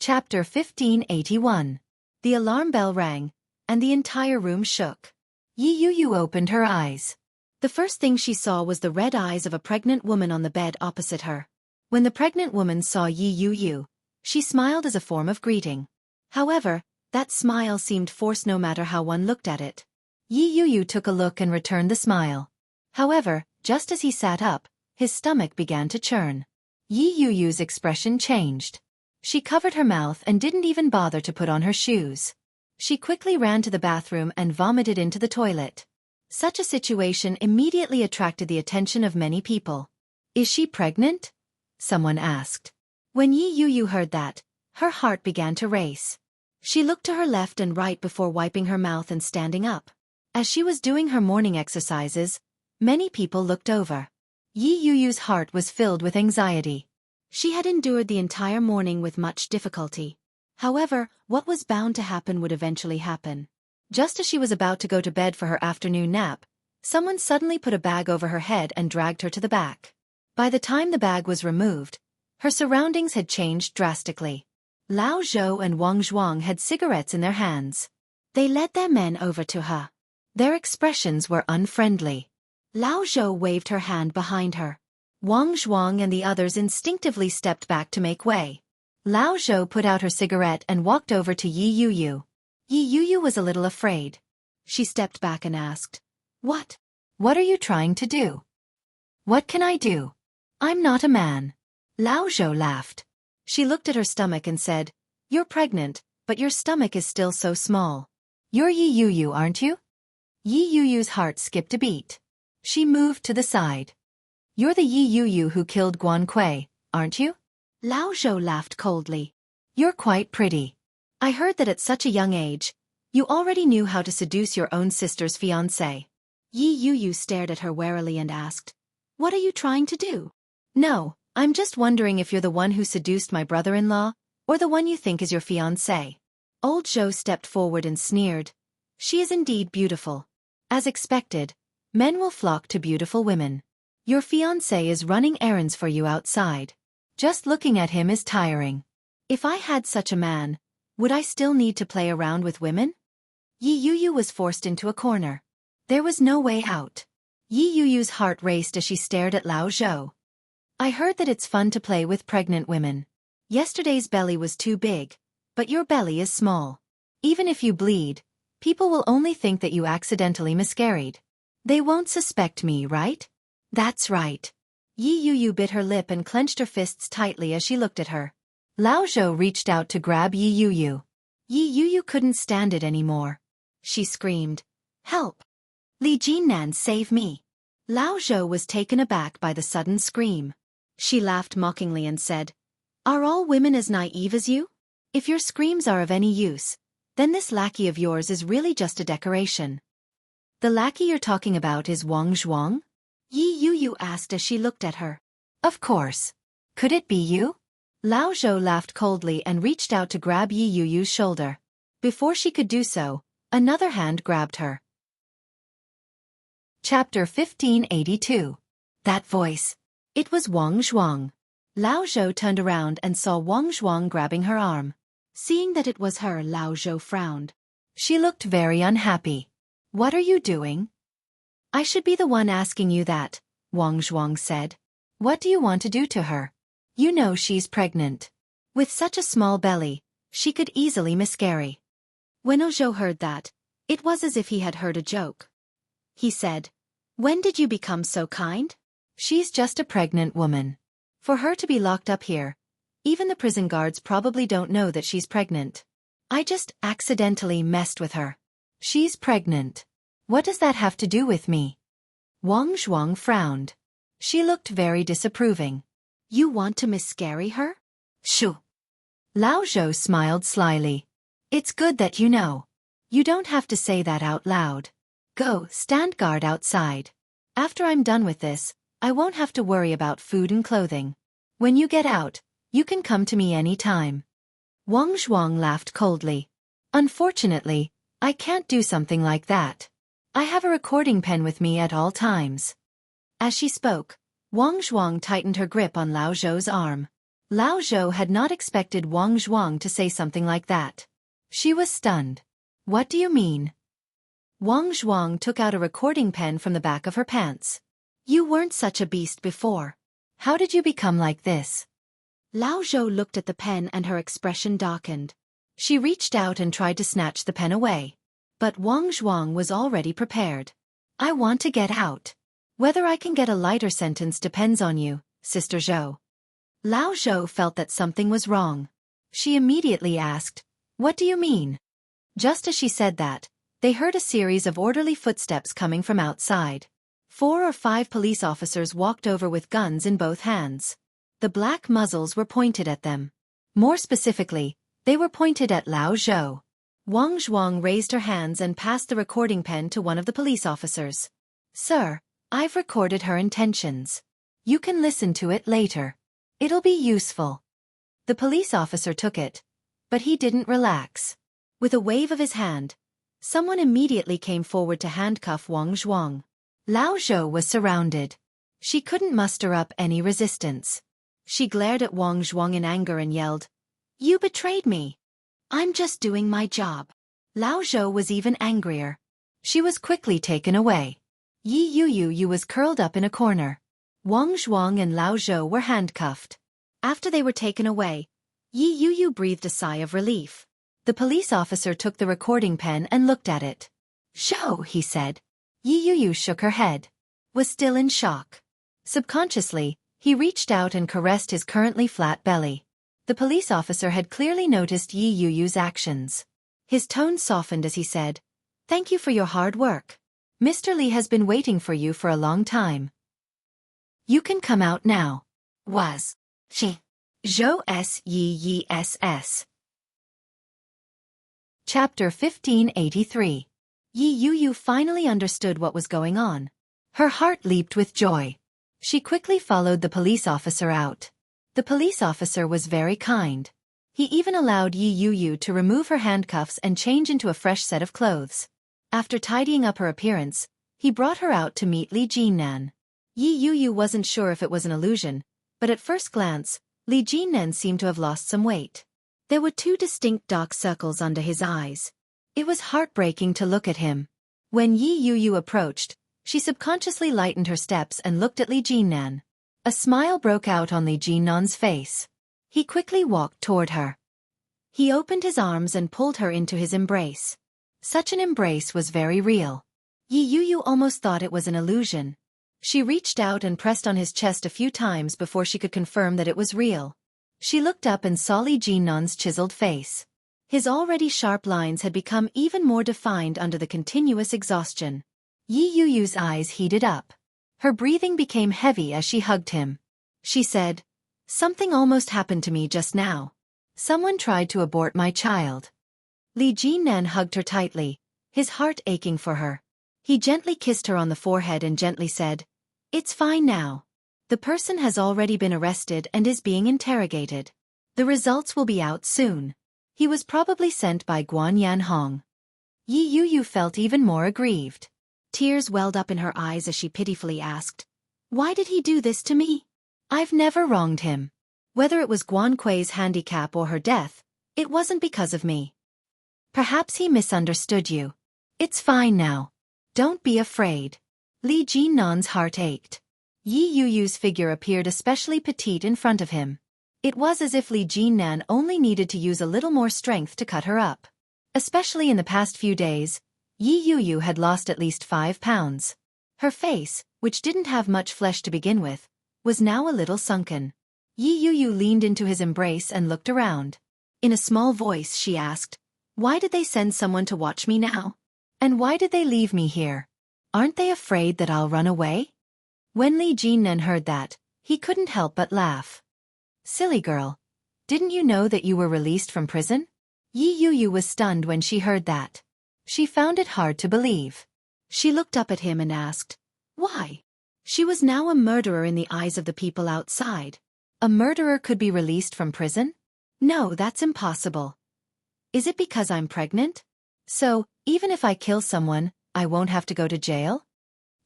Chapter 1581. The alarm bell rang, and the entire room shook. Yi Yu opened her eyes. The first thing she saw was the red eyes of a pregnant woman on the bed opposite her. When the pregnant woman saw Yi Yu, she smiled as a form of greeting. However, that smile seemed forced no matter how one looked at it. Yi Yu took a look and returned the smile. However, just as he sat up, his stomach began to churn. Yi Yu's expression changed. She covered her mouth and didn't even bother to put on her shoes. She quickly ran to the bathroom and vomited into the toilet. Such a situation immediately attracted the attention of many people. "Is she pregnant?" someone asked. When Yi Yu heard that, her heart began to race. She looked to her left and right before wiping her mouth and standing up. As she was doing her morning exercises, many people looked over. Yi Yu's heart was filled with anxiety. She had endured the entire morning with much difficulty. However, what was bound to happen would eventually happen. Just as she was about to go to bed for her afternoon nap, someone suddenly put a bag over her head and dragged her to the back. By the time the bag was removed, her surroundings had changed drastically. Lao Zhou and Wang Zhuang had cigarettes in their hands. They led their men over to her. Their expressions were unfriendly. Lao Zhou waved her hand behind her. Wang Zhuang and the others instinctively stepped back to make way. Lao Zhou put out her cigarette and walked over to Yi Yu. Yi Yu was a little afraid. She stepped back and asked, "What? What are you trying to do?" "What can I do? I'm not a man." Lao Zhou laughed. She looked at her stomach and said, "You're pregnant, but your stomach is still so small. You're Yi Yu, aren't you?" Yi Yu's heart skipped a beat. She moved to the side. "You're the Yi Yu who killed Guan Kui, aren't you?" Lao Zhou laughed coldly. "You're quite pretty. I heard that at such a young age, you already knew how to seduce your own sister's fiancé." Yi Yu stared at her warily and asked, "What are you trying to do?" "No, I'm just wondering if you're the one who seduced my brother-in-law, or the one you think is your fiancé." Old Zhou stepped forward and sneered. "She is indeed beautiful. As expected, men will flock to beautiful women. Your fiancé is running errands for you outside. Just looking at him is tiring. If I had such a man, would I still need to play around with women?" Yi Yu was forced into a corner. There was no way out. Yi Yu's heart raced as she stared at Lao Zhou. "I heard that it's fun to play with pregnant women. Yesterday's belly was too big, but your belly is small. Even if you bleed, people will only think that you accidentally miscarried. They won't suspect me, right?" "That's right." Yi Yu bit her lip and clenched her fists tightly as she looked at her. Lao Zhou reached out to grab Yi Yu. Yi Yu couldn't stand it anymore. She screamed, "Help! Li Jinnan, save me!" Lao Zhou was taken aback by the sudden scream. She laughed mockingly and said, "Are all women as naive as you? If your screams are of any use, then this lackey of yours is really just a decoration." "The lackey you're talking about is Wang Zhuang?" Yi Yu asked as she looked at her. "Of course. Could it be you?" Lao Zhou laughed coldly and reached out to grab Yi Yu's shoulder. Before she could do so, another hand grabbed her. Chapter 1582. That voice. It was Wang Zhuang. Lao Zhou turned around and saw Wang Zhuang grabbing her arm. Seeing that it was her, Lao Zhou frowned. She looked very unhappy. "What are you doing?" "I should be the one asking you that," Wang Zhuang said. "What do you want to do to her? You know she's pregnant. With such a small belly, she could easily miscarry." When Zhou heard that, it was as if he had heard a joke. He said, "When did you become so kind? She's just a pregnant woman. For her to be locked up here, even the prison guards probably don't know that she's pregnant. I just accidentally messed with her. She's pregnant. What does that have to do with me?" Wang Zhuang frowned. She looked very disapproving. "You want to miscarry her?" "Shoo." Lao Zhou smiled slyly. "It's good that you know. You don't have to say that out loud. Go, stand guard outside. After I'm done with this, I won't have to worry about food and clothing. When you get out, you can come to me any time." Wang Zhuang laughed coldly. "Unfortunately, I can't do something like that. I have a recording pen with me at all times." As she spoke, Wang Zhuang tightened her grip on Lao Zhou's arm. Lao Zhou had not expected Wang Zhuang to say something like that. She was stunned. What do you mean? Wang Zhuang took out a recording pen from the back of her pants. You weren't such a beast before. How did you become like this? Lao Zhou looked at the pen and her expression darkened. She reached out and tried to snatch the pen away. But Wang Zhuang was already prepared. I want to get out. Whether I can get a lighter sentence depends on you, Sister Zhou. Lao Zhou felt that something was wrong. She immediately asked, What do you mean? Just as she said that, they heard a series of orderly footsteps coming from outside. 4 or 5 police officers walked over with guns in both hands. The black muzzles were pointed at them. More specifically, they were pointed at Lao Zhou. Wang Zhuang raised her hands and passed the recording pen to one of the police officers. Sir, I've recorded her intentions. You can listen to it later. It'll be useful. The police officer took it, but he didn't relax. With a wave of his hand, someone immediately came forward to handcuff Wang Zhuang. Lao Zhou was surrounded. She couldn't muster up any resistance. She glared at Wang Zhuang in anger and yelled, You betrayed me. I'm just doing my job. Lao Zhou was even angrier. She was quickly taken away. Yi Yuyu was curled up in a corner. Wang Zhuang and Lao Zhou were handcuffed. After they were taken away, Yi Yuyu breathed a sigh of relief. The police officer took the recording pen and looked at it. Zhou, he said. Yi Yuyu shook her head. Was still in shock. Subconsciously, he reached out and caressed his currently flat belly. The police officer had clearly noticed Yi Yuyu's actions. His tone softened as he said, Thank you for your hard work. Mr. Li has been waiting for you for a long time. You can come out now. Was. She. Zhou S. Yi S. Chapter 1583. Yi Yuyu finally understood what was going on. Her heart leaped with joy. She quickly followed the police officer out. The police officer was very kind. He even allowed Yi Yuyu to remove her handcuffs and change into a fresh set of clothes. After tidying up her appearance, he brought her out to meet Li Jinnan. Yi Yuyu wasn't sure if it was an illusion, but at first glance, Li Jinnan seemed to have lost some weight. There were 2 distinct dark circles under his eyes. It was heartbreaking to look at him. When Yi Yuyu approached, she subconsciously lightened her steps and looked at Li Jinnan. A smile broke out on Li Jinnan's face. He quickly walked toward her. He opened his arms and pulled her into his embrace. Such an embrace was very real. Yi Yuyu almost thought it was an illusion. She reached out and pressed on his chest a few times before she could confirm that it was real. She looked up and saw Li Jinnan's chiseled face. His already sharp lines had become even more defined under the continuous exhaustion. Yi Yuyu's eyes heated up. Her breathing became heavy as she hugged him. She said, Something almost happened to me just now. Someone tried to abort my child. Li Jinnan hugged her tightly, his heart aching for her. He gently kissed her on the forehead and gently said, It's fine now. The person has already been arrested and is being interrogated. The results will be out soon. He was probably sent by Guan Yanhong. Yi Yuyu felt even more aggrieved. Tears welled up in her eyes as she pitifully asked, Why did he do this to me? I've never wronged him. Whether it was Guan Kui's handicap or her death, it wasn't because of me. Perhaps he misunderstood you. It's fine now. Don't be afraid. Li Jinnan's heart ached. Yi Yuyu's figure appeared especially petite in front of him. It was as if Li Jinnan only needed to use a little more strength to cut her up. Especially in the past few days, Yi Yuyu had lost at least 5 pounds. Her face, which didn't have much flesh to begin with, was now a little sunken. Yi Yuyu leaned into his embrace and looked around. In a small voice she asked, Why did they send someone to watch me now? And why did they leave me here? Aren't they afraid that I'll run away? When Li Jinnan heard that, he couldn't help but laugh. Silly girl. Didn't you know that you were released from prison? Yi Yuyu was stunned when she heard that. She found it hard to believe. She looked up at him and asked, Why? She was now a murderer in the eyes of the people outside. A murderer could be released from prison? No, that's impossible. Is it because I'm pregnant? So, even if I kill someone, I won't have to go to jail?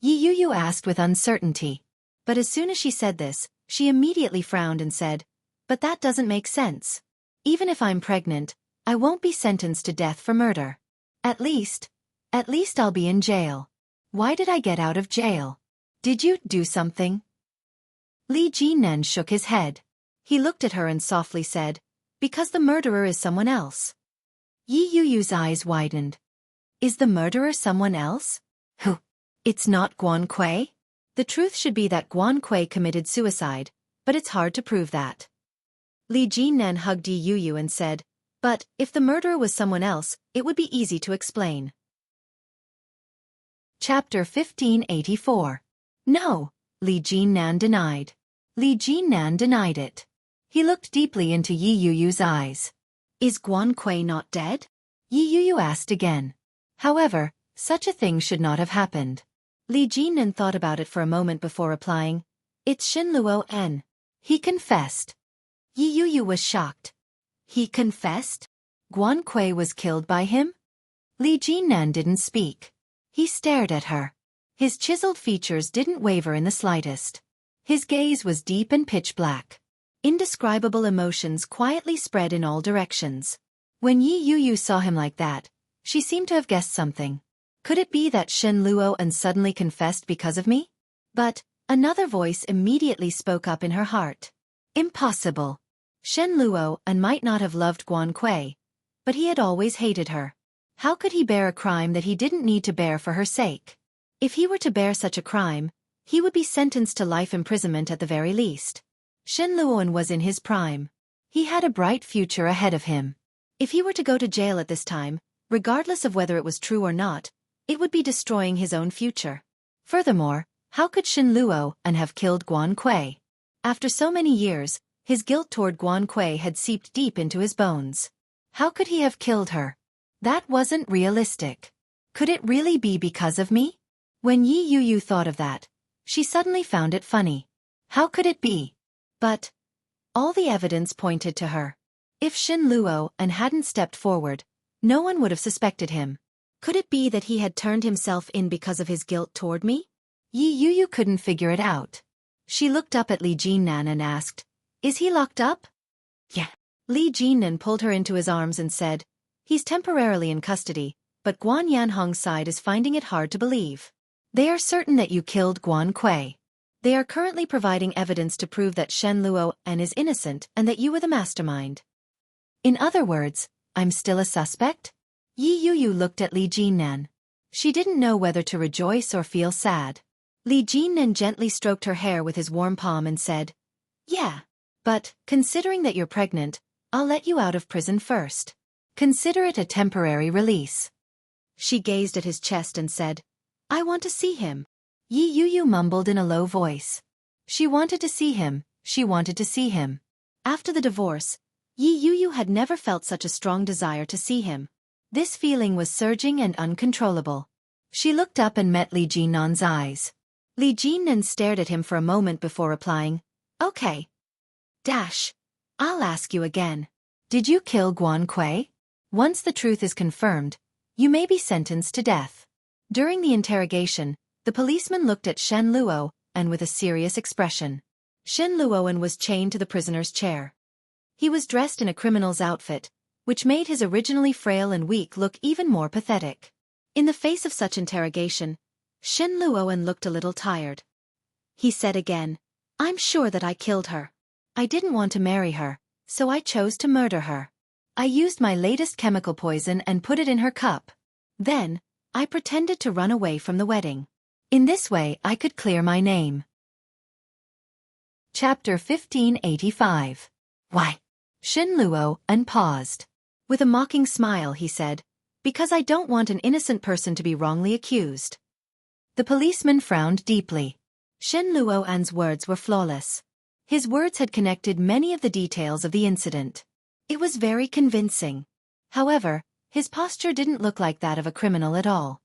Yi Yuyu asked with uncertainty. But as soon as she said this, she immediately frowned and said, But that doesn't make sense. Even if I'm pregnant, I won't be sentenced to death for murder. At least I'll be in jail. Why did I get out of jail? Did you do something? Li Jinan shook his head. He looked at her and softly said, because the murderer is someone else. Yi Yuyu's eyes widened. Is the murderer someone else? Who? It's not Guan Kui? The truth should be that Guan Kui committed suicide, but it's hard to prove that. Li Jinan hugged Yi Yuyu and said, but if the murderer was someone else, it would be easy to explain. Chapter 1584. No, Li Jinan denied. Li Jinan denied it. He looked deeply into Yi Yuyu's eyes. Is Guan Kui not dead? Yi Yuyu asked again. However, such a thing should not have happened. Li Jinan thought about it for a moment before replying, it's Shin Luo. He confessed. Yi Yuyu was shocked. He confessed? Guan Kui was killed by him? Li Jinan didn't speak. He stared at her. His chiseled features didn't waver in the slightest. His gaze was deep and pitch black. Indescribable emotions quietly spread in all directions. When Yi Yuyu saw him like that, she seemed to have guessed something. Could it be that Shen Luo suddenly confessed because of me? But another voice immediately spoke up in her heart. Impossible. Shen Luo might not have loved Guan Kui, but he had always hated her. How could he bear a crime that he didn't need to bear for her sake? If he were to bear such a crime, he would be sentenced to life imprisonment at the very least. Shen Luo was in his prime. He had a bright future ahead of him. If he were to go to jail at this time, regardless of whether it was true or not, it would be destroying his own future. Furthermore, how could Shen Luo have killed Guan Kui? After so many years, his guilt toward Guan Kui had seeped deep into his bones. How could he have killed her? That wasn't realistic. Could it really be because of me? When Yi Yuyu thought of that, she suddenly found it funny. How could it be? But all the evidence pointed to her. If Shen Luo hadn't stepped forward, no one would have suspected him. Could it be that he had turned himself in because of his guilt toward me? Yi Yuyu couldn't figure it out. She looked up at Li Jinan and asked, is he locked up? Yeah. Li Jinan pulled her into his arms and said, he's temporarily in custody, but Guan Yanhong's side is finding it hard to believe. They are certain that you killed Guan Kui. They are currently providing evidence to prove that Shen Luo is innocent and that you were the mastermind. In other words, I'm still a suspect? Yi Yuyu looked at Li Jinan. She didn't know whether to rejoice or feel sad. Li Jinan gently stroked her hair with his warm palm and said, yeah, but considering that you're pregnant, I'll let you out of prison first. Consider it a temporary release. She gazed at his chest and said, I want to see him. Yi Yuyu mumbled in a low voice. She wanted to see him, she wanted to see him. After the divorce, Yi Yuyu had never felt such a strong desire to see him. This feeling was surging and uncontrollable. She looked up and met Li Jinan's eyes. Li Jinan stared at him for a moment before replying, okay. I'll ask you again. Did you kill Guan Kui? Once the truth is confirmed, you may be sentenced to death. During the interrogation, the policeman looked at Shen Luo with a serious expression. Shen Luo was chained to the prisoner's chair. He was dressed in a criminal's outfit, which made his originally frail and weak look even more pathetic. In the face of such interrogation, Shen Luo looked a little tired. He said again, I'm sure that I killed her. I didn't want to marry her, so I chose to murder her. I used my latest chemical poison and put it in her cup. Then, I pretended to run away from the wedding. In this way I could clear my name. Chapter 1585. Why? Shen Luo paused. With a mocking smile he said, because I don't want an innocent person to be wrongly accused. The policeman frowned deeply. Shen Luo's words were flawless. His words had connected many of the details of the incident. It was very convincing. However, his posture didn't look like that of a criminal at all.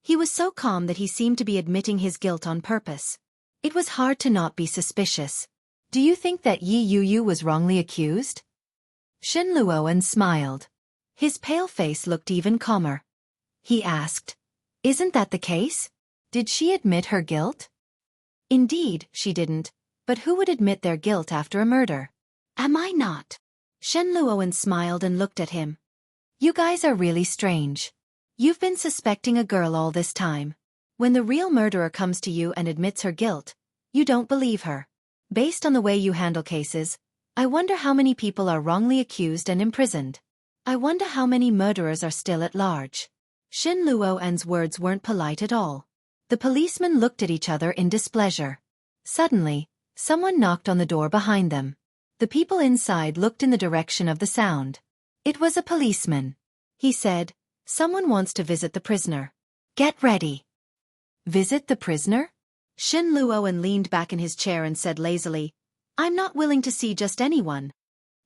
He was so calm that he seemed to be admitting his guilt on purpose. It was hard to not be suspicious. Do you think that Yi Yuyu was wrongly accused? Shen Luo smiled. His pale face looked even calmer. He asked, isn't that the case? Did she admit her guilt? Indeed, she didn't, but who would admit their guilt after a murder? Am I not? Shen Luowen smiled and looked at him. You guys are really strange. You've been suspecting a girl all this time. When the real murderer comes to you and admits her guilt, you don't believe her. Based on the way you handle cases, I wonder how many people are wrongly accused and imprisoned. I wonder how many murderers are still at large. Shen Luowen's words weren't polite at all. The policemen looked at each other in displeasure. Suddenly, someone knocked on the door behind them. The people inside looked in the direction of the sound. It was a policeman. He said, "Someone wants to visit the prisoner. Get ready." Visit the prisoner? Shen Luowen leaned back in his chair and said lazily, "I'm not willing to see just anyone.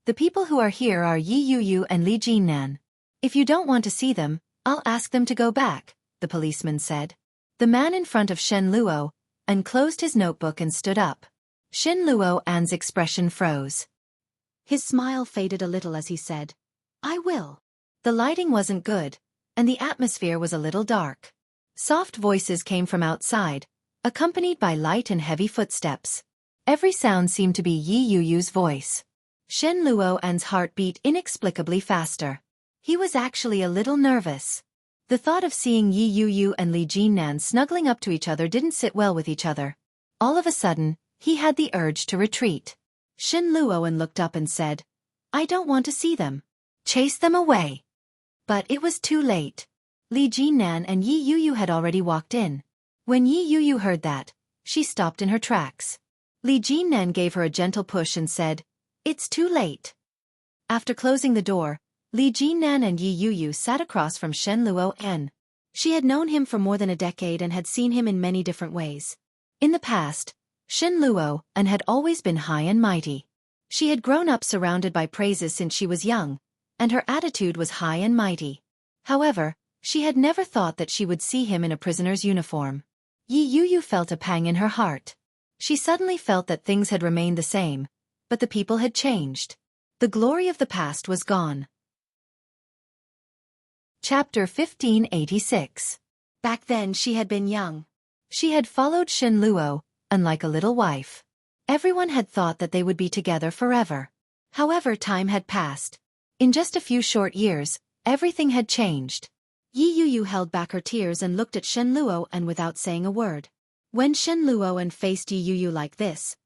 The people who are here are Yi Yuyu and Li Jinnan. If you don't want to see them, I'll ask them to go back," the policeman said. The man in front of Shen Luowen closed his notebook and stood up. Shen Luowen's expression froze. His smile faded a little as he said, "I will." The lighting wasn't good, and the atmosphere was a little dark. Soft voices came from outside, accompanied by light and heavy footsteps. Every sound seemed to be Yi Yuyu's voice. Shen Luowen's heart beat inexplicably faster. He was actually a little nervous. The thought of seeing Yi Yuyu and Li Jinnan snuggling up to each other didn't sit well with each other. All of a sudden, he had the urge to retreat. Shen Luowen looked up and said, "I don't want to see them. Chase them away." But it was too late. Li Jinnan and Yi Yuyu had already walked in. When Yi Yuyu heard that, she stopped in her tracks. Li Jinnan gave her a gentle push and said, "It's too late." After closing the door, Li Jinnan and Yi Yuyu sat across from Shen Luowen. She had known him for more than a decade and had seen him in many different ways. In the past, Shen Luowen had always been high and mighty. She had grown up surrounded by praises since she was young, and her attitude was high and mighty. However, she had never thought that she would see him in a prisoner's uniform. Yi Yuyu felt a pang in her heart. She suddenly felt that things had remained the same, but the people had changed. The glory of the past was gone. Chapter 1586. Back then she had been young. She had followed Shen Luowen like a little wife. Everyone had thought that they would be together forever. However, time had passed. In just a few short years, everything had changed. Yi Yuyu held back her tears and looked at Shen Luowen without saying a word. When Shen Luowen faced Yi Yuyu like this,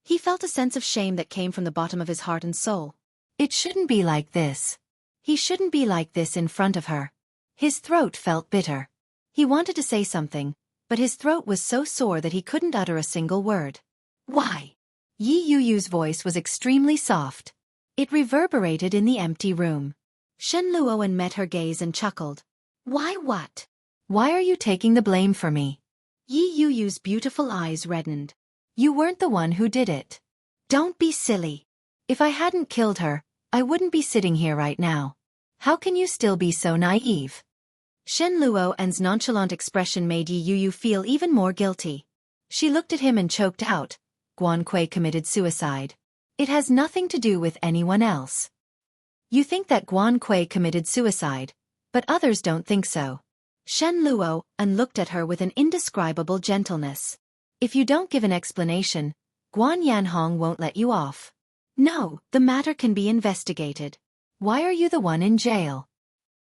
he felt a sense of shame that came from the bottom of his heart and soul. It shouldn't be like this. He shouldn't be like this in front of her. His throat felt bitter. He wanted to say something, but his throat was so sore that he couldn't utter a single word. "Why?" Yi Yuyu's voice was extremely soft. It reverberated in the empty room. Shen Luowen met her gaze and chuckled. "Why what? Why are you taking the blame for me?" Yi Yuyu's beautiful eyes reddened. "You weren't the one who did it." "Don't be silly. If I hadn't killed her, I wouldn't be sitting here right now. How can you still be so naive?" Shen Luowen's nonchalant expression made Yi Yuyu feel even more guilty. She looked at him and choked out, "Guan Kui committed suicide. It has nothing to do with anyone else." "You think that Guan Kui committed suicide, but others don't think so." Shen Luowen looked at her with an indescribable gentleness. "If you don't give an explanation, Guan Yanhong won't let you off." "No, the matter can be investigated. Why are you the one in jail?"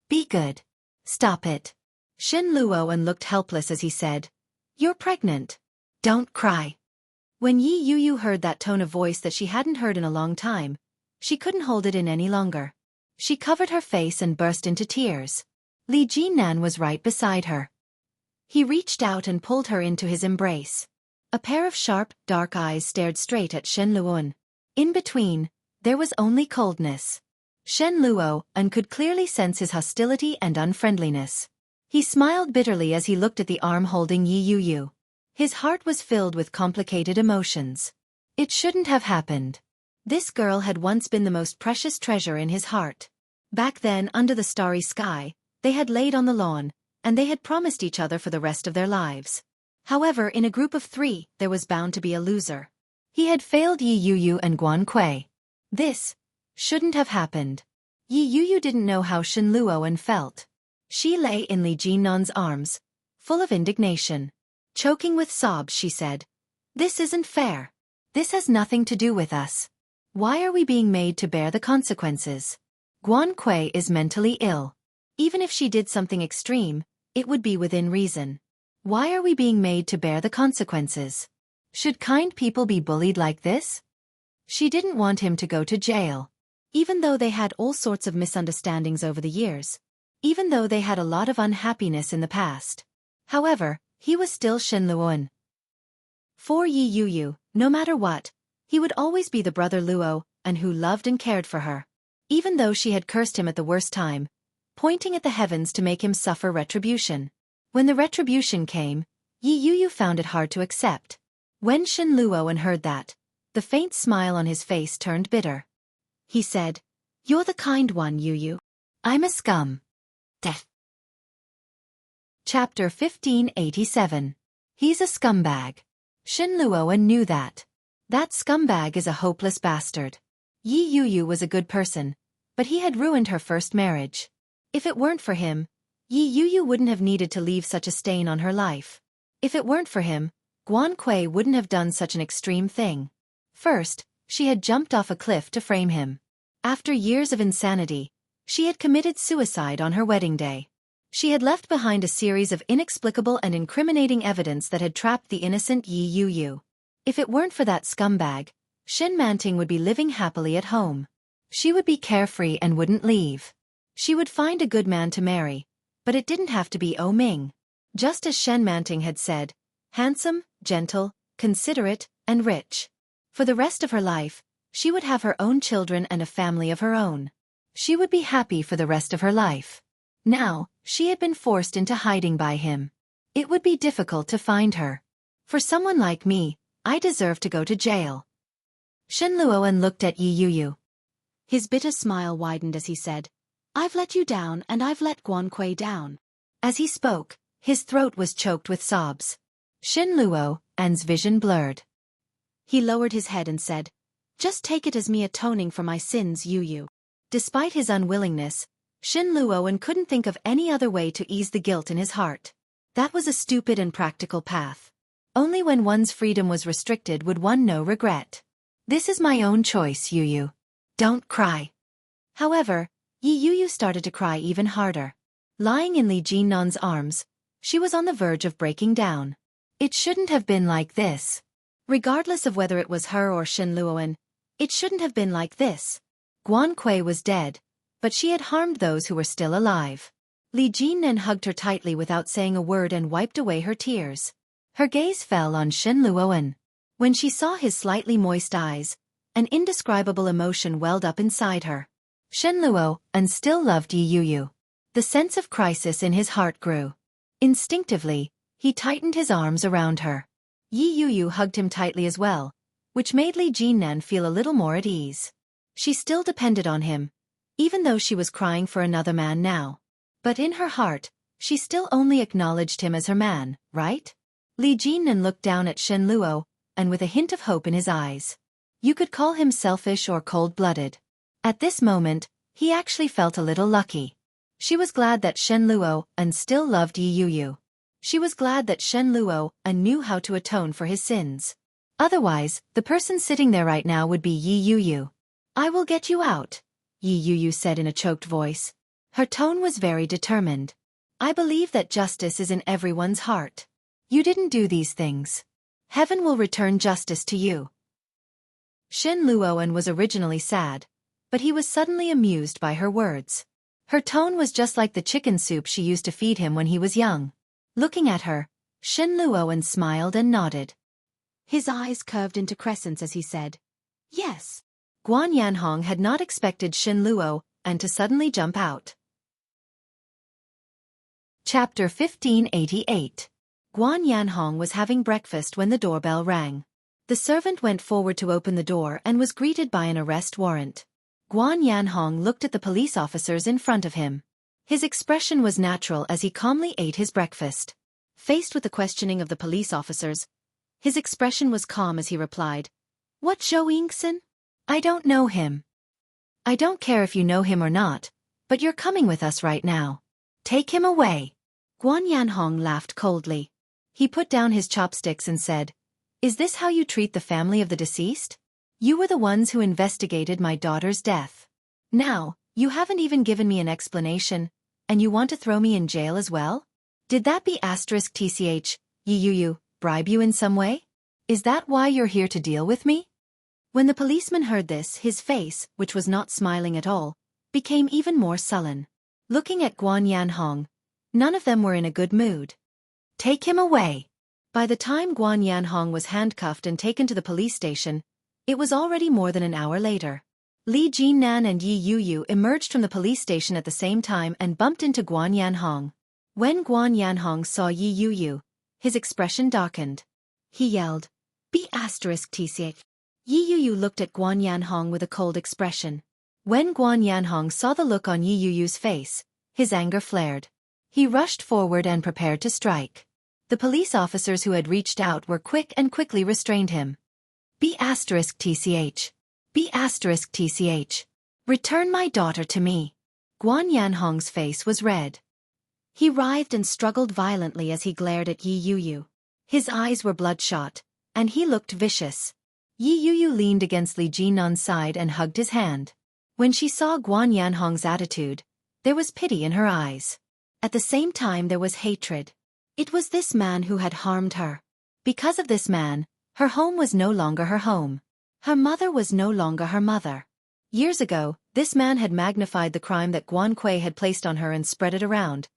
"Be good. Stop it." Shen Luowen looked helpless as he said, "You're pregnant. Don't cry." When Yi Yuyu heard that tone of voice that she hadn't heard in a long time, she couldn't hold it in any longer. She covered her face and burst into tears. Li Jinnan was right beside her. He reached out and pulled her into his embrace. A pair of sharp, dark eyes stared straight at Shen Luowen. In between, there was only coldness. Shen Luowen could clearly sense his hostility and unfriendliness. He smiled bitterly as he looked at the arm holding Yi Yuyu. His heart was filled with complicated emotions. It shouldn't have happened. This girl had once been the most precious treasure in his heart. Back then, under the starry sky, they had laid on the lawn, and they had promised each other for the rest of their lives. However, in a group of three, there was bound to be a loser. He had failed Yi Yuyu and Guan Kui. This shouldn't have happened. Yi Yuyu didn't know how Shen Luowen felt. She lay in Li Jinnan's arms, full of indignation. Choking with sobs, she said, "This isn't fair. This has nothing to do with us. Why are we being made to bear the consequences? Guan Kui is mentally ill. Even if she did something extreme, it would be within reason. Why are we being made to bear the consequences? Should kind people be bullied like this? She didn't want him to go to jail. Even though they had all sorts of misunderstandings over the years. Even though they had a lot of unhappiness in the past. However, he was still Shen Luoan. For Yi Yu, no matter what, he would always be the brother Luo, and who loved and cared for her. Even though she had cursed him at the worst time, pointing at the heavens to make him suffer retribution. When the retribution came, Yi Yu found it hard to accept. When Shen Luoan heard that, the faint smile on his face turned bitter. He said, "You're the kind one, Yu. I'm a scum." Death. Chapter 1587. He's a scumbag. Shen Luoan knew that. That scumbag is a hopeless bastard. Yi Yu was a good person, but he had ruined her first marriage. If it weren't for him, Yi Yu wouldn't have needed to leave such a stain on her life. If it weren't for him, Guan Kui wouldn't have done such an extreme thing. First, she had jumped off a cliff to frame him. After years of insanity, she had committed suicide on her wedding day. She had left behind a series of inexplicable and incriminating evidence that had trapped the innocent Yi Yu. If it weren't for that scumbag, Shen Manting would be living happily at home. She would be carefree and wouldn't leave. She would find a good man to marry, but it didn't have to be O Ming. Just as Shen Manting had said, handsome, gentle, considerate, and rich. For the rest of her life, she would have her own children and a family of her own. She would be happy for the rest of her life. Now, she had been forced into hiding by him. It would be difficult to find her. For someone like me, I deserve to go to jail. Shen Luoan looked at Yi Yu. His bitter smile widened as he said, "I've let you down and I've let Guan Kui down." As he spoke, his throat was choked with sobs. Shen Luoan's vision blurred. He lowered his head and said, "Just take it as me atoning for my sins, Yu." Despite his unwillingness, Shen Luoan couldn't think of any other way to ease the guilt in his heart. That was a stupid and practical path. Only when one's freedom was restricted would one know regret. This is my own choice, Yu. Don't cry. However, Yi Yu started to cry even harder. Lying in Li Jinnan's arms, she was on the verge of breaking down. It shouldn't have been like this. Regardless of whether it was her or Shen Luoan, it shouldn't have been like this. Guan Kui was dead, but she had harmed those who were still alive. Li Jinnan hugged her tightly without saying a word and wiped away her tears. Her gaze fell on Shen Luoan. When she saw his slightly moist eyes, an indescribable emotion welled up inside her. Shen Luoan still loved Yi Yu. The sense of crisis in his heart grew. Instinctively, he tightened his arms around her. Yi Yu hugged him tightly as well, which made Li Jinnan feel a little more at ease. She still depended on him, even though she was crying for another man now. But in her heart, she still only acknowledged him as her man, right? Li Jinnan looked down at Shen Luo, and with a hint of hope in his eyes. You could call him selfish or cold-blooded. At this moment, he actually felt a little lucky. She was glad that Shen Luoan still loved Yi Yu. She was glad that Shen Luoan knew how to atone for his sins. Otherwise, the person sitting there right now would be Yi Yu. I will get you out, Yi Yu said in a choked voice. Her tone was very determined. I believe that justice is in everyone's heart. You didn't do these things. Heaven will return justice to you. Shen Luoan was originally sad, but he was suddenly amused by her words. Her tone was just like the chicken soup she used to feed him when he was young. Looking at her, Shen Luoan smiled and nodded. His eyes curved into crescents as he said, "Yes." Guan Yanhong had not expected Shen Luoan to suddenly jump out. Chapter 1588. Guan Yanhong was having breakfast when the doorbell rang. The servant went forward to open the door and was greeted by an arrest warrant. Guan Yanhong looked at the police officers in front of him. His expression was natural as he calmly ate his breakfast. Faced with the questioning of the police officers, his expression was calm as he replied, "What Zhou Yingxin? I don't know him." "I don't care if you know him or not, but you're coming with us right now. Take him away." Guan Yanhong laughed coldly. He put down his chopsticks and said, "Is this how you treat the family of the deceased? You were the ones who investigated my daughter's death. Now, you haven't even given me an explanation, and you want to throw me in jail as well? Did that BTCH, you bribe you in some way? Is that why you're here to deal with me? When the policeman heard this, his face, which was not smiling at all, became even more sullen. Looking at Guan Yanhong, none of them were in a good mood. Take him away. By the time Guan Yanhong was handcuffed and taken to the police station, it was already more than an hour later. Li Jinnan and Yi Yuyu emerged from the police station at the same time and bumped into Guan Yanhong. When Guan Yanhong saw Yi Yuyu, his expression darkened. He yelled, BTCH. Yi Yuyu looked at Guan Yanhong with a cold expression. When Guan Yanhong saw the look on Yi Yuyu's face, his anger flared. He rushed forward and prepared to strike. The police officers who had reached out were quick and quickly restrained him. BTCH. BTCH. Return my daughter to me. Guan Yanhong's face was red. He writhed and struggled violently as he glared at Yi Yuyu. His eyes were bloodshot, and he looked vicious. Yi Yuyu leaned against Li Jinnan's side and hugged his hand. When she saw Guan Yanhong's attitude, there was pity in her eyes. At the same time there was hatred. It was this man who had harmed her. Because of this man, her home was no longer her home. Her mother was no longer her mother. Years ago, this man had magnified the crime that Guan Kui had placed on her and spread it around,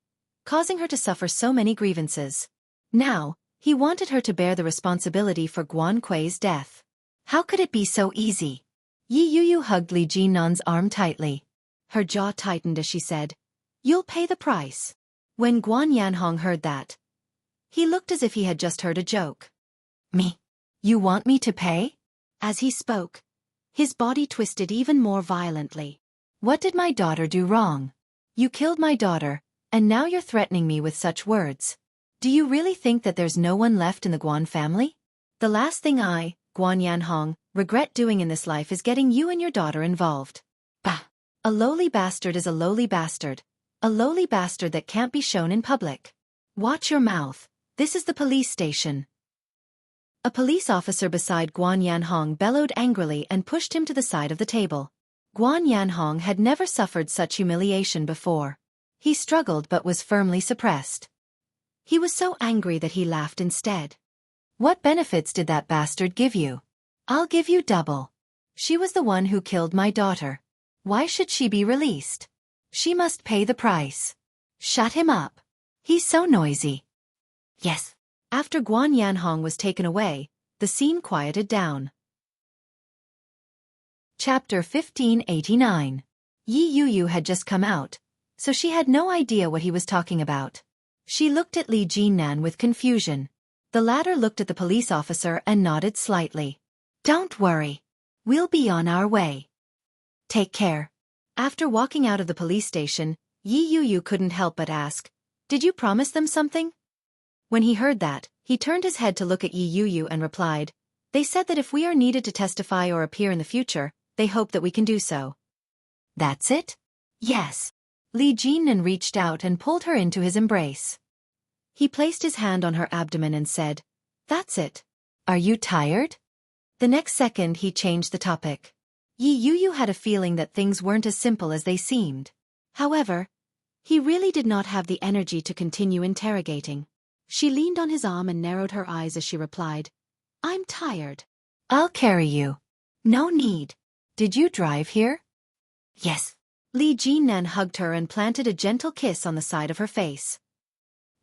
causing her to suffer so many grievances. Now, he wanted her to bear the responsibility for Guan Kui's death. How could it be so easy? Yi Yuyu hugged Li Jinnan's arm tightly. Her jaw tightened as she said, You'll pay the price. When Guan Yanhong heard that, he looked as if he had just heard a joke. Me? You want me to pay? As he spoke, his body twisted even more violently. What did my daughter do wrong? You killed my daughter, and now you're threatening me with such words. Do you really think that there's no one left in the Guan family? The last thing I, Guan Yanhong, regret doing in this life is getting you and your daughter involved. Bah! A lowly bastard is a lowly bastard. A lowly bastard that can't be shown in public. Watch your mouth. This is the police station. A police officer beside Guan Yanhong bellowed angrily and pushed him to the side of the table. Guan Yanhong had never suffered such humiliation before. He struggled but was firmly suppressed. He was so angry that he laughed instead. What benefits did that bastard give you? I'll give you double. She was the one who killed my daughter. Why should she be released? She must pay the price. Shut him up. He's so noisy. Yes. After Guan Yanhong was taken away, the scene quieted down. Chapter 1589. Yi Yuyu had just come out, so she had no idea what he was talking about. She looked at Li Jinnan with confusion. The latter looked at the police officer and nodded slightly. Don't worry. We'll be on our way. Take care. After walking out of the police station, Yi Yuyu couldn't help but ask, Did you promise them something? When he heard that, he turned his head to look at Yi Yuyu and replied, They said that if we are needed to testify or appear in the future, they hope that we can do so. That's it? Yes. Li Jinnan reached out and pulled her into his embrace. He placed his hand on her abdomen and said, That's it. Are you tired? The next second he changed the topic. Yi Yuyu had a feeling that things weren't as simple as they seemed. However, he really did not have the energy to continue interrogating. She leaned on his arm and narrowed her eyes as she replied, I'm tired. I'll carry you. No need. Did you drive here? Yes. Li Jinnan hugged her and planted a gentle kiss on the side of her face.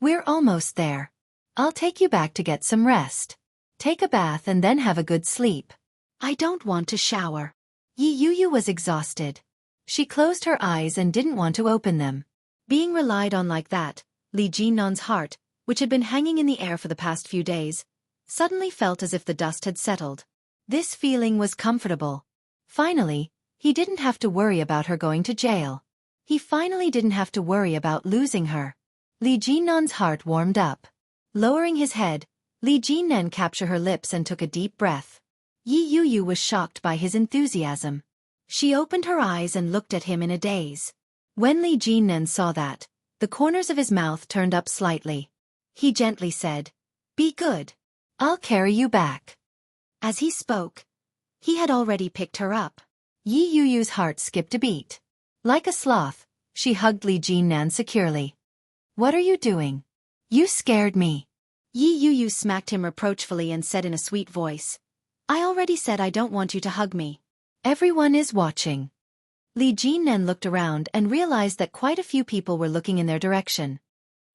We're almost there. I'll take you back to get some rest. Take a bath and then have a good sleep. I don't want to shower. Yi Yuyu was exhausted. She closed her eyes and didn't want to open them. Being relied on like that, Li Jinnan's heart, which had been hanging in the air for the past few days, suddenly felt as if the dust had settled. This feeling was comfortable. Finally, he didn't have to worry about her going to jail. He finally didn't have to worry about losing her. Li Jinnan's heart warmed up. Lowering his head, Li Jinnan captured her lips and took a deep breath. Yi Yuyu was shocked by his enthusiasm. She opened her eyes and looked at him in a daze. When Li Jinnan saw that, the corners of his mouth turned up slightly. He gently said, Be good. I'll carry you back. As he spoke, He had already picked her up. Yi Yu's heart skipped a beat. Like a sloth, she hugged Li Jinnan securely. What are you doing? You scared me. Yi Yu smacked him reproachfully and said in a sweet voice, I already said I don't want you to hug me. Everyone is watching. Li Jinnan looked around and realized that quite a few people were looking in their direction.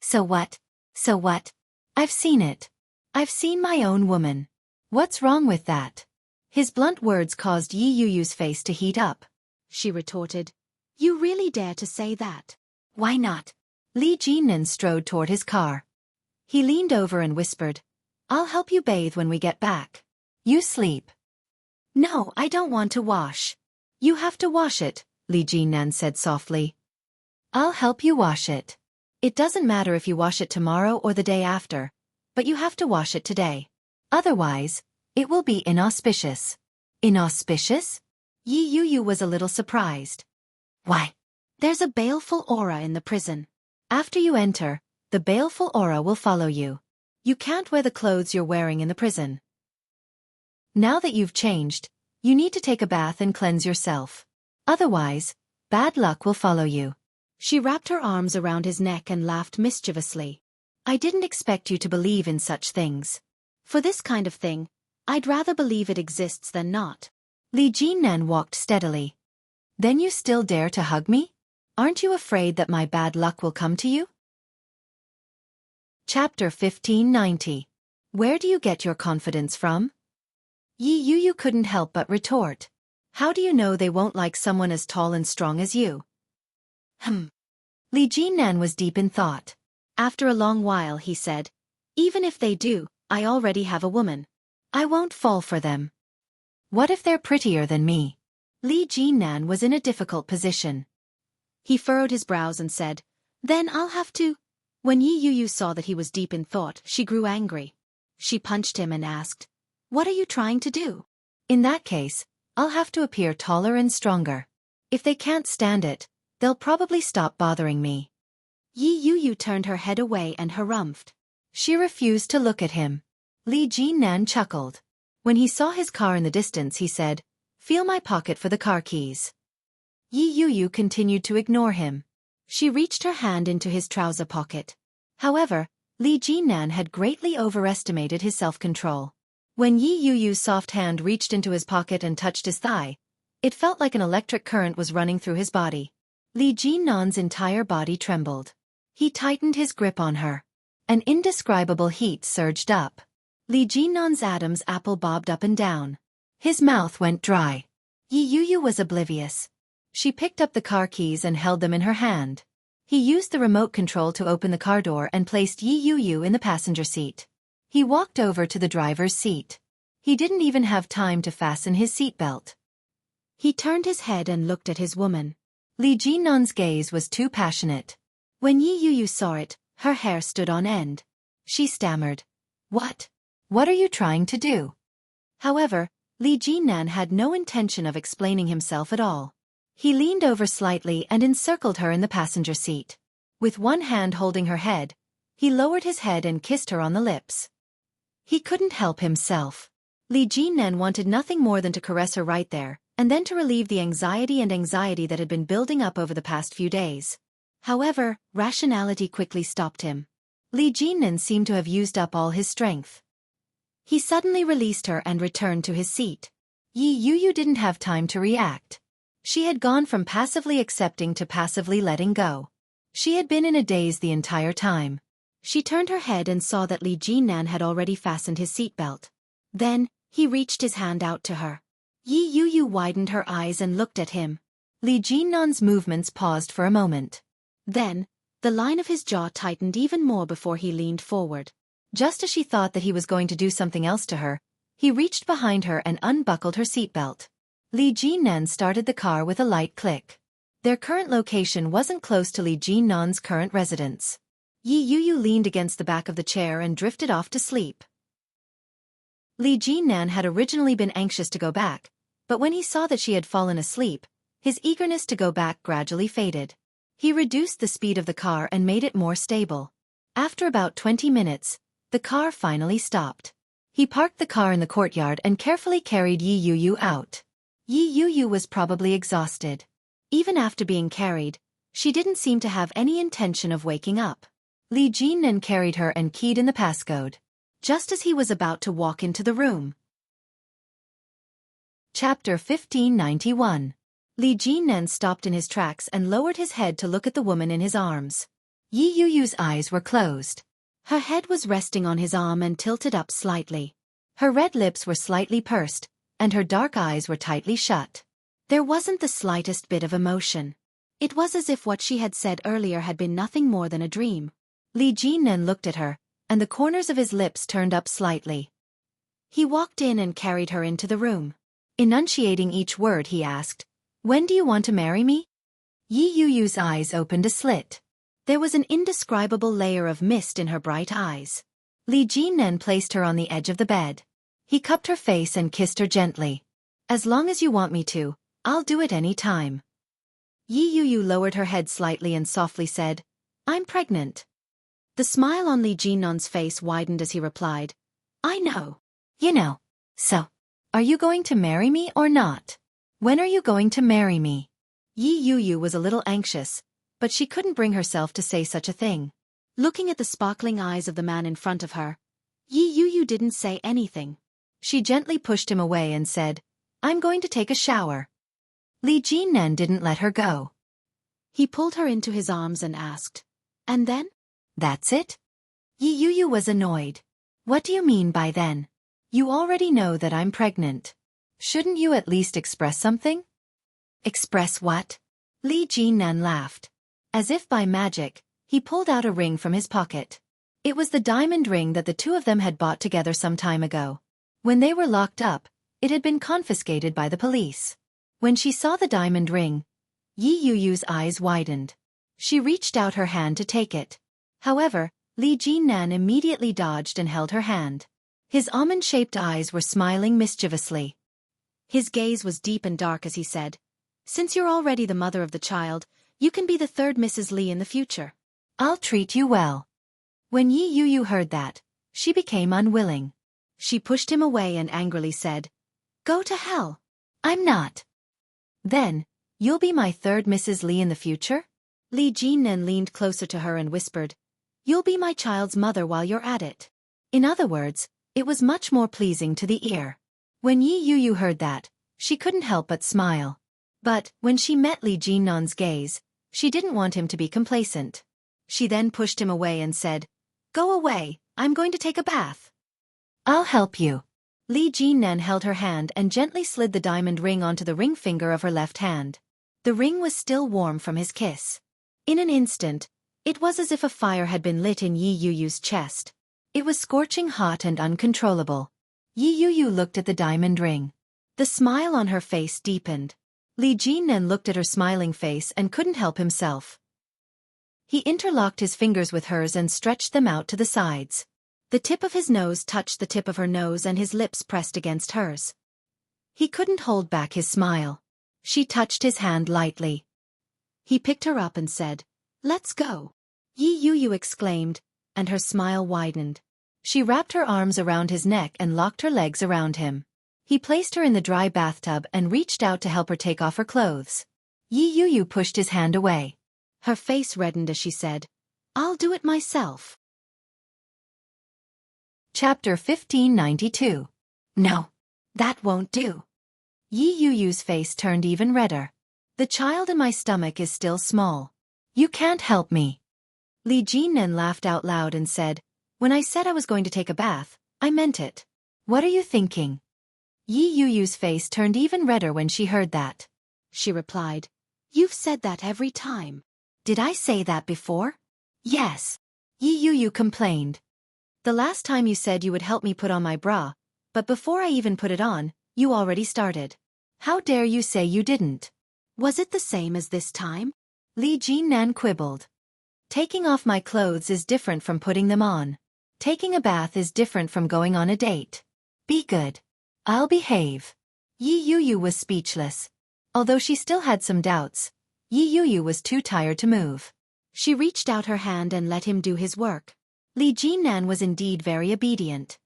So what? So what? I've seen it. I've seen my own woman. What's wrong with that? His blunt words caused Yi Yu's face to heat up. She retorted, You really dare to say that? Why not? Li Jinnan strode toward his car. He leaned over and whispered, I'll help you bathe when we get back. You sleep. No, I don't want to wash. You have to wash it, Li Jinnan said softly. I'll help you wash it. It doesn't matter if you wash it tomorrow or the day after, but you have to wash it today. Otherwise, it will be inauspicious. Inauspicious? Yi Yu was a little surprised. Why? There's a baleful aura in the prison. After you enter, the baleful aura will follow you. You can't wear the clothes you're wearing in the prison. Now that you've changed, you need to take a bath and cleanse yourself. Otherwise, bad luck will follow you. She wrapped her arms around his neck and laughed mischievously. I didn't expect you to believe in such things. For this kind of thing, I'd rather believe it exists than not. Li Jinnan walked steadily. Then you still dare to hug me? Aren't you afraid that my bad luck will come to you? Chapter 1590. Where do you get your confidence from? Yi Yu couldn't help but retort. How do you know they won't like someone as tall and strong as you? Li Jinnan was deep in thought. After a long while he said, Even if they do, I already have a woman. I won't fall for them. What if they're prettier than me? Li Jinnan was in a difficult position. He furrowed his brows and said, Then I'll have to. When Yi Yu saw that he was deep in thought, she grew angry. She punched him and asked, What are you trying to do? In that case, I'll have to appear taller and stronger. If they can't stand it, they'll probably stop bothering me. Yi Yu turned her head away and harumphed. She refused to look at him. Li Jinnan chuckled. When he saw his car in the distance he said, Feel my pocket for the car keys. Yi Yu continued to ignore him. She reached her hand into his trouser pocket. However, Li Jinnan had greatly overestimated his self-control. When Yi Yu's soft hand reached into his pocket and touched his thigh, it felt like an electric current was running through his body. Li Jinnan's entire body trembled. He tightened his grip on her. An indescribable heat surged up. Li Jinnan's Adam's apple bobbed up and down. His mouth went dry. Yi Yu was oblivious. She picked up the car keys and held them in her hand. He used the remote control to open the car door and placed Yi Yu in the passenger seat. He walked over to the driver's seat. He didn't even have time to fasten his seatbelt. He turned his head and looked at his woman. Li Jinnan's gaze was too passionate. When Yi Yu saw it, her hair stood on end. She stammered, What? What are you trying to do? However, Li Jinnan had no intention of explaining himself at all. He leaned over slightly and encircled her in the passenger seat. With one hand holding her head, he lowered his head and kissed her on the lips. He couldn't help himself. Li Jinnan wanted nothing more than to caress her right there, and then to relieve the anxiety that had been building up over the past few days. However, rationality quickly stopped him. Li Jinnan seemed to have used up all his strength. He suddenly released her and returned to his seat. Yi Yu didn't have time to react. She had gone from passively accepting to passively letting go. She had been in a daze the entire time. She turned her head and saw that Li Jinnan had already fastened his seatbelt. Then, he reached his hand out to her. Yi Yu widened her eyes and looked at him. Li Jinnan's movements paused for a moment. Then, the line of his jaw tightened even more before he leaned forward. Just as she thought that he was going to do something else to her, he reached behind her and unbuckled her seatbelt. Li Jinnan started the car with a light click. Their current location wasn't close to Li Jinnan's current residence. Yi Yu leaned against the back of the chair and drifted off to sleep. Li Jinnan had originally been anxious to go back, but when he saw that she had fallen asleep, his eagerness to go back gradually faded. He reduced the speed of the car and made it more stable. After about 20 minutes, the car finally stopped. He parked the car in the courtyard and carefully carried Yi Yu out. Yi Yu was probably exhausted. Even after being carried, she didn't seem to have any intention of waking up. Li Jinnan carried her and keyed in the passcode. Just as he was about to walk into the room. Chapter 1591. Li Jinnan stopped in his tracks and lowered his head to look at the woman in his arms. Yi Yu's eyes were closed. Her head was resting on his arm and tilted up slightly. Her red lips were slightly pursed, and her dark eyes were tightly shut. There wasn't the slightest bit of emotion. It was as if what she had said earlier had been nothing more than a dream. Li Jinnan looked at her, and the corners of his lips turned up slightly. He walked in and carried her into the room. Enunciating each word, he asked, "When do you want to marry me?" Yi Yu's eyes opened a slit. There was an indescribable layer of mist in her bright eyes. Li Jinnan placed her on the edge of the bed. He cupped her face and kissed her gently. "As long as you want me to, I'll do it any time." Yi Yu lowered her head slightly and softly said, "I'm pregnant." The smile on Li Jinnan's face widened as he replied, "I know. You know. So, are you going to marry me or not? When are you going to marry me?" Yi Yu was a little anxious, but she couldn't bring herself to say such a thing. Looking at the sparkling eyes of the man in front of her, Yi Yu didn't say anything. She gently pushed him away and said, "I'm going to take a shower." Li Jinnan didn't let her go. He pulled her into his arms and asked, "And then?" "That's it?" Yi Yu was annoyed. "What do you mean by then? You already know that I'm pregnant. Shouldn't you at least express something?" "Express what?" Li Jinnan laughed. As if by magic, he pulled out a ring from his pocket. It was the diamond ring that the two of them had bought together some time ago. When they were locked up, it had been confiscated by the police. When she saw the diamond ring, Yi Yu's eyes widened. She reached out her hand to take it. However, Li Jinnan immediately dodged and held her hand. His almond-shaped eyes were smiling mischievously. His gaze was deep and dark as he said, "Since you're already the mother of the child, you can be the third Mrs. Li in the future. I'll treat you well." When Yi Yu heard that, she became unwilling. She pushed him away and angrily said, "Go to hell. I'm not." "Then, you'll be my third Mrs. Li in the future?" Li Jinnan leaned closer to her and whispered, "You'll be my child's mother while you're at it." In other words, it was much more pleasing to the ear. When Yi Yu heard that, she couldn't help but smile. But, when she met Li Jinnan's gaze, she didn't want him to be complacent. She then pushed him away and said, "Go away, I'm going to take a bath." "I'll help you." Li Jinnan held her hand and gently slid the diamond ring onto the ring finger of her left hand. The ring was still warm from his kiss. In an instant, it was as if a fire had been lit in Yi Yu's chest. It was scorching hot and uncontrollable. Yi Yu looked at the diamond ring. The smile on her face deepened. Li Jinnan looked at her smiling face and couldn't help himself. He interlocked his fingers with hers and stretched them out to the sides. The tip of his nose touched the tip of her nose and his lips pressed against hers. He couldn't hold back his smile. She touched his hand lightly. He picked her up and said, "Let's go." Yi Yu exclaimed, and her smile widened. She wrapped her arms around his neck and locked her legs around him. He placed her in the dry bathtub and reached out to help her take off her clothes. Yi Yu pushed his hand away. Her face reddened as she said, "I'll do it myself." Chapter 1592. "No, that won't do." Yi Yu's face turned even redder. "The child in my stomach is still small. You can't help me." Li Jinnan laughed out loud and said, "When I said I was going to take a bath, I meant it. What are you thinking?" Yi Yu's face turned even redder when she heard that. She replied, "You've said that every time." "Did I say that before?" "Yes." Yi Yu complained. "The last time you said you would help me put on my bra, but before I even put it on, you already started. How dare you say you didn't?" "Was it the same as this time?" Li Jinnan quibbled. "Taking off my clothes is different from putting them on. Taking a bath is different from going on a date. Be good." "I'll behave." Yi Yu was speechless. Although she still had some doubts, Yi Yu was too tired to move. She reached out her hand and let him do his work. Li Jinnan was indeed very obedient.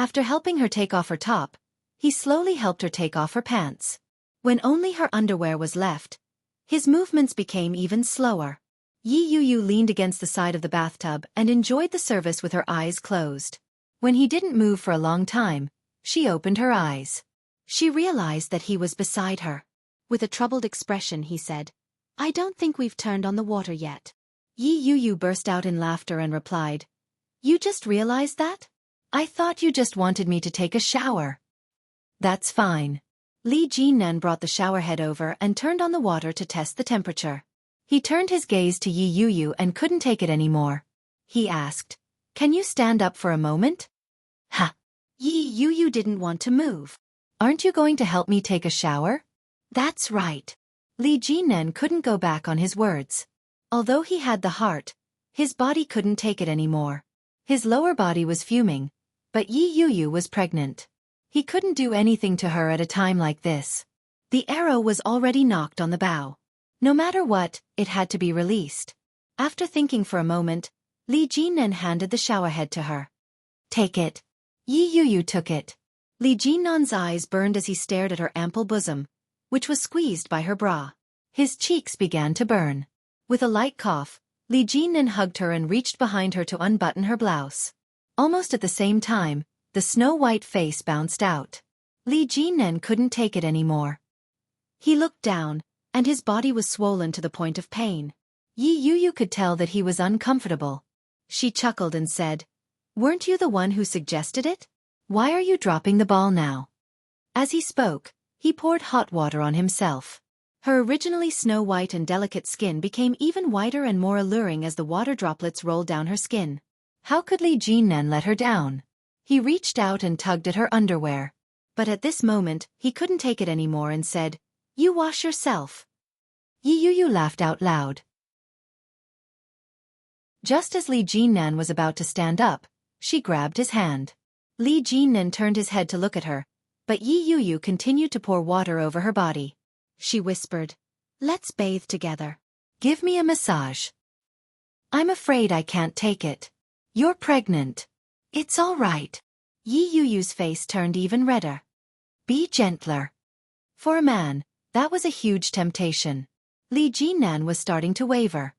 After helping her take off her top, he slowly helped her take off her pants. When only her underwear was left, his movements became even slower. Yi Yu leaned against the side of the bathtub and enjoyed the service with her eyes closed. When he didn't move for a long time, she opened her eyes. She realized that he was beside her. With a troubled expression, he said, "I don't think we've turned on the water yet." Yi Yu burst out in laughter and replied, "You just realized that? I thought you just wanted me to take a shower." "That's fine." Li Jinnan brought the shower head over and turned on the water to test the temperature. He turned his gaze to Yi Yu and couldn't take it anymore. He asked, "Can you stand up for a moment?" "Ha!" Yi Yu didn't want to move. "Aren't you going to help me take a shower?" "That's right." Li Jinnan couldn't go back on his words. Although he had the heart, his body couldn't take it anymore. His lower body was fuming, but Yi Yu was pregnant. He couldn't do anything to her at a time like this. The arrow was already knocked on the bow. No matter what, it had to be released. After thinking for a moment, Li Jinnan handed the shower head to her. "Take it." Yi Yu took it. Li Jinnan's eyes burned as he stared at her ample bosom, which was squeezed by her bra. His cheeks began to burn. With a light cough, Li Jinnan hugged her and reached behind her to unbutton her blouse. Almost at the same time, the snow-white face bounced out. Li Jinnan couldn't take it anymore. He looked down, and his body was swollen to the point of pain. Yi Yu could tell that he was uncomfortable. She chuckled and said, "Weren't you the one who suggested it? Why are you dropping the ball now?" As he spoke, he poured hot water on himself. Her originally snow-white and delicate skin became even whiter and more alluring as the water droplets rolled down her skin. How could Li Jinnan let her down? He reached out and tugged at her underwear. But at this moment, he couldn't take it anymore and said, "You wash yourself." Yi Yu laughed out loud. Just as Li Jinnan was about to stand up, she grabbed his hand. Li Jinnan turned his head to look at her, but Yi Yu continued to pour water over her body. She whispered, "Let's bathe together. Give me a massage." "I'm afraid I can't take it. You're pregnant." "It's all right." Yi Yu's face turned even redder. "Be gentler." For a man, that was a huge temptation. Li Jinnan was starting to waver.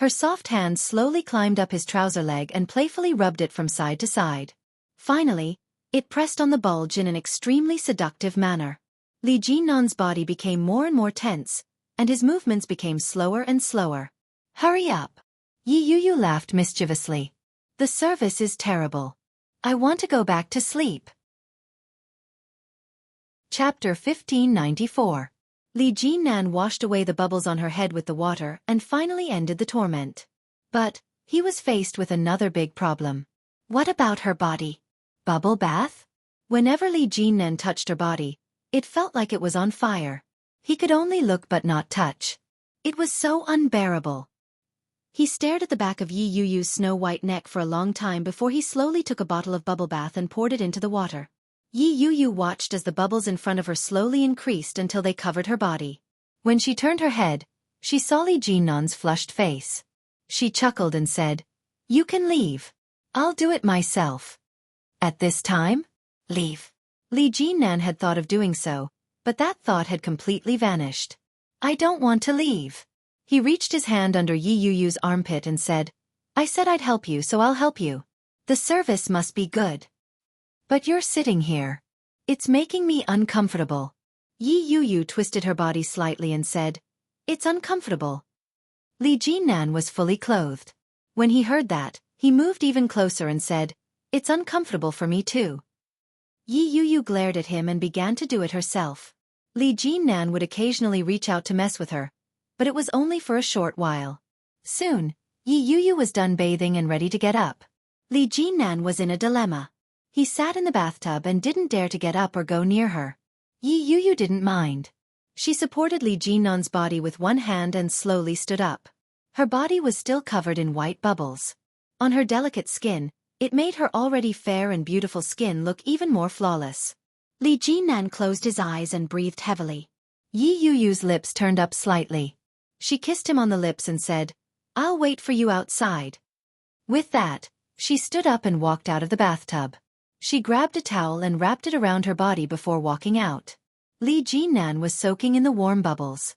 Her soft hand slowly climbed up his trouser leg and playfully rubbed it from side to side. Finally, it pressed on the bulge in an extremely seductive manner. Li Jinnan's body became more and more tense, and his movements became slower and slower. "Hurry up." Yi Yu laughed mischievously. "The service is terrible. I want to go back to sleep." Chapter 1594. Li Jinnan washed away the bubbles on her head with the water and finally ended the torment. But he was faced with another big problem. What about her body? Bubble bath? Whenever Li Jinnan touched her body, it felt like it was on fire. He could only look but not touch. It was so unbearable. He stared at the back of Yi Yu's snow-white neck for a long time before he slowly took a bottle of bubble bath and poured it into the water. Yi Yu watched as the bubbles in front of her slowly increased until they covered her body. When she turned her head, she saw Li Jinnan's flushed face. She chuckled and said, "You can leave. I'll do it myself." At this time? Leave. Li Jinnan had thought of doing so, but that thought had completely vanished. "I don't want to leave." He reached his hand under Yi Yu's armpit and said, "I said I'd help you, so I'll help you. The service must be good. But you're sitting here. It's making me uncomfortable." Yi Yu twisted her body slightly and said, "It's uncomfortable." Li Jinnan was fully clothed. When he heard that, he moved even closer and said, "It's uncomfortable for me too." Yi Yu glared at him and began to do it herself. Li Jinnan would occasionally reach out to mess with her, but it was only for a short while. Soon, Yi Yu was done bathing and ready to get up. Li Jinnan was in a dilemma. He sat in the bathtub and didn't dare to get up or go near her. Yi Yu didn't mind. She supported Li Jinnan's body with one hand and slowly stood up. Her body was still covered in white bubbles. On her delicate skin, it made her already fair and beautiful skin look even more flawless. Li Jinnan closed his eyes and breathed heavily. Yi Yu's lips turned up slightly. She kissed him on the lips and said, "I'll wait for you outside." With that, She stood up and walked out of the bathtub. She grabbed a towel and wrapped it around her body before walking out. Li Jinnan was soaking in the warm bubbles.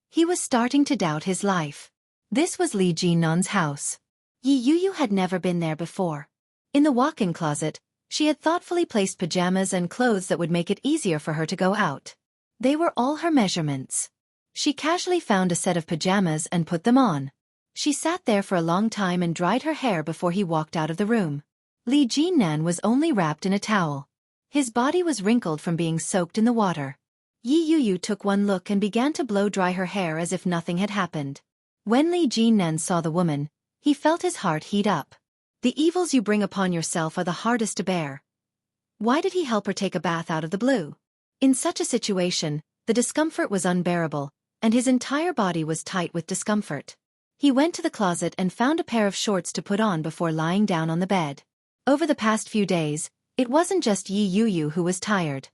He was starting to doubt his life. This was Li Jinnan's house. Yi Yuyu had never been there before. In the walk-in closet, she had thoughtfully placed pajamas and clothes that would make it easier for her to go out. They were all her measurements. She casually found a set of pajamas and put them on. She sat there for a long time and dried her hair before he walked out of the room. Li Jinnan was only wrapped in a towel. His body was wrinkled from being soaked in the water. Yi Yuyu took one look and began to blow-dry her hair as if nothing had happened. When Li Jinnan saw the woman, he felt his heart heat up. The evils you bring upon yourself are the hardest to bear. Why did he help her take a bath out of the blue? In such a situation, the discomfort was unbearable, and his entire body was tight with discomfort. He went to the closet and found a pair of shorts to put on before lying down on the bed. Over the past few days, it wasn't just Yi Yuyu who was tired.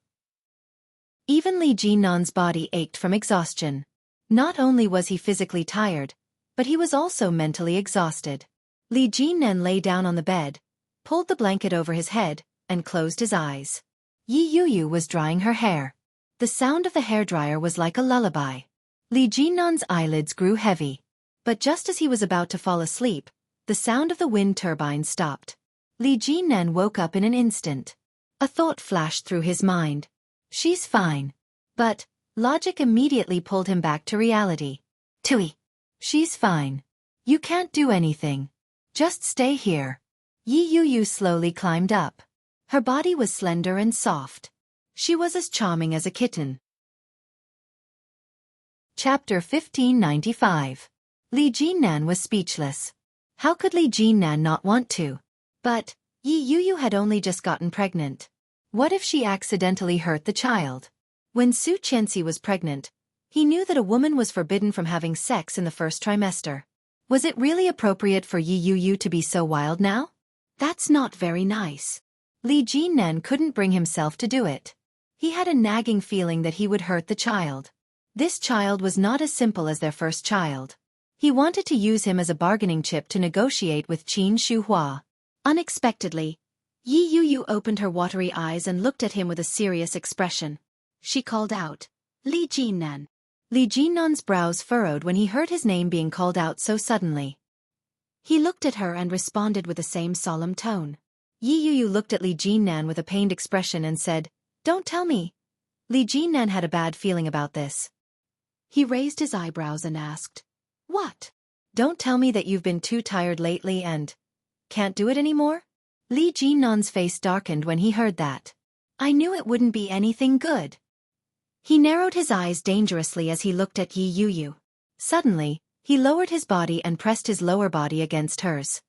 Even Li Jinnan's body ached from exhaustion. Not only was he physically tired, but he was also mentally exhausted. Li Jinnan lay down on the bed, pulled the blanket over his head, and closed his eyes. Yi Yuyu was drying her hair. The sound of the hairdryer was like a lullaby. Li Jinnan's eyelids grew heavy. But just as he was about to fall asleep, the sound of the wind turbine stopped. Li Jinnan woke up in an instant. A thought flashed through his mind. She's fine. But logic immediately pulled him back to reality. Tui. She's fine. You can't do anything. Just stay here. Yi Yuyu slowly climbed up. Her body was slender and soft. She was as charming as a kitten. Chapter 1595. Li Jinnan was speechless. How could Li Jinnan not want to? But Yi Yuyu had only just gotten pregnant. What if she accidentally hurt the child? When Su Qianxi was pregnant, he knew that a woman was forbidden from having sex in the first trimester. Was it really appropriate for Yi Yuyu to be so wild now? That's not very nice. Li Jinnan couldn't bring himself to do it. He had a nagging feeling that he would hurt the child. This child was not as simple as their first child. He wanted to use him as a bargaining chip to negotiate with Qin Shuhua. Unexpectedly, Yi Yuyu opened her watery eyes and looked at him with a serious expression. She called out, Li Jinnan. Li Jinnan's brows furrowed when he heard his name being called out so suddenly. He looked at her and responded with the same solemn tone. Yi Yuyu looked at Li Jinnan with a pained expression and said, Don't tell me. Li Jinnan had a bad feeling about this. He raised his eyebrows and asked, What? Don't tell me that you've been too tired lately and can't do it anymore? Li Jinnan's face darkened when he heard that. I knew it wouldn't be anything good. He narrowed his eyes dangerously as he looked at Yi Yuyu. Suddenly, he lowered his body and pressed his lower body against hers.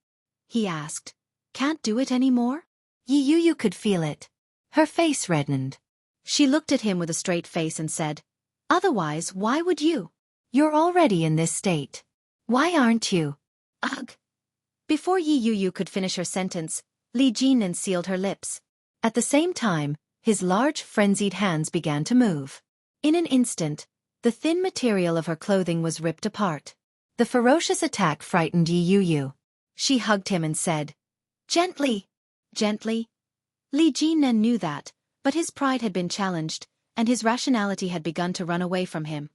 He asked, Can't do it anymore? Yi Yuyu could feel it. Her face reddened. She looked at him with a straight face and said, Otherwise, why would you? You're already in this state. Why aren't you? Ugh. Before Yi Yuyu could finish her sentence, Li Jinnan sealed her lips. At the same time, his large, frenzied hands began to move. In an instant, the thin material of her clothing was ripped apart. The ferocious attack frightened Yi Yuyu. She hugged him and said, Gently. Gently. Li Jinnan knew that, but his pride had been challenged, and his rationality had begun to run away from him.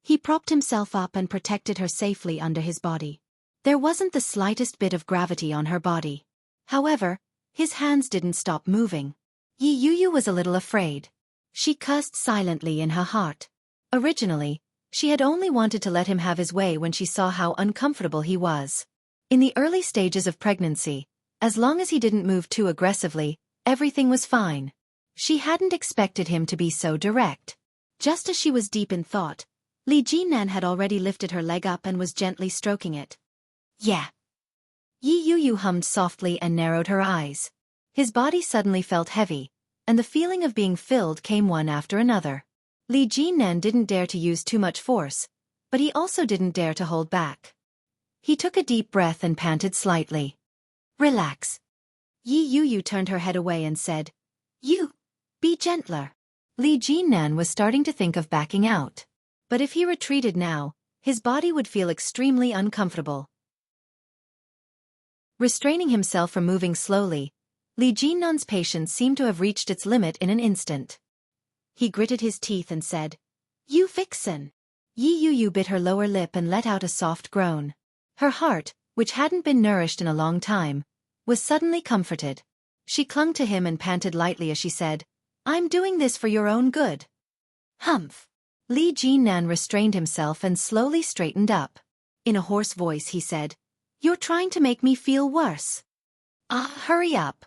He propped himself up and protected her safely under his body. There wasn't the slightest bit of gravity on her body. However, his hands didn't stop moving. Yi Yuyu was a little afraid. She cursed silently in her heart. Originally, she had only wanted to let him have his way when she saw how uncomfortable he was. In the early stages of pregnancy, as long as he didn't move too aggressively, everything was fine. She hadn't expected him to be so direct. Just as she was deep in thought, Li Jinnan had already lifted her leg up and was gently stroking it. Yeah. Yi Yuyu hummed softly and narrowed her eyes. His body suddenly felt heavy, and the feeling of being filled came one after another. Li Jinnan didn't dare to use too much force, but he also didn't dare to hold back. He took a deep breath and panted slightly. Relax. Yi Yuyu turned her head away and said, Be gentler. Li Jinnan was starting to think of backing out. But if he retreated now, his body would feel extremely uncomfortable. Restraining himself from moving slowly, Li Jinnan's patience seemed to have reached its limit in an instant. He gritted his teeth and said, "You vixen!" Yi Yu bit her lower lip and let out a soft groan. Her heart, which hadn't been nourished in a long time, was suddenly comforted. She clung to him and panted lightly as she said, "I'm doing this for your own good." Humph! Li Jinnan restrained himself and slowly straightened up. In a hoarse voice he said, "You're trying to make me feel worse. Hurry up."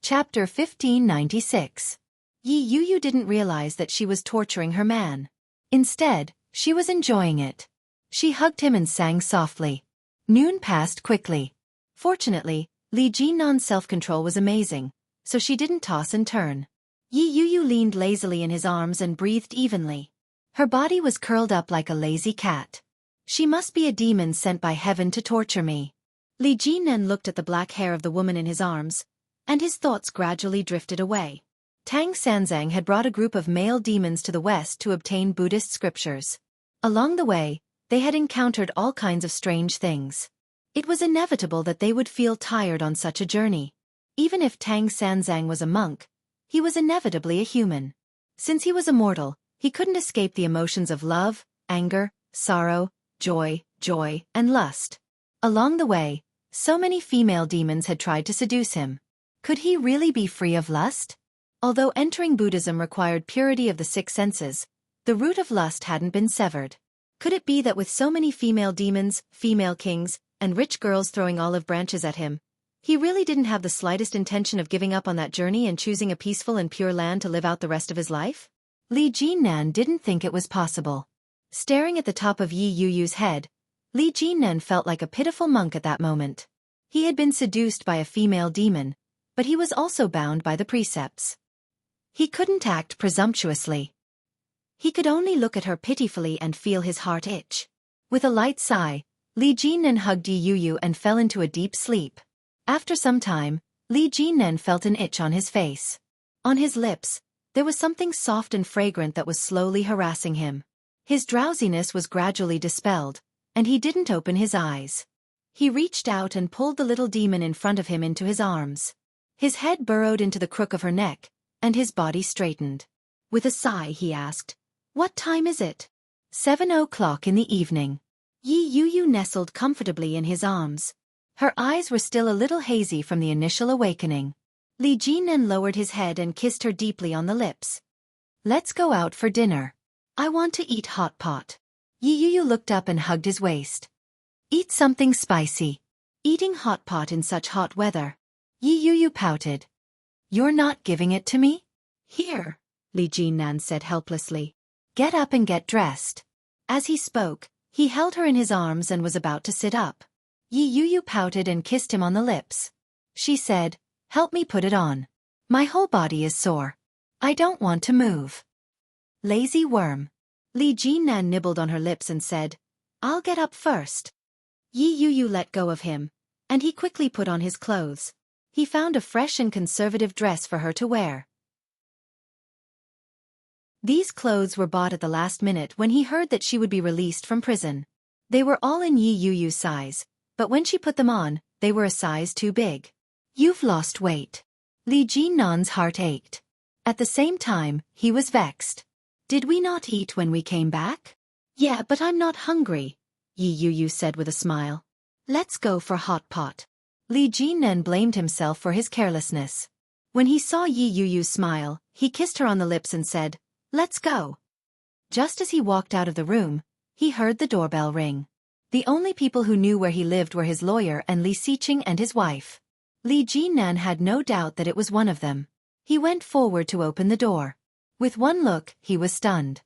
Chapter 1596. Yi Yu didn't realize that she was torturing her man. Instead, she was enjoying it. She hugged him and sang softly. Noon passed quickly. Fortunately, Li Jinnan's self-control was amazing, so she didn't toss and turn. Yi Yu leaned lazily in his arms and breathed evenly. Her body was curled up like a lazy cat. She must be a demon sent by heaven to torture me. Li Jinnan looked at the black hair of the woman in his arms, and his thoughts gradually drifted away. Tang Sanzang had brought a group of male demons to the west to obtain Buddhist scriptures. Along the way, they had encountered all kinds of strange things. It was inevitable that they would feel tired on such a journey. Even if Tang Sanzang was a monk, he was inevitably a human. Since he was immortal, he couldn't escape the emotions of love, anger, sorrow, joy, and lust. Along the way, so many female demons had tried to seduce him. Could he really be free of lust? Although entering Buddhism required purity of the six senses, the root of lust hadn't been severed. Could it be that with so many female demons, female kings, and rich girls throwing olive branches at him, he really didn't have the slightest intention of giving up on that journey and choosing a peaceful and pure land to live out the rest of his life? Li Jinnan didn't think it was possible. Staring at the top of Yi Yu's head, Li Jinnan felt like a pitiful monk at that moment. He had been seduced by a female demon, but he was also bound by the precepts. He couldn't act presumptuously. He could only look at her pitifully and feel his heart itch. With a light sigh, Li Jinnan hugged Yi Yu and fell into a deep sleep. After some time, Li Jinnan felt an itch on his face. On his lips, there was something soft and fragrant that was slowly harassing him. His drowsiness was gradually dispelled, and he didn't open his eyes. He reached out and pulled the little demon in front of him into his arms. His head burrowed into the crook of her neck, and his body straightened. With a sigh he asked, "What time is it?" 7 o'clock in the evening. Yi Yu nestled comfortably in his arms. Her eyes were still a little hazy from the initial awakening. Li Jinnan lowered his head and kissed her deeply on the lips. "Let's go out for dinner. I want to eat hot pot." Yi Yu looked up and hugged his waist. "Eat something spicy." Eating hot pot in such hot weather. Yi Yu pouted. "You're not giving it to me?" "Here," Li Jinnan said helplessly. "Get up and get dressed." As he spoke, he held her in his arms and was about to sit up. Yi Yu pouted and kissed him on the lips. She said, "Help me put it on. My whole body is sore. I don't want to move." Lazy worm. Li Jinnan nibbled on her lips and said, "I'll get up first." Yi Yu let go of him, and he quickly put on his clothes. He found a fresh and conservative dress for her to wear. These clothes were bought at the last minute when he heard that she would be released from prison. They were all in Yi Yu's size, but when she put them on, they were a size too big. "You've lost weight." Li Jinnan's heart ached. At the same time, he was vexed. "Did we not eat when we came back?" "Yeah, but I'm not hungry," Yi Yu said with a smile. "Let's go for hot pot." Li Jinnan blamed himself for his carelessness. When he saw Yi Yu smile, he kissed her on the lips and said, "Let's go." Just as he walked out of the room, he heard the doorbell ring. The only people who knew where he lived were his lawyer and Li Xiqing and his wife. Li Jinnan had no doubt that it was one of them. He went forward to open the door. With one look, he was stunned.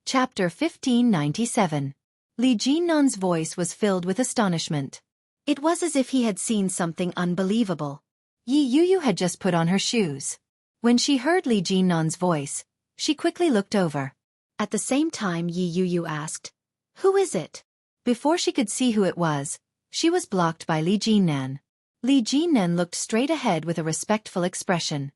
Chapter 1597. Li Jinnan's voice was filled with astonishment. It was as if he had seen something unbelievable. Yi Yu had just put on her shoes. When she heard Li Jinnan's voice, she quickly looked over. At the same time Yi Yu asked, "Who is it?" Before she could see who it was, she was blocked by Li Jinnan. Li Jinnan looked straight ahead with a respectful expression.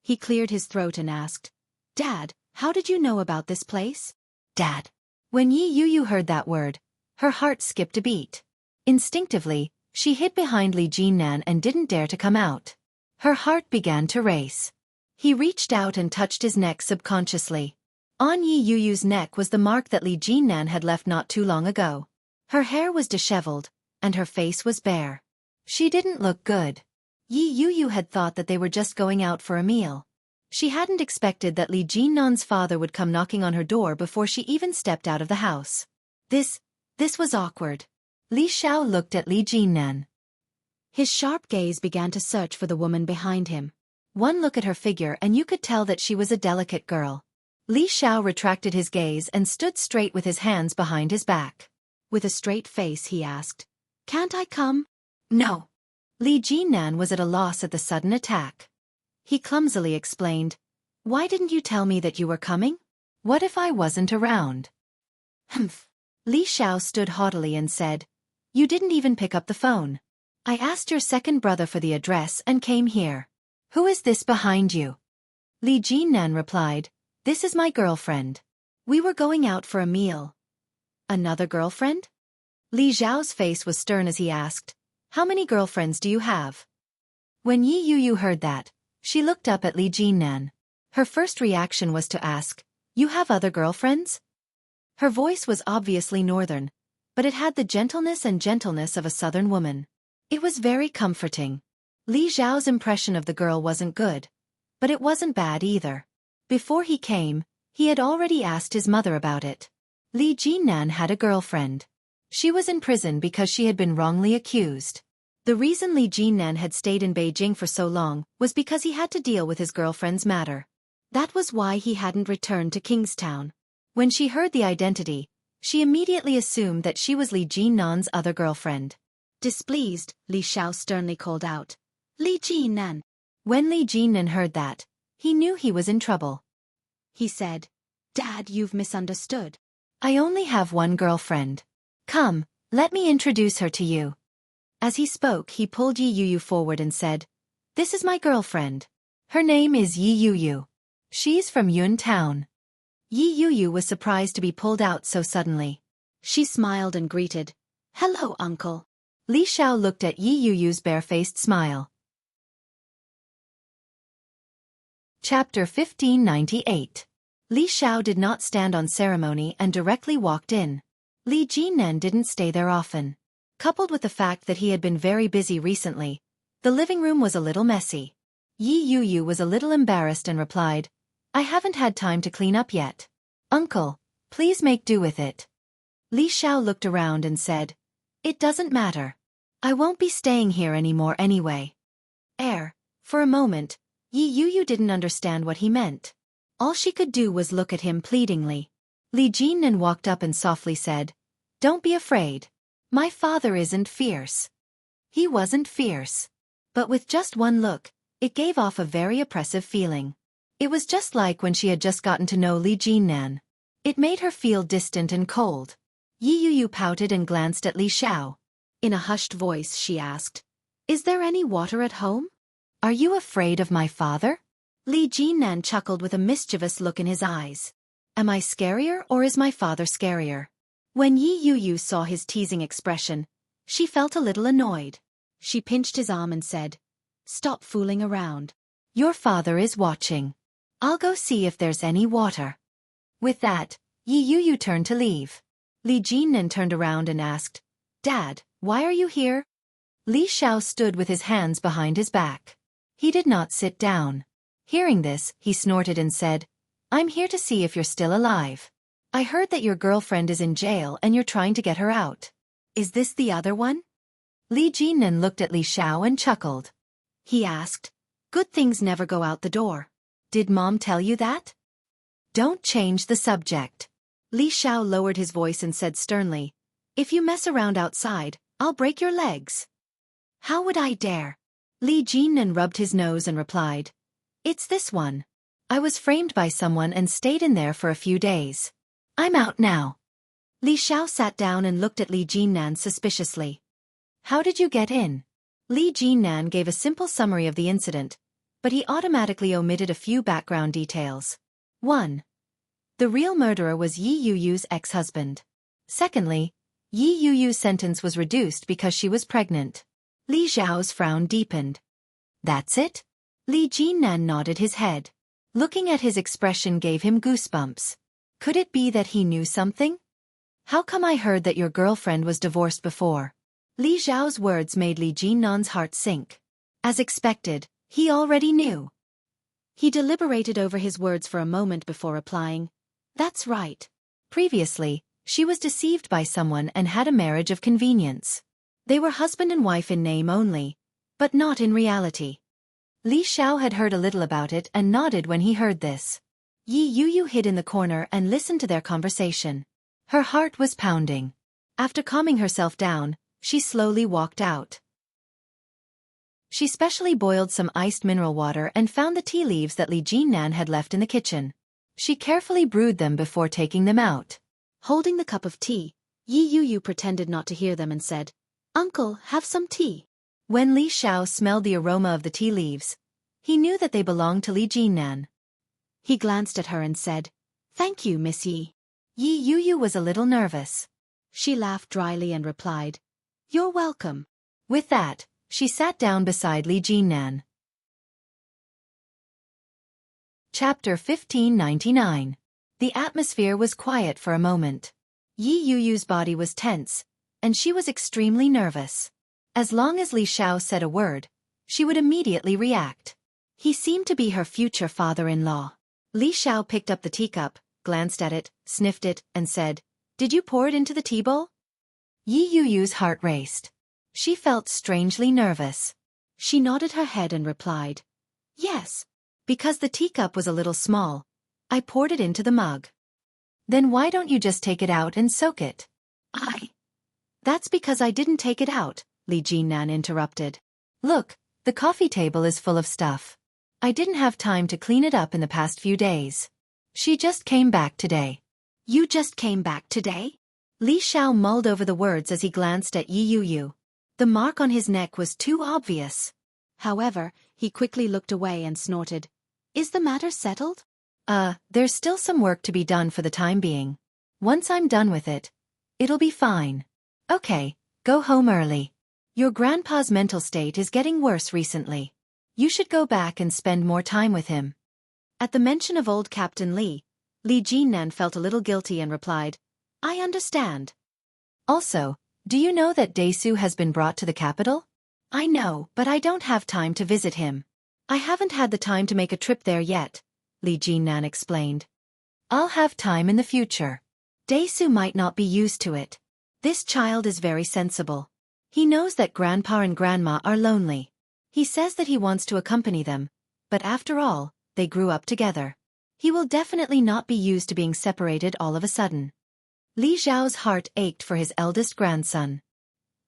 He cleared his throat and asked, "Dad, how did you know about this place?" "Dad." When Yi Yu heard that word, Her heart skipped a beat. Instinctively, she hid behind Li Jinnan and didn't dare to come out. Her heart began to race. He reached out and touched his neck subconsciously. On Yi Yuyu's neck was the mark that Li Jinnan had left not too long ago. Her hair was disheveled, and her face was bare. She didn't look good. Yi Yuyu had thought that they were just going out for a meal. She hadn't expected that Li Jinnan's father would come knocking on her door before she even stepped out of the house. This was awkward. Li Xiao looked at Li Jinnan. His sharp gaze began to search for the woman behind him. One look at her figure and you could tell that she was a delicate girl. Li Xiao retracted his gaze and stood straight with his hands behind his back. With a straight face he asked, "Can't I come?" "No." Li Jinnan was at a loss at the sudden attack. He clumsily explained, "Why didn't you tell me that you were coming? What if I wasn't around?" "Humph." Li Xiao stood haughtily and said, "You didn't even pick up the phone. I asked your second brother for the address and came here. Who is this behind you?" Li Jinnan replied, "This is my girlfriend. We were going out for a meal." "Another girlfriend?" Li Xiao's face was stern as he asked, "How many girlfriends do you have?" When Yi Yuyu heard that, she looked up at Li Jinnan. Her first reaction was to ask, "You have other girlfriends?" Her voice was obviously northern, but it had the gentleness of a southern woman. It was very comforting. Li Xiao's impression of the girl wasn't good, but it wasn't bad either. Before he came, he had already asked his mother about it. Li Jinnan had a girlfriend. She was in prison because she had been wrongly accused. The reason Li Jinnan had stayed in Beijing for so long was because he had to deal with his girlfriend's matter. That was why he hadn't returned to Kingstown. When she heard the identity, she immediately assumed that she was Li Jinnan's other girlfriend. Displeased, Li Xiao sternly called out, "Li Jinnan." When Li Jinnan heard that, he knew he was in trouble. He said, "Dad, you've misunderstood. I only have one girlfriend. Come, let me introduce her to you." As he spoke, he pulled Yi Yuyu forward and said, "This is my girlfriend. Her name is Yi Yuyu. She's from Yun Town." Yi Yuyu was surprised to be pulled out so suddenly. She smiled and greeted, "Hello, uncle." Li Xiao looked at Yi Yuyu's barefaced smile. Chapter 1598. Li Xiao did not stand on ceremony and directly walked in. Li Jinnan didn't stay there often. Coupled with the fact that he had been very busy recently, the living room was a little messy. Yi Yuyu was a little embarrassed and replied, "I haven't had time to clean up yet. Uncle, please make do with it." Li Xiao looked around and said, "It doesn't matter. I won't be staying here anymore anyway." For a moment, Yi Yuyu didn't understand what he meant. All she could do was look at him pleadingly. Li Jinnan walked up and softly said, "Don't be afraid. My father isn't fierce." He wasn't fierce. But with just one look, it gave off a very oppressive feeling. It was just like when she had just gotten to know Li Jinnan. It made her feel distant and cold. Yi Yuyu pouted and glanced at Li Xiao. In a hushed voice she asked, "Is there any water at home? Are you afraid of my father?" Li Jinnan chuckled with a mischievous look in his eyes. "Am I scarier or is my father scarier?" When Yi Yuyu saw his teasing expression, she felt a little annoyed. She pinched his arm and said, "Stop fooling around. Your father is watching. I'll go see if there's any water." With that, Yi Yuyu turned to leave. Li Jinnan turned around and asked, "Dad, why are you here?" Li Xiao stood with his hands behind his back. He did not sit down. Hearing this, he snorted and said, "I'm here to see if you're still alive. I heard that your girlfriend is in jail and you're trying to get her out. Is this the other one?" Li Jinnan looked at Li Xiao and chuckled. He asked, "Good things never go out the door. Did Mom tell you that?" "Don't change the subject." Li Xiao lowered his voice and said sternly, "If you mess around outside, I'll break your legs." "How would I dare?" Li Jinnan rubbed his nose and replied, "It's this one. I was framed by someone and stayed in there for a few days. I'm out now." Li Xiao sat down and looked at Li Jinnan suspiciously. "How did you get in?" Li Jinnan gave a simple summary of the incident, but he automatically omitted a few background details. 1. The real murderer was Yi Yuyu's ex-husband. Secondly, Yi Yu's sentence was reduced because she was pregnant. Li Xiao's frown deepened. That's it? Li Jinnan nodded his head. Looking at his expression gave him goosebumps. Could it be that he knew something? How come I heard that your girlfriend was divorced before? Li Xiao's words made Li Jinnan's heart sink. As expected, he already knew. He deliberated over his words for a moment before replying, That's right. Previously, she was deceived by someone and had a marriage of convenience. They were husband and wife in name only, but not in reality. Li Xiao had heard a little about it and nodded when he heard this. Yi Yu hid in the corner and listened to their conversation. Her heart was pounding. After calming herself down, she slowly walked out. She specially boiled some iced mineral water and found the tea leaves that Li Jinnan had left in the kitchen. She carefully brewed them before taking them out. Holding the cup of tea, Yi Yu pretended not to hear them and said, Uncle, have some tea. When Li Xiao smelled the aroma of the tea leaves, he knew that they belonged to Li Jinnan. He glanced at her and said, Thank you, Miss Yi. Yi Yu was a little nervous. She laughed dryly and replied, You're welcome. With that, she sat down beside Li Jinnan. Chapter 1599. The atmosphere was quiet for a moment. Yi Yu's body was tense, and she was extremely nervous. As long as Li Xiao said a word, she would immediately react. He seemed to be her future father-in-law. Li Xiao picked up the teacup, glanced at it, sniffed it, and said, Did you pour it into the tea bowl? Yi Yu's heart raced. She felt strangely nervous. She nodded her head and replied, Yes. Because the teacup was a little small, I poured it into the mug. Then why don't you just take it out and soak it? That's because I didn't take it out, Li Jinnan interrupted. Look, the coffee table is full of stuff. I didn't have time to clean it up in the past few days. She just came back today. You just came back today? Li Xiao mulled over the words as he glanced at Yi Yu. The mark on his neck was too obvious. However, he quickly looked away and snorted. Is the matter settled? There's still some work to be done for the time being. Once I'm done with it, it'll be fine. Okay, go home early. Your grandpa's mental state is getting worse recently. You should go back and spend more time with him. At the mention of old Captain Li, Li Jinnan felt a little guilty and replied, I understand. Also, do you know that Daisu has been brought to the capital? I know, but I don't have time to visit him. I haven't had the time to make a trip there yet, Li Jinnan explained. I'll have time in the future. Daisu might not be used to it. This child is very sensible. He knows that Grandpa and Grandma are lonely. He says that he wants to accompany them, but after all, they grew up together. He will definitely not be used to being separated all of a sudden. Li Xiao's heart ached for his eldest grandson.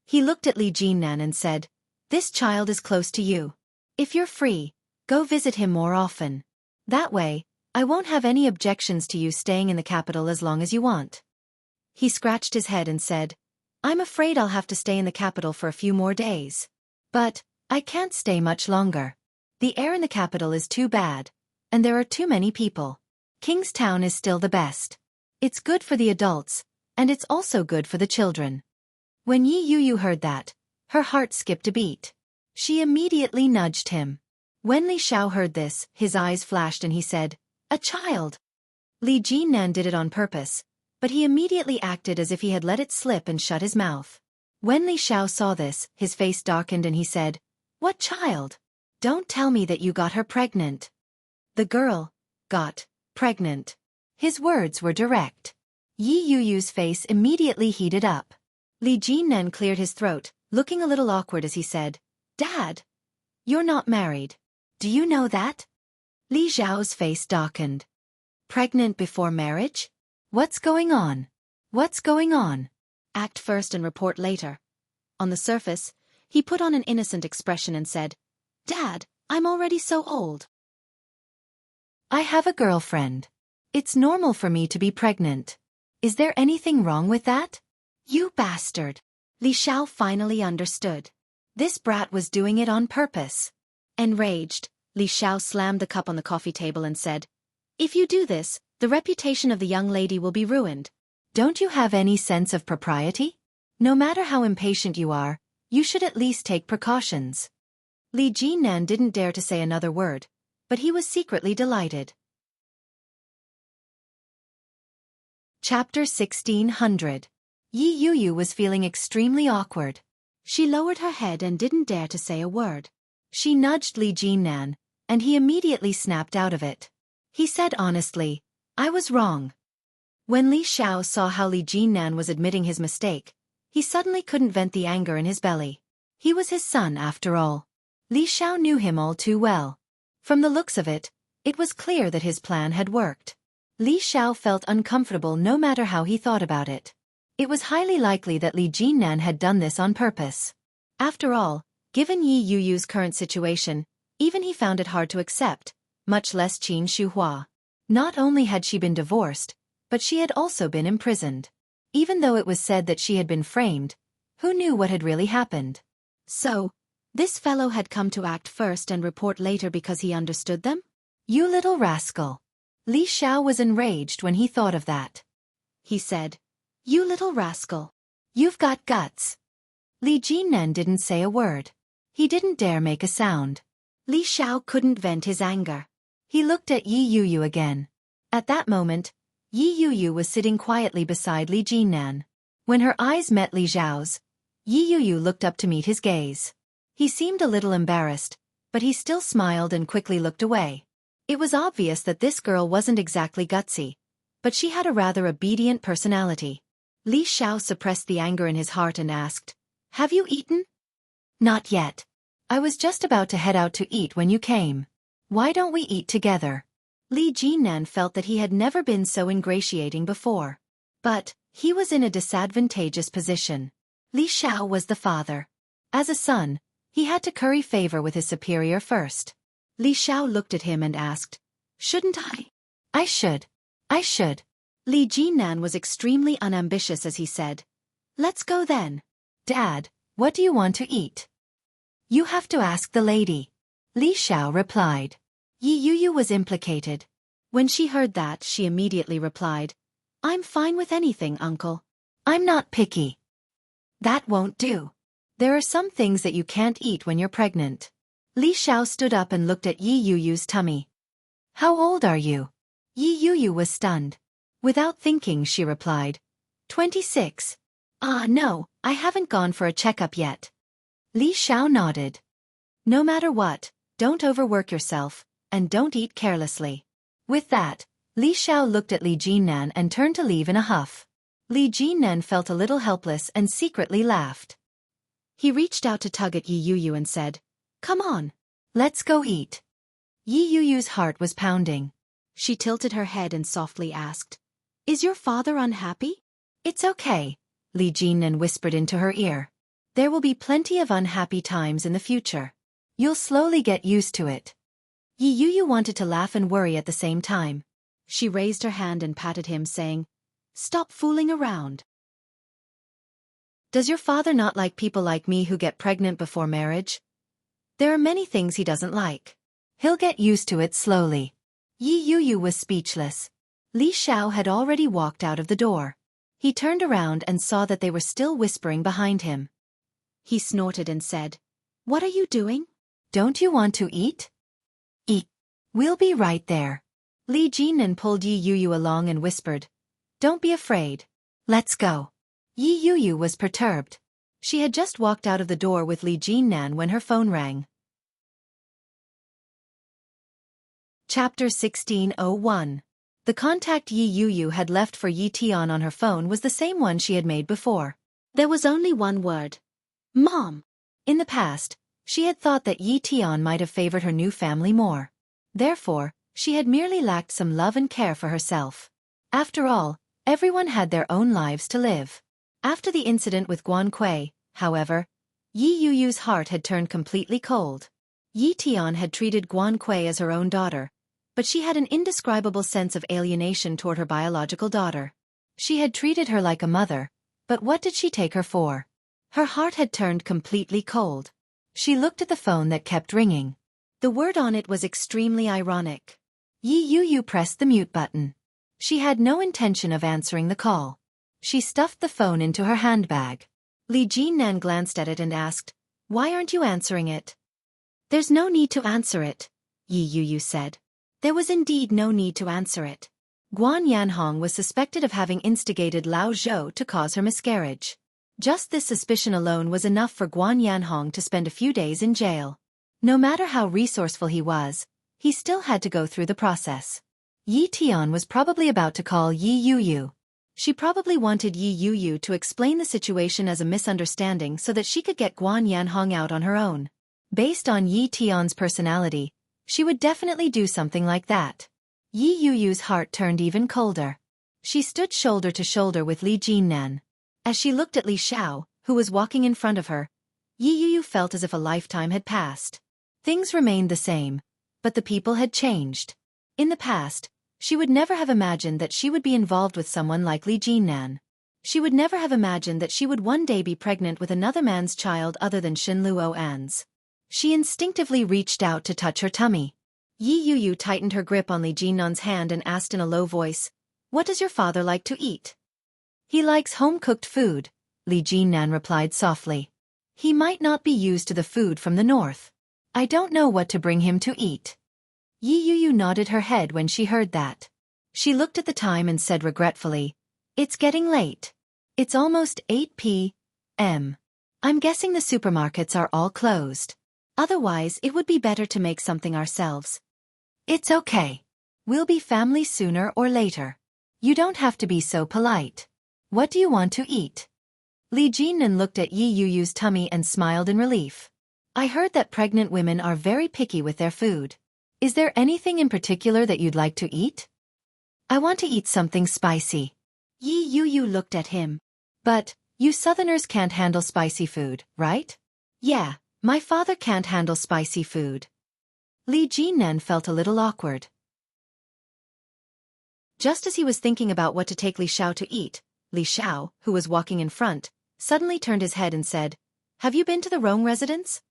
He looked at Li Jinnan and said, This child is close to you. If you're free, go visit him more often. That way, I won't have any objections to you staying in the capital as long as you want. He scratched his head and said, I'm afraid I'll have to stay in the capital for a few more days. But I can't stay much longer. The air in the capital is too bad, and there are too many people. Kingstown is still the best. It's good for the adults, and it's also good for the children. When Yi Yu heard that, her heart skipped a beat. She immediately nudged him. When Li Xiao heard this, his eyes flashed and he said, A child! Li Jinnan did it on purpose, but he immediately acted as if he had let it slip and shut his mouth. When Li Xiao saw this, his face darkened and he said, What child? Don't tell me that you got her pregnant. The girl got pregnant. His words were direct. Yi Yu's face immediately heated up. Li Jinnan cleared his throat, looking a little awkward as he said, Dad, you're not married. Do you know that? Li Xiao's face darkened. Pregnant before marriage? What's going on? What's going on? Act first and report later. On the surface, he put on an innocent expression and said, Dad, I'm already so old. I have a girlfriend. It's normal for me to be pregnant. Is there anything wrong with that? You bastard. Li Xiao finally understood. This brat was doing it on purpose. Enraged, Li Xiao slammed the cup on the coffee table and said, If you do this, the reputation of the young lady will be ruined. Don't you have any sense of propriety? No matter how impatient you are, you should at least take precautions. Li Jinnan didn't dare to say another word, but he was secretly delighted. Chapter 1600. Yi Yuyu was feeling extremely awkward. She lowered her head and didn't dare to say a word. She nudged Li Jinnan, and he immediately snapped out of it. He said honestly, "I was wrong." When Li Xiao saw how Li Jinnan was admitting his mistake, he suddenly couldn't vent the anger in his belly. He was his son after all. Li Xiao knew him all too well. From the looks of it, it was clear that his plan had worked. Li Xiao felt uncomfortable no matter how he thought about it. It was highly likely that Li Jinnan had done this on purpose. After all, given Yi Yuyu's current situation, even he found it hard to accept, much less Qin Shuhua. Not only had she been divorced, but she had also been imprisoned. Even though it was said that she had been framed, who knew what had really happened? So, this fellow had come to act first and report later because he understood them? You little rascal. Li Xiao was enraged when he thought of that. He said, "You little rascal. You've got guts." Li Jinnan didn't say a word. He didn't dare make a sound. Li Xiao couldn't vent his anger. He looked at Yi Yuyu again. At that moment, Yi Yuyu was sitting quietly beside Li Jinnan. When her eyes met Li Xiao's, Yi Yuyu looked up to meet his gaze. He seemed a little embarrassed, but he still smiled and quickly looked away. It was obvious that this girl wasn't exactly gutsy, but she had a rather obedient personality. Li Xiao suppressed the anger in his heart and asked, "Have you eaten?" "Not yet. I was just about to head out to eat when you came. Why don't we eat together?" Li Jinnan felt that he had never been so ingratiating before. But, he was in a disadvantageous position. Li Xiao was the father. As a son, he had to curry favor with his superior first. Li Xiao looked at him and asked, "Shouldn't I?" I should. Li Jinnan was extremely unambitious as he said, "Let's go then." "Dad, what do you want to eat?" "You have to ask the lady," Li Xiao replied. Yi Yuyu was implicated. When she heard that, she immediately replied, "I'm fine with anything, uncle. I'm not picky." "That won't do. There are some things that you can't eat when you're pregnant." Li Xiao stood up and looked at Yi Yuyu's tummy. "How old are you?" Yi Yuyu was stunned. Without thinking, she replied, 26. No, I haven't gone for a checkup yet." Li Xiao nodded. "No matter what, don't overwork yourself, and don't eat carelessly." With that, Li Xiao looked at Li Jinnan and turned to leave in a huff. Li Jinnan felt a little helpless and secretly laughed. He reached out to tug at Yi Yuyu and said, "Come on. Let's go eat." Yi Yuyu's heart was pounding. She tilted her head and softly asked, "Is your father unhappy?" "It's okay," Li Jinnan whispered into her ear. "There will be plenty of unhappy times in the future. You'll slowly get used to it." Yi Yuyu wanted to laugh and worry at the same time. She raised her hand and patted him, saying, "Stop fooling around. Does your father not like people like me who get pregnant before marriage? There are many things he doesn't like. He'll get used to it slowly." Yi Yuyu was speechless. Li Xiao had already walked out of the door. He turned around and saw that they were still whispering behind him. He snorted and said, "What are you doing? Don't you want to eat?" "Eat. We'll be right there." Li Jinnan pulled Yi Yuyu along and whispered, "Don't be afraid. Let's go." Yi Yuyu was perturbed. She had just walked out of the door with Li Jinnan when her phone rang. Chapter 1601. The contact Yi Yuyu had left for Yi Tian on her phone was the same one she had made before. There was only one word. "Mom." In the past, she had thought that Yi Tian might have favored her new family more. Therefore, she had merely lacked some love and care for herself. After all, everyone had their own lives to live. After the incident with Guan Kui, however, Yi Yuyu's heart had turned completely cold. Yi Tian had treated Guan Kui as her own daughter, but she had an indescribable sense of alienation toward her biological daughter. She had treated her like a mother, but what did she take her for? Her heart had turned completely cold. She looked at the phone that kept ringing. The word on it was extremely ironic. Yi Yuyu pressed the mute button. She had no intention of answering the call. She stuffed the phone into her handbag. Li Jinnan glanced at it and asked, "Why aren't you answering it?" "There's no need to answer it," Yi Yu said. There was indeed no need to answer it. Guan Yanhong was suspected of having instigated Lao Zhou to cause her miscarriage. Just this suspicion alone was enough for Guan Yanhong to spend a few days in jail. No matter how resourceful he was, he still had to go through the process. Yi Tian was probably about to call Yi Yu. She probably wanted Yi Yu to explain the situation as a misunderstanding so that she could get Guan Yanhong out on her own. Based on Yi Tian's personality, she would definitely do something like that. Yi Yu's heart turned even colder. She stood shoulder to shoulder with Li Jinnan. As she looked at Li Xiao, who was walking in front of her, Yi Yu felt as if a lifetime had passed. Things remained the same, but the people had changed. In the past, she would never have imagined that she would be involved with someone like Li Jinnan. She would never have imagined that she would one day be pregnant with another man's child other than Shin Luo'an's. She instinctively reached out to touch her tummy. Yi Yu tightened her grip on Li Jinnan's hand and asked in a low voice, "What does your father like to eat?" "He likes home-cooked food," Li Jinnan replied softly. "He might not be used to the food from the north. I don't know what to bring him to eat." Yi Yu nodded her head when she heard that. She looked at the time and said regretfully, "It's getting late. It's almost 8 p.m. I'm guessing the supermarkets are all closed. Otherwise, it would be better to make something ourselves." "It's okay. We'll be family sooner or later. You don't have to be so polite. What do you want to eat?" Li Jinnan looked at Yi Yu's tummy and smiled in relief. "I heard that pregnant women are very picky with their food. Is there anything in particular that you'd like to eat?" "I want to eat something spicy." Yi Yu looked at him. "But, you Southerners can't handle spicy food, right?" "Yeah, my father can't handle spicy food." Li Jinnan felt a little awkward. Just as he was thinking about what to take Li Xiao to eat, Li Xiao, who was walking in front, suddenly turned his head and said, "Have you been to the Rong residence?"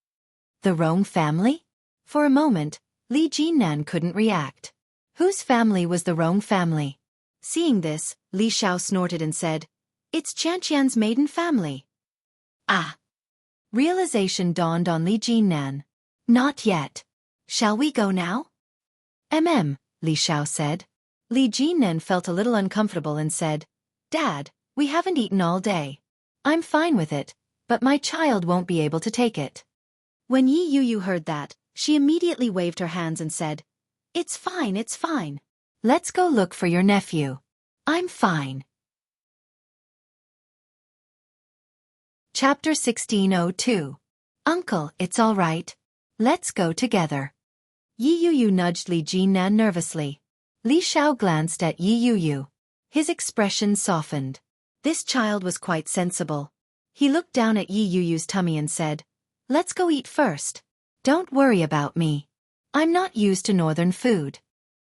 "The Rong family?" For a moment, Li Jinnan couldn't react. Whose family was the Rong family? Seeing this, Li Xiao snorted and said, "It's Qianqian's maiden family." Ah! Realization dawned on Li Jinnan. "Not yet. Shall we go now?" Li Xiao said. Li Jinnan felt a little uncomfortable and said, "Dad, we haven't eaten all day. I'm fine with it, but my child won't be able to take it." When Yi Yu heard that, she immediately waved her hands and said, "It's fine, it's fine. Let's go look for your nephew. I'm fine." Chapter 16:02. "Uncle, it's all right. Let's go together." Yi Yu nudged Li Jinnan nervously. Li Xiao glanced at Yi Yu. His expression softened. This child was quite sensible. He looked down at Yi Yu's tummy and said, "Let's go eat first. Don't worry about me. I'm not used to northern food."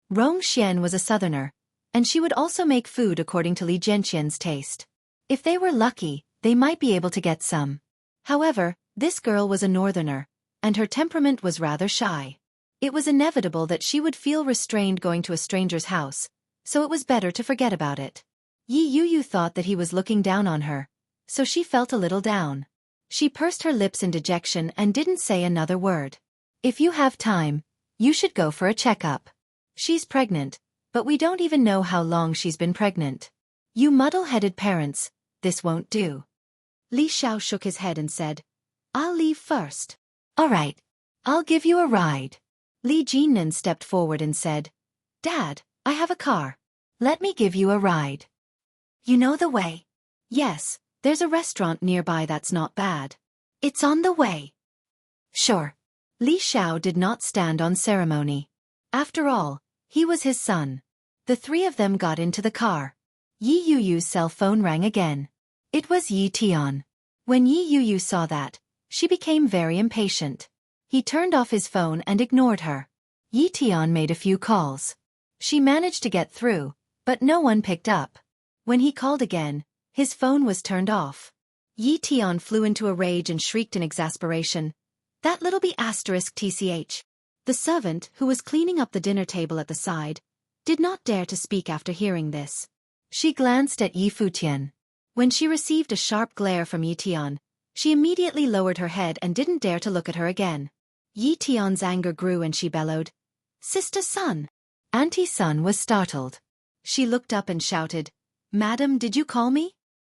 Rong Xian was a southerner, and she would also make food according to Li Jianqian's taste. If they were lucky, they might be able to get some. However, this girl was a northerner, and her temperament was rather shy. It was inevitable that she would feel restrained going to a stranger's house, so it was better to forget about it. Yi Yu thought that he was looking down on her, so she felt a little down. She pursed her lips in dejection and didn't say another word. "If you have time, you should go for a checkup. She's pregnant, but we don't even know how long she's been pregnant. You muddle-headed parents, this won't do." Li Xiao shook his head and said, "I'll leave first." "All right, I'll give you a ride." Li Jinnan stepped forward and said, "Dad, I have a car. Let me give you a ride." "You know the way?" "Yes, there's a restaurant nearby that's not bad." "It's on the way." "Sure." Li Xiao did not stand on ceremony. After all, he was his son. The three of them got into the car. Yi Yu's cell phone rang again. It was Yi Tian. When Yi Yu saw that, she became very impatient. He turned off his phone and ignored her. Yi Tian made a few calls. She managed to get through, but no one picked up. When he called again, his phone was turned off. Yi Tian flew into a rage and shrieked in exasperation, "That little b***tch." The servant, who was cleaning up the dinner table at the side, did not dare to speak after hearing this. She glanced at Yi Futian. When she received a sharp glare from Yi Tian, she immediately lowered her head and didn't dare to look at her again. Yi Tian's anger grew and she bellowed, "Sister Sun!" Auntie Sun was startled. She looked up and shouted, "Madam, did you call me?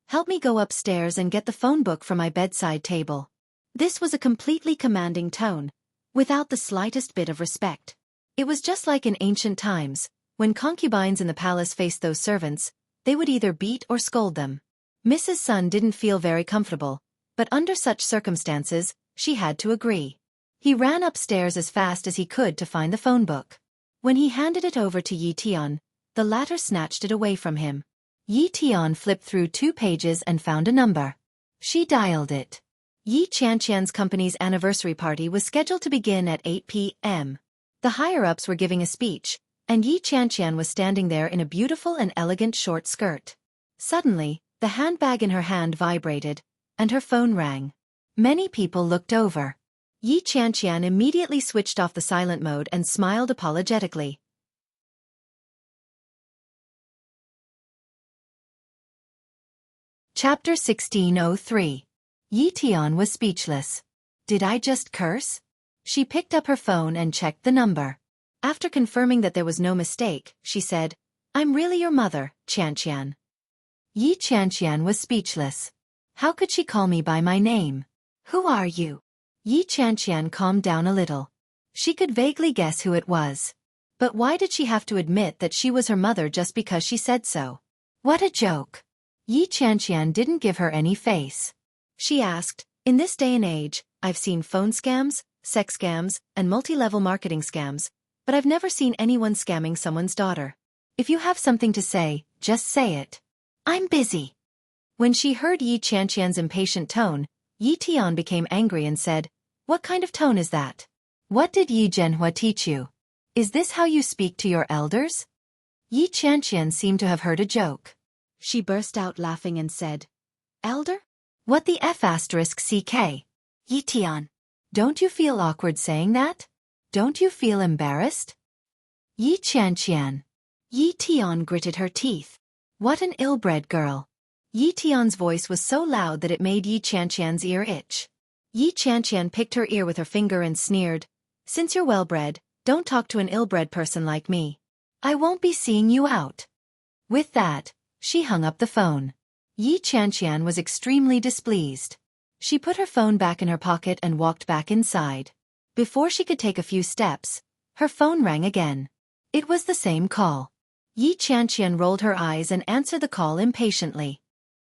Help me go upstairs and get the phone book from my bedside table." This was a completely commanding tone, without the slightest bit of respect. It was just like in ancient times, when concubines in the palace faced those servants, they would either beat or scold them. Mrs. Sun didn't feel very comfortable, but under such circumstances, she had to agree. He ran upstairs as fast as he could to find the phone book. When he handed it over to Yi Tian, the latter snatched it away from him. Yi Tian flipped through 2 pages and found a number. She dialed it. Yi Qianqian's company's anniversary party was scheduled to begin at 8 p.m. The higher-ups were giving a speech, and Yi Qianqian was standing there in a beautiful and elegant short skirt. Suddenly, the handbag in her hand vibrated, and her phone rang. Many people looked over. Yi Qianqian immediately switched off the silent mode and smiled apologetically. Chapter 1603. Yi Tian was speechless. Did I just curse? She picked up her phone and checked the number. After confirming that there was no mistake, she said, "I'm really your mother, Qianqian." Yi Qianqian was speechless. How could she call me by my name? Who are you? Yi Qianqian calmed down a little. She could vaguely guess who it was. But why did she have to admit that she was her mother just because she said so? What a joke. Yi Qianqian didn't give her any face. She asked, "In this day and age, I've seen phone scams, sex scams, and multi-level marketing scams, but I've never seen anyone scamming someone's daughter. If you have something to say, just say it." "I'm busy." When she heard Yi Qianqian's impatient tone, Yi Tian became angry and said, "What kind of tone is that? What did Yi Zhenhua teach you? Is this how you speak to your elders?" Yi Qianqian seemed to have heard a joke. She burst out laughing and said, "Elder? What the F***ck? Yi Tian, don't you feel awkward saying that? Don't you feel embarrassed?" Yi Qianqian. Yi Tian gritted her teeth. What an ill-bred girl. Yi Tian's voice was so loud that it made Yi Qianqian's ear itch. Yi Qianqian picked her ear with her finger and sneered, "Since you're well-bred, don't talk to an ill-bred person like me. I won't be seeing you out." With that, she hung up the phone. Yi Qianqian was extremely displeased. She put her phone back in her pocket and walked back inside. Before she could take a few steps, her phone rang again. It was the same call. Yi Qianqian rolled her eyes and answered the call impatiently.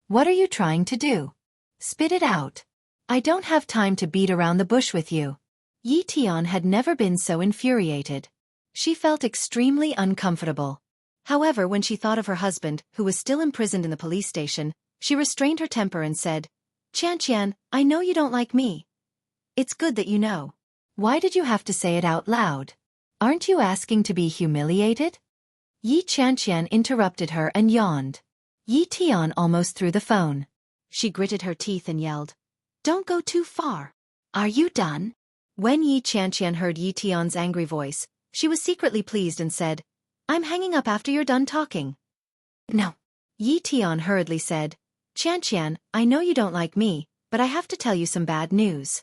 "What are you trying to do? Spit it out. I don't have time to beat around the bush with you." Yi Tian had never been so infuriated. She felt extremely uncomfortable. However, when she thought of her husband, who was still imprisoned in the police station, she restrained her temper and said, "Qianqian, I know you don't like me. It's good that you know. Why did you have to say it out loud? Aren't you asking to be humiliated?" Yi Qianqian interrupted her and yawned. Yi Tian almost threw the phone. She gritted her teeth and yelled, "Don't go too far. Are you done?" When Yi Qianqian heard Yi Tian's angry voice, she was secretly pleased and said, "I'm hanging up after you're done talking." "No." Yi Tian hurriedly said, "Qianqian, I know you don't like me, but I have to tell you some bad news."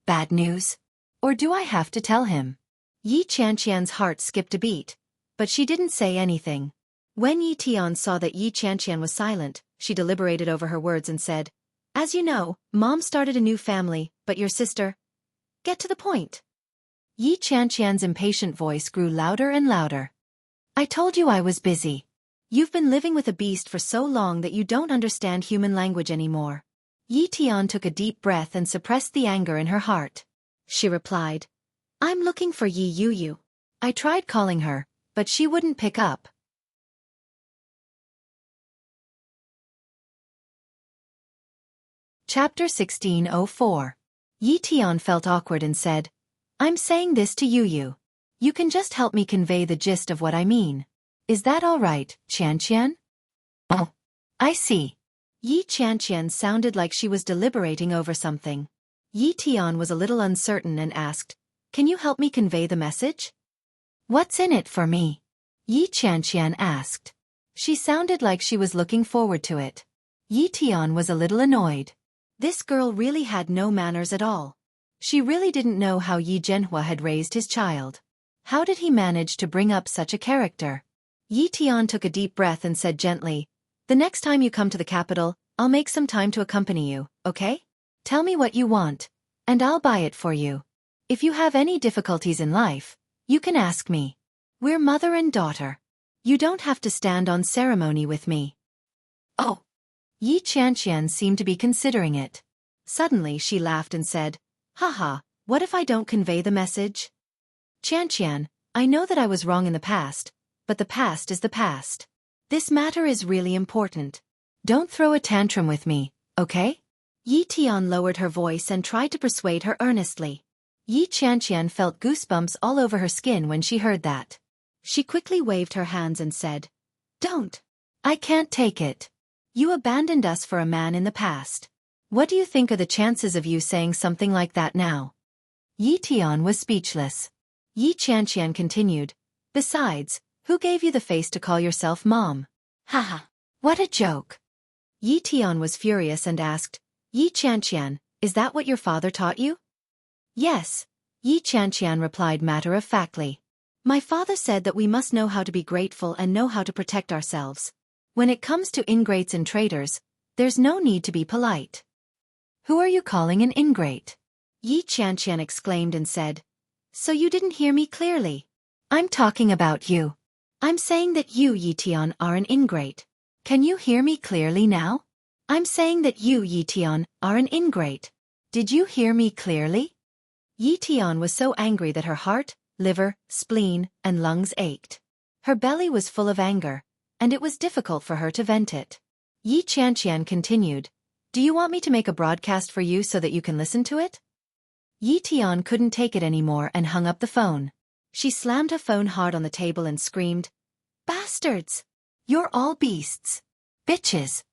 "Bad news? Or do I have to tell him?" Yi Qianqian's heart skipped a beat, but she didn't say anything. When Yi Tian saw that Yi Qianqian was silent, she deliberated over her words and said, "As you know, Mom started a new family, but your sister—" "Get to the point." Yi Qianqian's impatient voice grew louder and louder. "I told you I was busy. You've been living with a beast for so long that you don't understand human language anymore." Yi Tian took a deep breath and suppressed the anger in her heart. She replied, "I'm looking for Yi Yu. I tried calling her, but she wouldn't pick up." Chapter 1604. Yi Tian felt awkward and said, "I'm saying this to Yu. You can just help me convey the gist of what I mean. Is that all right, Qianqian?" "Oh, I see." Yi Qianqian sounded like she was deliberating over something. Yi Tian was a little uncertain and asked, "Can you help me convey the message?" "What's in it for me?" Yi Qianqian asked. She sounded like she was looking forward to it. Yi Tian was a little annoyed. This girl really had no manners at all. She really didn't know how Yi Zhenhua had raised his child. How did he manage to bring up such a character? Yi Tian took a deep breath and said gently, "The next time you come to the capital, I'll make some time to accompany you, okay? Tell me what you want, and I'll buy it for you. If you have any difficulties in life, you can ask me. We're mother and daughter. You don't have to stand on ceremony with me." Oh! Yi Qianqian seemed to be considering it. Suddenly she laughed and said, "Haha, what if I don't convey the message? Qianqian, I know that I was wrong in the past, but the past is the past. This matter is really important. Don't throw a tantrum with me, okay?" Yi Tian lowered her voice and tried to persuade her earnestly. Yi Qianqian felt goosebumps all over her skin when she heard that. She quickly waved her hands and said, "Don't. I can't take it. You abandoned us for a man in the past. What do you think are the chances of you saying something like that now?" Yi Tian was speechless. Yi Qianqian continued, "Besides, who gave you the face to call yourself mom? Haha, what a joke." Yi Tian was furious and asked, "Yi Qianqian, is that what your father taught you?" "Yes," Yi Qianqian replied matter-of-factly. "My father said that we must know how to be grateful and know how to protect ourselves. When it comes to ingrates and traitors, there's no need to be polite." "Who are you calling an ingrate?" Yi Qianqian exclaimed and said, "So you didn't hear me clearly? I'm talking about you. I'm saying that you, Yi Tian, are an ingrate. Can you hear me clearly now? I'm saying that you, Yi Tian, are an ingrate. Did you hear me clearly?" Yi Tian was so angry that her heart, liver, spleen, and lungs ached. Her belly was full of anger, and it was difficult for her to vent it. Yi Qianqian continued, "Do you want me to make a broadcast for you so that you can listen to it?" Yi Tian couldn't take it anymore and hung up the phone. She slammed her phone hard on the table and screamed, "Bastards! You're all beasts! Bitches!"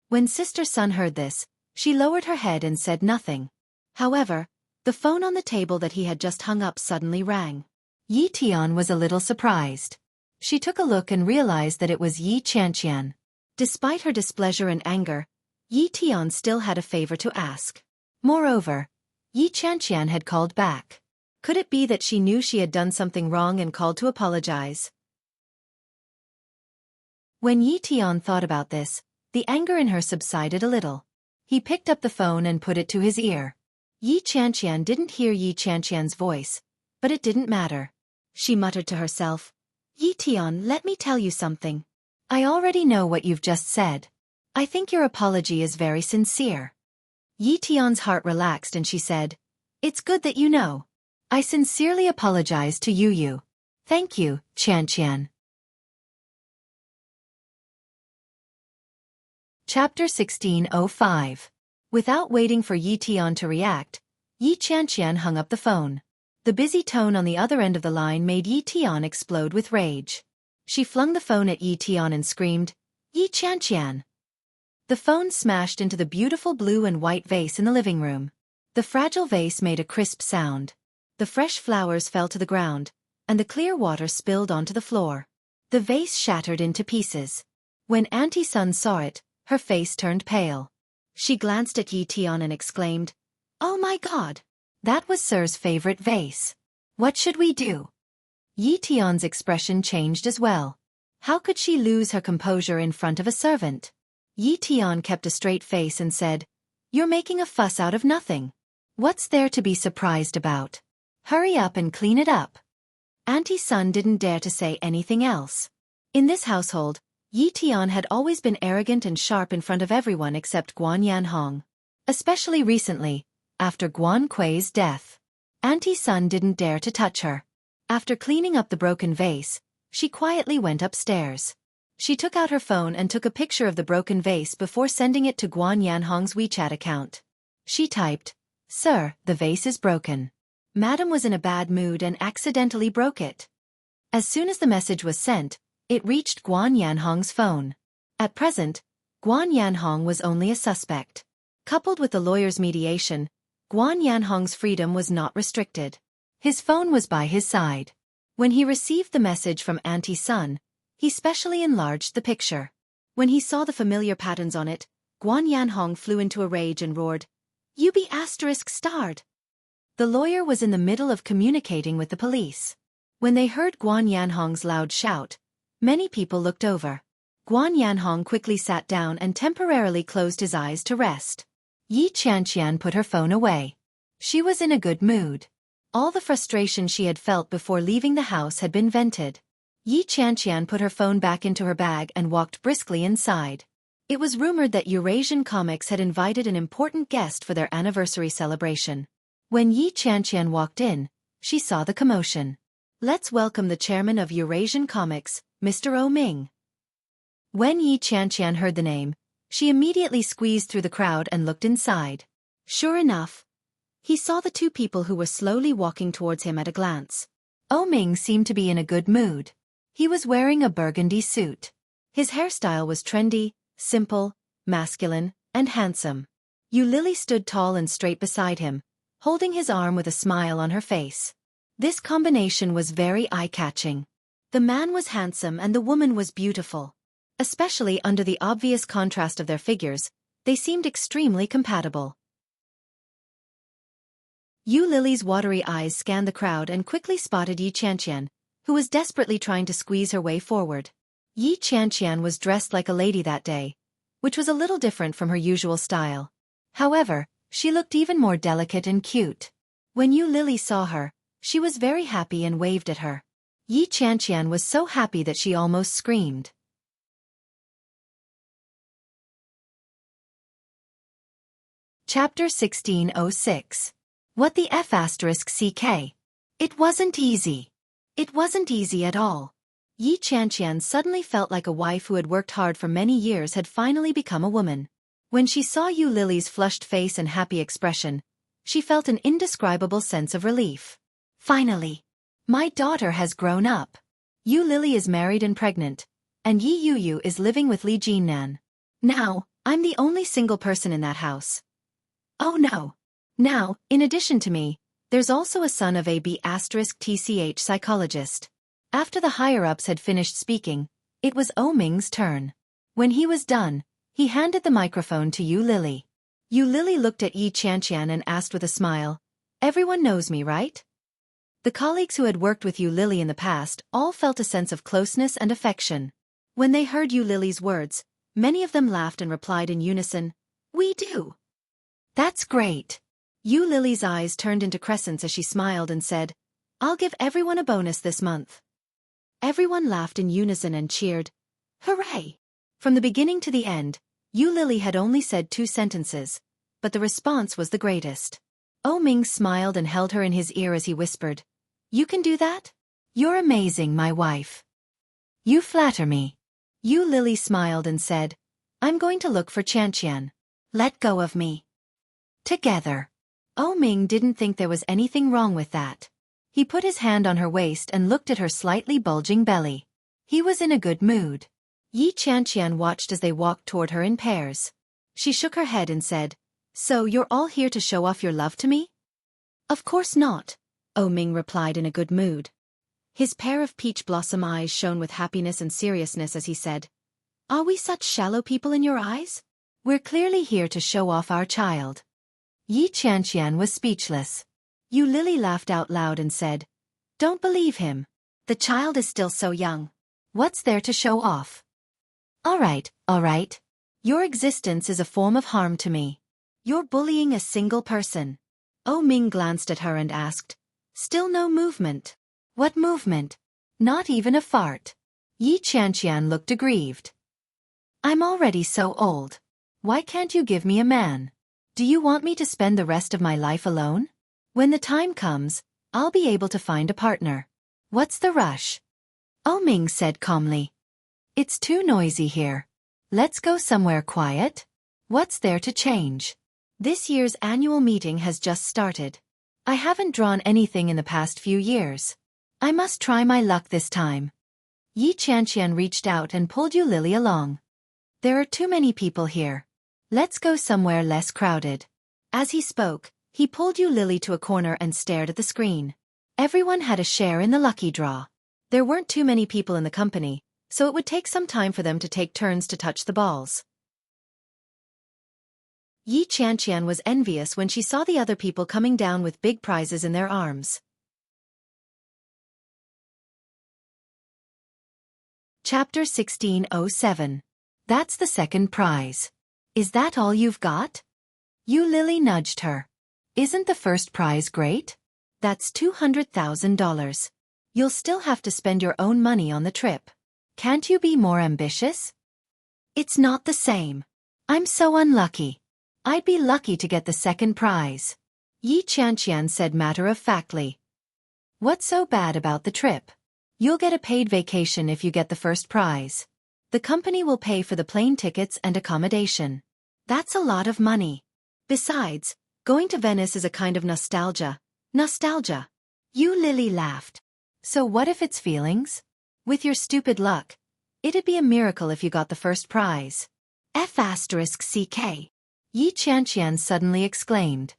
When Sister Sun heard this, she lowered her head and said nothing. However, the phone on the table that he had just hung up suddenly rang. Yi Tian was a little surprised. She took a look and realized that it was Yi Qianqian. Despite her displeasure and anger, Yi Tian still had a favor to ask. Moreover, Yi Qianqian had called back. Could it be that she knew she had done something wrong and called to apologize? When Yi Tian thought about this, the anger in her subsided a little. He picked up the phone and put it to his ear. Yi Qianqian didn't hear Yi Qianqian's voice, but it didn't matter. She muttered to herself, "Yi Tian, let me tell you something. I already know what you've just said. I think your apology is very sincere." Yi Tian's heart relaxed and she said, "It's good that you know. I sincerely apologize to you. Thank you, Qianqian." Chapter 16:05. Without waiting for Yi Tian to react, Yi Qianqian hung up the phone. The busy tone on the other end of the line made Yi Tian explode with rage. She flung the phone at Yi Tian and screamed, "Yi Qianqian!" The phone smashed into the beautiful blue and white vase in the living room. The fragile vase made a crisp sound. The fresh flowers fell to the ground, and the clear water spilled onto the floor. The vase shattered into pieces. When Auntie Sun saw it, her face turned pale. She glanced at Yi Tian and exclaimed, "Oh my God! That was Sir's favorite vase. What should we do?" Yi Tian's expression changed as well. How could she lose her composure in front of a servant? Yi Tian kept a straight face and said, "You're making a fuss out of nothing. What's there to be surprised about? Hurry up and clean it up." Auntie Sun didn't dare to say anything else. In this household, Yi Tian had always been arrogant and sharp in front of everyone except Guan Yanhong. Especially recently, after Guan Kui's death. Auntie Sun didn't dare to touch her. After cleaning up the broken vase, she quietly went upstairs. She took out her phone and took a picture of the broken vase before sending it to Guan Yanhong's WeChat account. She typed, "Sir, the vase is broken. Madam was in a bad mood and accidentally broke it." As soon as the message was sent, it reached Guan Yanhong's phone. At present, Guan Yanhong was only a suspect. Coupled with the lawyer's mediation, Guan Yanhong's freedom was not restricted. His phone was by his side. When he received the message from Auntie Sun, he specially enlarged the picture. When he saw the familiar patterns on it, Guan Yanhong flew into a rage and roared, "You be asterisk starred." The lawyer was in the middle of communicating with the police. When they heard Guan Yanhong's loud shout, many people looked over. Guan Yanhong quickly sat down and temporarily closed his eyes to rest. Yi Qianqian put her phone away. She was in a good mood. All the frustration she had felt before leaving the house had been vented. Yi Qianqian put her phone back into her bag and walked briskly inside. It was rumored that Eurasian Comics had invited an important guest for their anniversary celebration. When Yi Qianqian walked in, she saw the commotion. "Let's welcome the chairman of Eurasian Comics, Mr. O Ming." When Yi Qianqian heard the name, she immediately squeezed through the crowd and looked inside. Sure enough, he saw the two people who were slowly walking towards him at a glance. O Ming seemed to be in a good mood. He was wearing a burgundy suit. His hairstyle was trendy, simple, masculine, and handsome. Yu Lily stood tall and straight beside him, holding his arm with a smile on her face. This combination was very eye-catching. The man was handsome and the woman was beautiful. Especially under the obvious contrast of their figures, they seemed extremely compatible. Yu Lily's watery eyes scanned the crowd and quickly spotted Yi Qianqian, who was desperately trying to squeeze her way forward. Yi Qianqian was dressed like a lady that day, which was a little different from her usual style. However, she looked even more delicate and cute. When Yu Lily saw her, she was very happy and waved at her. Yi Qianqian was so happy that she almost screamed. Chapter 1606. What the F***CK? It wasn't easy. It wasn't easy at all. Yi Qianqian suddenly felt like a wife who had worked hard for many years had finally become a woman. When she saw Yu Lily's flushed face and happy expression, she felt an indescribable sense of relief. Finally! My daughter has grown up. Yu Lily is married and pregnant, and Yi Yuyu is living with Li Jinnan. Now, I'm the only single person in that house. Oh no! Now, in addition to me, there's also a son of a B***TCH psychologist. After the higher-ups had finished speaking, it was O Ming's turn. When he was done, he handed the microphone to Yu Lily. Yu Lily looked at Yi Qianqian and asked with a smile, "Everyone knows me, right?" The colleagues who had worked with Yu Lily in the past all felt a sense of closeness and affection. When they heard Yu Lily's words, many of them laughed and replied in unison, "We do." "That's great." Yu Lily's eyes turned into crescents as she smiled and said, "I'll give everyone a bonus this month." Everyone laughed in unison and cheered, "Hooray!" From the beginning to the end, Yu Lily had only said 2 sentences, but the response was the greatest. O Ming smiled and held her in his ear as he whispered, "You can do that? You're amazing, my wife. You flatter me." Yu Lily smiled and said, "I'm going to look for Qianqian. Let go of me." Together. O Ming didn't think there was anything wrong with that. He put his hand on her waist and looked at her slightly bulging belly. He was in a good mood. Yi Qianqian watched as they walked toward her in pairs. She shook her head and said, "So you're all here to show off your love to me?" "Of course not," O Ming replied in a good mood. His pair of peach blossom eyes shone with happiness and seriousness as he said, "Are we such shallow people in your eyes? We're clearly here to show off our child." Yi Qianqian was speechless. Yu Lily laughed out loud and said, "Don't believe him. The child is still so young. What's there to show off?" All right. Your existence is a form of harm to me. You're bullying a single person." O Ming glanced at her and asked, "Still no movement?" "What movement? Not even a fart." Yi Qianqian looked aggrieved. "I'm already so old. Why can't you give me a man? Do you want me to spend the rest of my life alone? When the time comes, I'll be able to find a partner. What's the rush?" O Ming said calmly, "It's too noisy here. Let's go somewhere quiet. What's there to change? This year's annual meeting has just started. I haven't drawn anything in the past few years. I must try my luck this time." Yi Qianqian reached out and pulled Yu Lily along. "There are too many people here. Let's go somewhere less crowded." As he spoke, he pulled Yu Lily to a corner and stared at the screen. Everyone had a share in the lucky draw. There weren't too many people in the company, so it would take some time for them to take turns to touch the balls. Yi Qianqian was envious when she saw the other people coming down with big prizes in their arms. Chapter 1607. That's the second prize. Is that all you've got? Yu Lily nudged her. Isn't the first prize great? That's $200,000. You'll still have to spend your own money on the trip. Can't you be more ambitious? It's not the same. I'm so unlucky. I'd be lucky to get the second prize. Yi Qianqian said matter-of-factly. What's so bad about the trip? You'll get a paid vacation if you get the first prize. The company will pay for the plane tickets and accommodation. That's a lot of money. Besides, going to Venice is a kind of nostalgia. Nostalgia. Yu Lily laughed. So what if it's feelings? With your stupid luck, it'd be a miracle if you got the first prize. F***CK. Yi Qianqian suddenly exclaimed.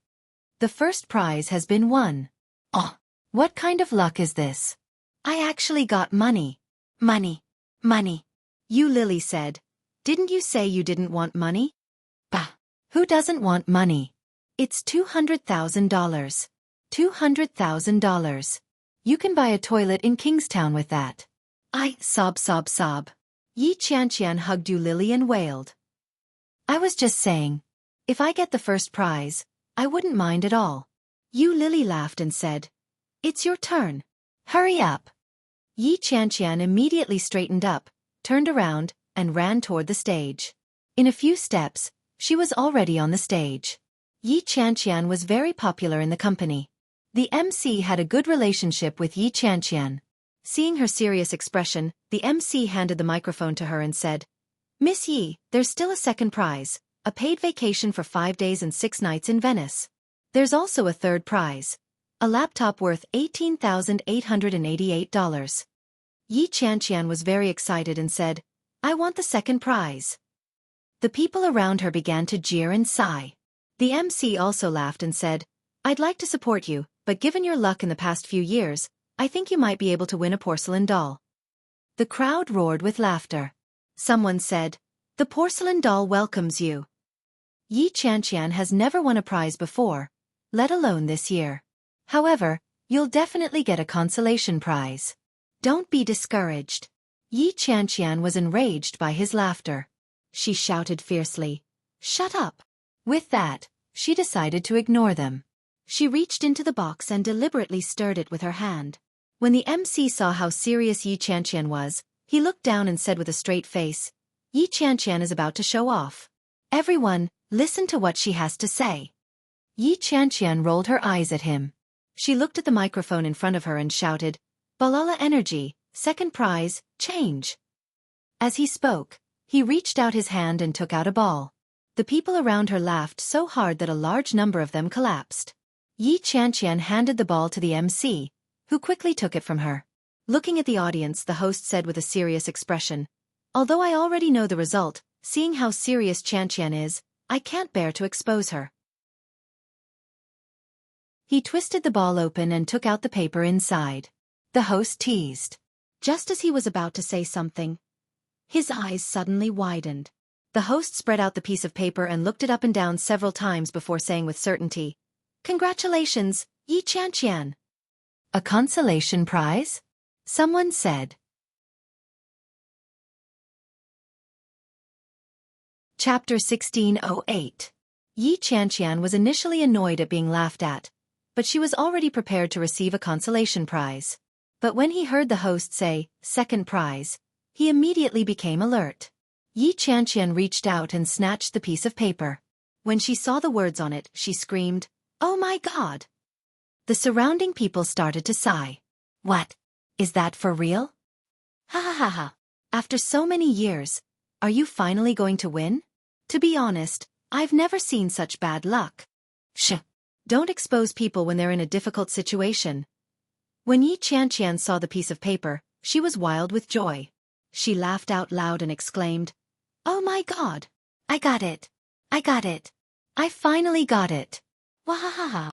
The first prize has been won. Oh, what kind of luck is this? I actually got money. Money. Money. Yu Lily said. Didn't you say you didn't want money? Bah. Who doesn't want money? It's $200,000. $200,000. You can buy a toilet in Kingstown with that. Sob. Yi Qianqian hugged Yu Lily and wailed. I was just saying. If I get the first prize, I wouldn't mind at all. Yu Lily laughed and said. It's your turn. Hurry up. Yi Qianqian immediately straightened up, turned around, and ran toward the stage. In a few steps, she was already on the stage. Yi Qianqian was very popular in the company. The MC had a good relationship with Yi Qianqian. Seeing her serious expression, the MC handed the microphone to her and said, Miss Yi, there's still a second prize, a paid vacation for 5 days and 6 nights in Venice. There's also a third prize, a laptop worth $18,888. Yi Qianqian was very excited and said, I want the second prize. The people around her began to jeer and sigh. The MC also laughed and said, I'd like to support you, but given your luck in the past few years, I think you might be able to win a porcelain doll. The crowd roared with laughter. Someone said, The porcelain doll welcomes you. Yi Qianqian has never won a prize before, let alone this year. However, you'll definitely get a consolation prize. Don't be discouraged. Yi Qianqian was enraged by his laughter. She shouted fiercely, Shut up! With that, she decided to ignore them. She reached into the box and deliberately stirred it with her hand. When the MC saw how serious Yi Qianqian was, he looked down and said with a straight face, Yi Qianqian is about to show off. Everyone, listen to what she has to say. Yi Qianqian rolled her eyes at him. She looked at the microphone in front of her and shouted, Balala Energy, second prize, change. As he spoke, he reached out his hand and took out a ball. The people around her laughed so hard that a large number of them collapsed. Yi Qianqian handed the ball to the MC, who quickly took it from her. Looking at the audience, the host said with a serious expression, Although I already know the result, seeing how serious Qianqian is, I can't bear to expose her. He twisted the ball open and took out the paper inside. The host teased. Just as he was about to say something, his eyes suddenly widened. The host spread out the piece of paper and looked it up and down several times before saying with certainty, Congratulations, Yi Qianqian. A consolation prize? Someone said. Chapter 1608. Yi Qianqian was initially annoyed at being laughed at, but she was already prepared to receive a consolation prize. But when he heard the host say, second prize, he immediately became alert. Yi Qianqian reached out and snatched the piece of paper. When she saw the words on it, she screamed, Oh my God! The surrounding people started to sigh. What? Is that for real? Ha ha ha ha. After so many years, are you finally going to win? To be honest, I've never seen such bad luck. Shh. Don't expose people when they're in a difficult situation. When Yi Qianqian saw the piece of paper, she was wild with joy. She laughed out loud and exclaimed, Oh my God! I got it! I got it! I finally got it! Wahahaha!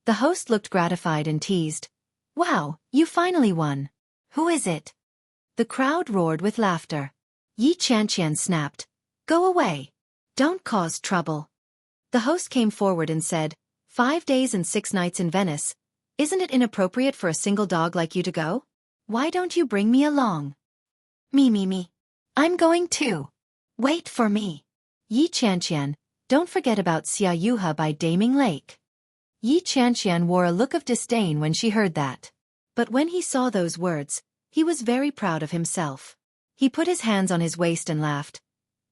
The host looked gratified and teased, Wow, you finally won! Who is it? The crowd roared with laughter. Yi Qianqian snapped, Go away! Don't cause trouble! The host came forward and said, 5 days and 6 nights in Venice. Isn't it inappropriate for a single dog like you to go? Why don't you bring me along? Me. I'm going too. Wait for me. Yi Qianqian, don't forget about Xiaoyuha by Daming Lake. Yi Qianqian wore a look of disdain when she heard that. But when he saw those words, he was very proud of himself. He put his hands on his waist and laughed.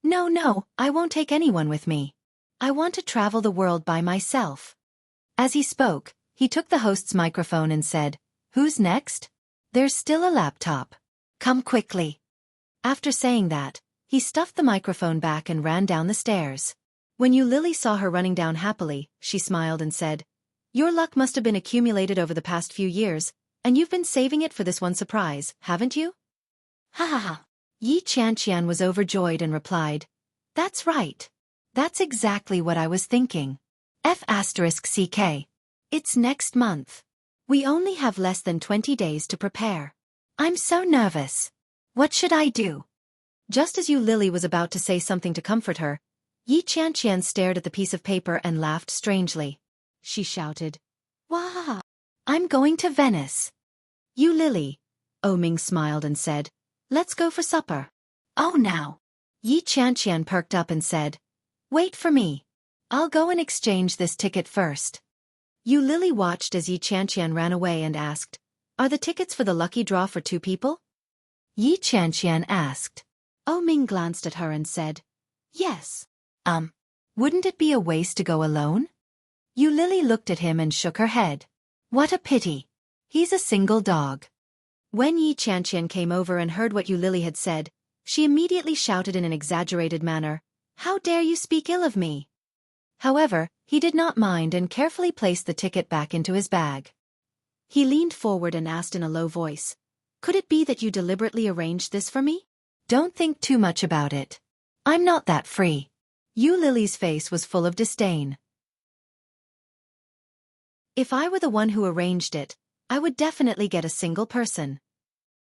No, I won't take anyone with me. I want to travel the world by myself. As he spoke, he took the host's microphone and said, Who's next? There's still a laptop. Come quickly. After saying that, he stuffed the microphone back and ran down the stairs. When Yu Lily saw her running down happily, she smiled and said, Your luck must have been accumulated over the past few years, and you've been saving it for this one surprise, haven't you? Ha. Yi Qianqian was overjoyed and replied, That's right. That's exactly what I was thinking. F***CK. It's next month. We only have less than 20 days to prepare. I'm so nervous. What should I do? Just as Yu Lily was about to say something to comfort her, Yi Qianqian stared at the piece of paper and laughed strangely. She shouted, Wah! I'm going to Venice. Yu Lily. Ming smiled and said, Let's go for supper. Oh now. Yi Qianqian perked up and said, Wait for me. I'll go and exchange this ticket first. Yu Lily watched as Yi Qianqian ran away and asked, Are the tickets for the lucky draw for 2 people? Yi Qianqian asked. Ming glanced at her and said, Yes. Wouldn't it be a waste to go alone? Yu Lily looked at him and shook her head. What a pity. He's a single dog. When Yi Qianqian came over and heard what Yu Lily had said, she immediately shouted in an exaggerated manner, How dare you speak ill of me? However, he did not mind and carefully placed the ticket back into his bag. He leaned forward and asked in a low voice, Could it be that you deliberately arranged this for me? Don't think too much about it. I'm not that free. Yu Lily's face was full of disdain. If I were the one who arranged it, I would definitely get a single person.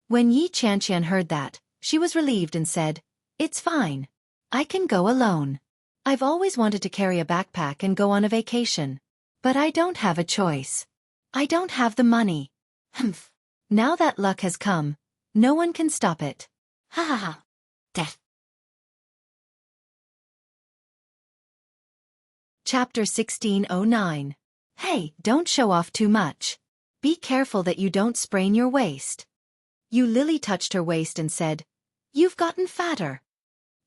When Yi Qianqian heard that, she was relieved and said, It's fine. I can go alone. I've always wanted to carry a backpack and go on a vacation. But I don't have a choice. I don't have the money. Humph. Now that luck has come, no one can stop it. Ha. Death. Chapter 1609. Hey, don't show off too much. Be careful that you don't sprain your waist. Yu Lily touched her waist and said, You've gotten fatter.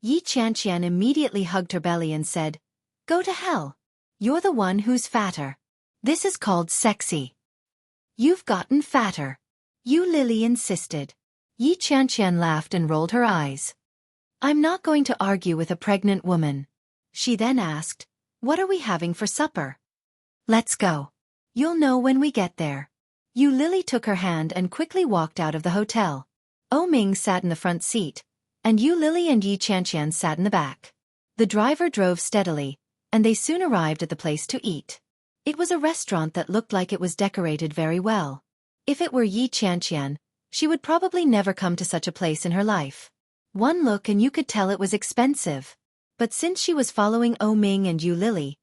Yi Qianqian immediately hugged her belly and said, Go to hell. You're the one who's fatter. This is called sexy. You've gotten fatter. Yu Lily insisted. Yi Qianqian laughed and rolled her eyes. I'm not going to argue with a pregnant woman. She then asked, What are we having for supper? Let's go. You'll know when we get there. Yu Lily took her hand and quickly walked out of the hotel. Ming sat in the front seat, and Yu Lily and Yi Qianqian sat in the back. The driver drove steadily, and they soon arrived at the place to eat. It was a restaurant that looked like it was decorated very well. If it were Yi Qianqian, she would probably never come to such a place in her life. One look and you could tell it was expensive. But since she was following Ming and Yu Lily,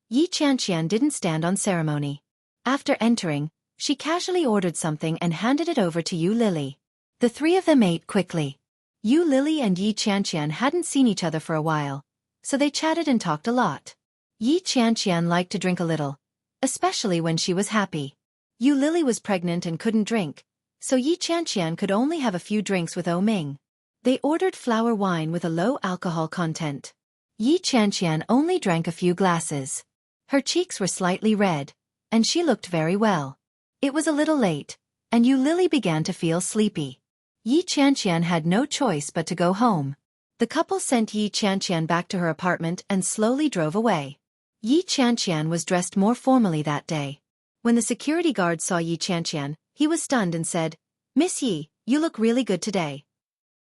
Yi Qianqian didn't stand on ceremony. After entering, she casually ordered something and handed it over to Yu Lily. The 3 of them ate quickly. Yu Lily and Yi Qianqian hadn't seen each other for a while, so they chatted and talked a lot. Yi Qianqian liked to drink a little, especially when she was happy. Yu Lily was pregnant and couldn't drink, so Yi Qianqian could only have a few drinks with Ming. They ordered flower wine with a low alcohol content. Yi Qianqian only drank a few glasses. Her cheeks were slightly red, and she looked very well. It was a little late, and Yu Lily began to feel sleepy. Yi Qianqian had no choice but to go home. The couple sent Yi Qianqian back to her apartment and slowly drove away. Yi Qianqian was dressed more formally that day. When the security guard saw Yi Qianqian, he was stunned and said, Miss Yi, you look really good today.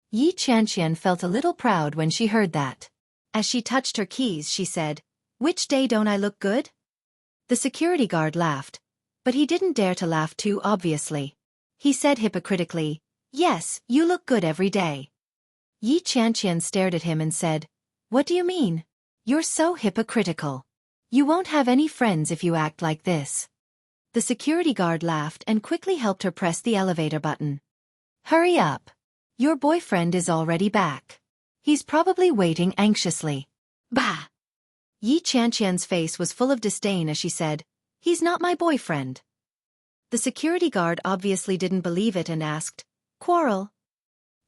Yi Qianqian felt a little proud when she heard that. As she touched her keys, she said, Which day don't I look good? The security guard laughed, but he didn't dare to laugh too obviously. He said hypocritically, Yes, you look good every day. Yi Qianqian stared at him and said, What do you mean? You're so hypocritical. You won't have any friends if you act like this. The security guard laughed and quickly helped her press the elevator button. Hurry up. Your boyfriend is already back. He's probably waiting anxiously. Bah! Yi Qianqian's face was full of disdain as she said, He's not my boyfriend. The security guard obviously didn't believe it and asked, Quarrel?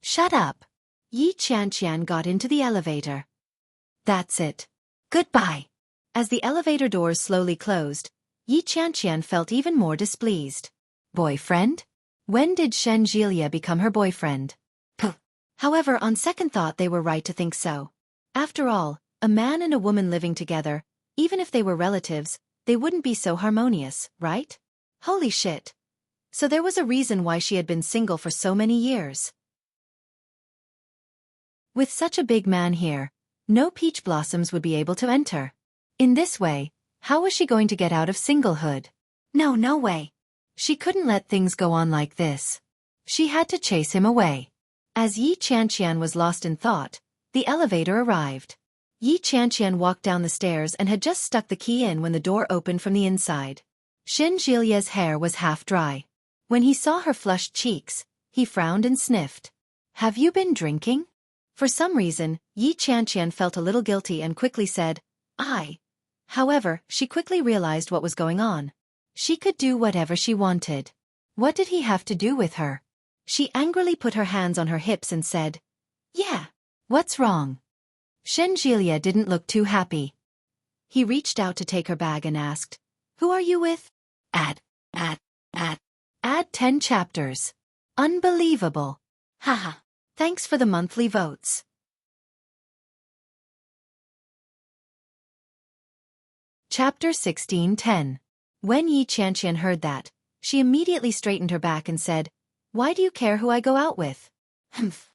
Shut up. Yi Qianqian got into the elevator. That's it. Goodbye. As the elevator doors slowly closed, Yi Qianqian felt even more displeased. Boyfriend? When did Shen Jilia become her boyfriend? Puh. However, on second thought they were right to think so. After all, a man and a woman living together, even if they were relatives, they wouldn't be so harmonious, right? Holy shit. So there was a reason why she had been single for so many years. With such a big man here, no peach blossoms would be able to enter. In this way, how was she going to get out of singlehood? No way. She couldn't let things go on like this. She had to chase him away. As Yi Qianqian was lost in thought, the elevator arrived. Yi Qianqian walked down the stairs and had just stuck the key in when the door opened from the inside. Shen Jilia's hair was half dry. When he saw her flushed cheeks, he frowned and sniffed. Have you been drinking? For some reason, Yi Qianqian felt a little guilty and quickly said, I. However, she quickly realized what was going on. She could do whatever she wanted. What did he have to do with her? She angrily put her hands on her hips and said, Yeah. What's wrong? Shen Jilia didn't look too happy. He reached out to take her bag and asked, Who are you with? Add 10 chapters. Unbelievable. Haha. Thanks for the monthly votes. Chapter 16:10. When Yi Qianqian heard that, she immediately straightened her back and said, Why do you care who I go out with? Humph.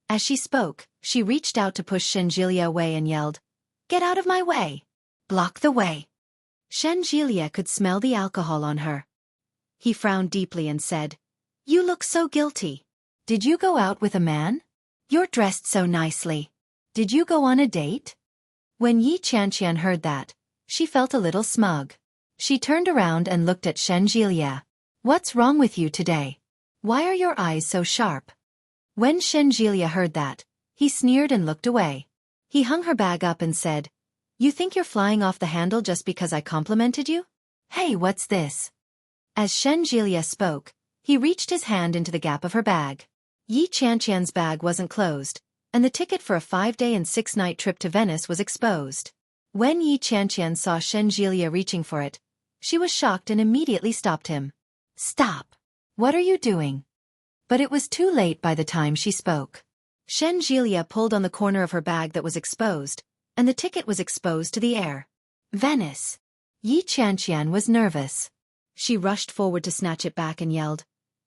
As she spoke, she reached out to push Shen Jilia away and yelled, Get out of my way. Block the way. Shen Jilia could smell the alcohol on her. He frowned deeply and said, You look so guilty. Did you go out with a man? You're dressed so nicely. Did you go on a date? When Yi Qianqian heard that, she felt a little smug. She turned around and looked at Shen Jilia. What's wrong with you today? Why are your eyes so sharp? When Shen Jilia heard that, he sneered and looked away. He hung her bag up and said, You think you're flying off the handle just because I complimented you? Hey, what's this? As Shen Jilia spoke, he reached his hand into the gap of her bag. Yi Qianqian's bag wasn't closed, and the ticket for a 5-day and 6-night trip to Venice was exposed. When Yi Qianqian saw Shen Jilia reaching for it, she was shocked and immediately stopped him. Stop! What are you doing? But it was too late by the time she spoke. Shen Jilia pulled on the corner of her bag that was exposed, and the ticket was exposed to the air. Venice! Yi Qianqian was nervous. She rushed forward to snatch it back and yelled,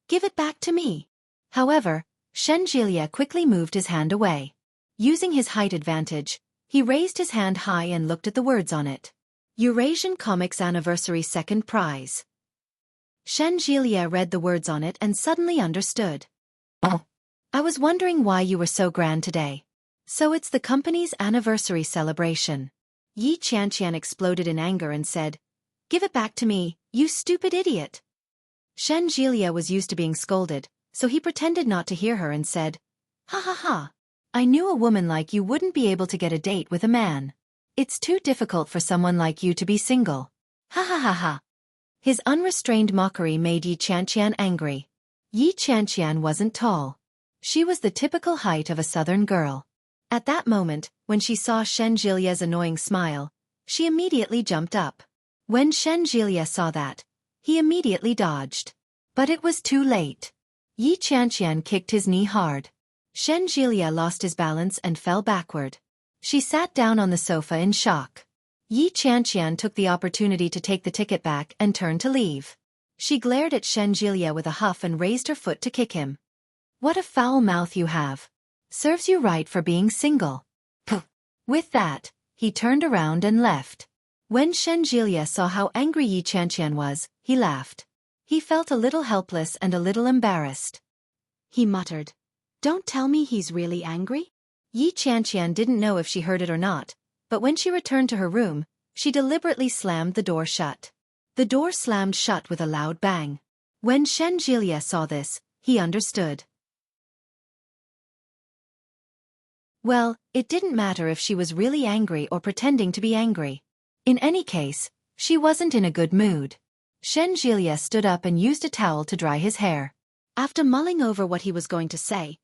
Give it back to me! However, Shen Jilia quickly moved his hand away. Using his height advantage, he raised his hand high and looked at the words on it. Eurasian Comics Anniversary Second Prize. Shen Jilia read the words on it and suddenly understood. Oh. I was wondering why you were so grand today. So it's the company's anniversary celebration. Yi Qianqian exploded in anger and said, Give it back to me, you stupid idiot. Shen Jilia was used to being scolded, so he pretended not to hear her and said, Ha ha ha. I knew a woman like you wouldn't be able to get a date with a man. It's too difficult for someone like you to be single. Ha ha ha ha. His unrestrained mockery made Yi Qianqian angry. Yi Qianqian wasn't tall. She was the typical height of a southern girl. At that moment, when she saw Shen Jilia's annoying smile, she immediately jumped up. When Shen Jilia saw that, he immediately dodged. But it was too late. Yi Qianqian kicked his knee hard. Shen Jilia lost his balance and fell backward. She sat down on the sofa in shock. Yi Qianqian took the opportunity to take the ticket back and turned to leave. She glared at Shen Jilia with a huff and raised her foot to kick him. What a foul mouth you have. Serves you right for being single. Puh. With that, he turned around and left. When Shen Jilia saw how angry Yi Qianqian was, he laughed. He felt a little helpless and a little embarrassed. He muttered, Don't tell me he's really angry? Yi Qianqian didn't know if she heard it or not, but when she returned to her room, She deliberately slammed the door shut. The door slammed shut with a loud bang. When Shen Jilia saw this, he understood. Well, it didn't matter if she was really angry or pretending to be angry. In any case, she wasn't in a good mood. Shen Jilia stood up and used a towel to dry his hair. After mulling over what he was going to say,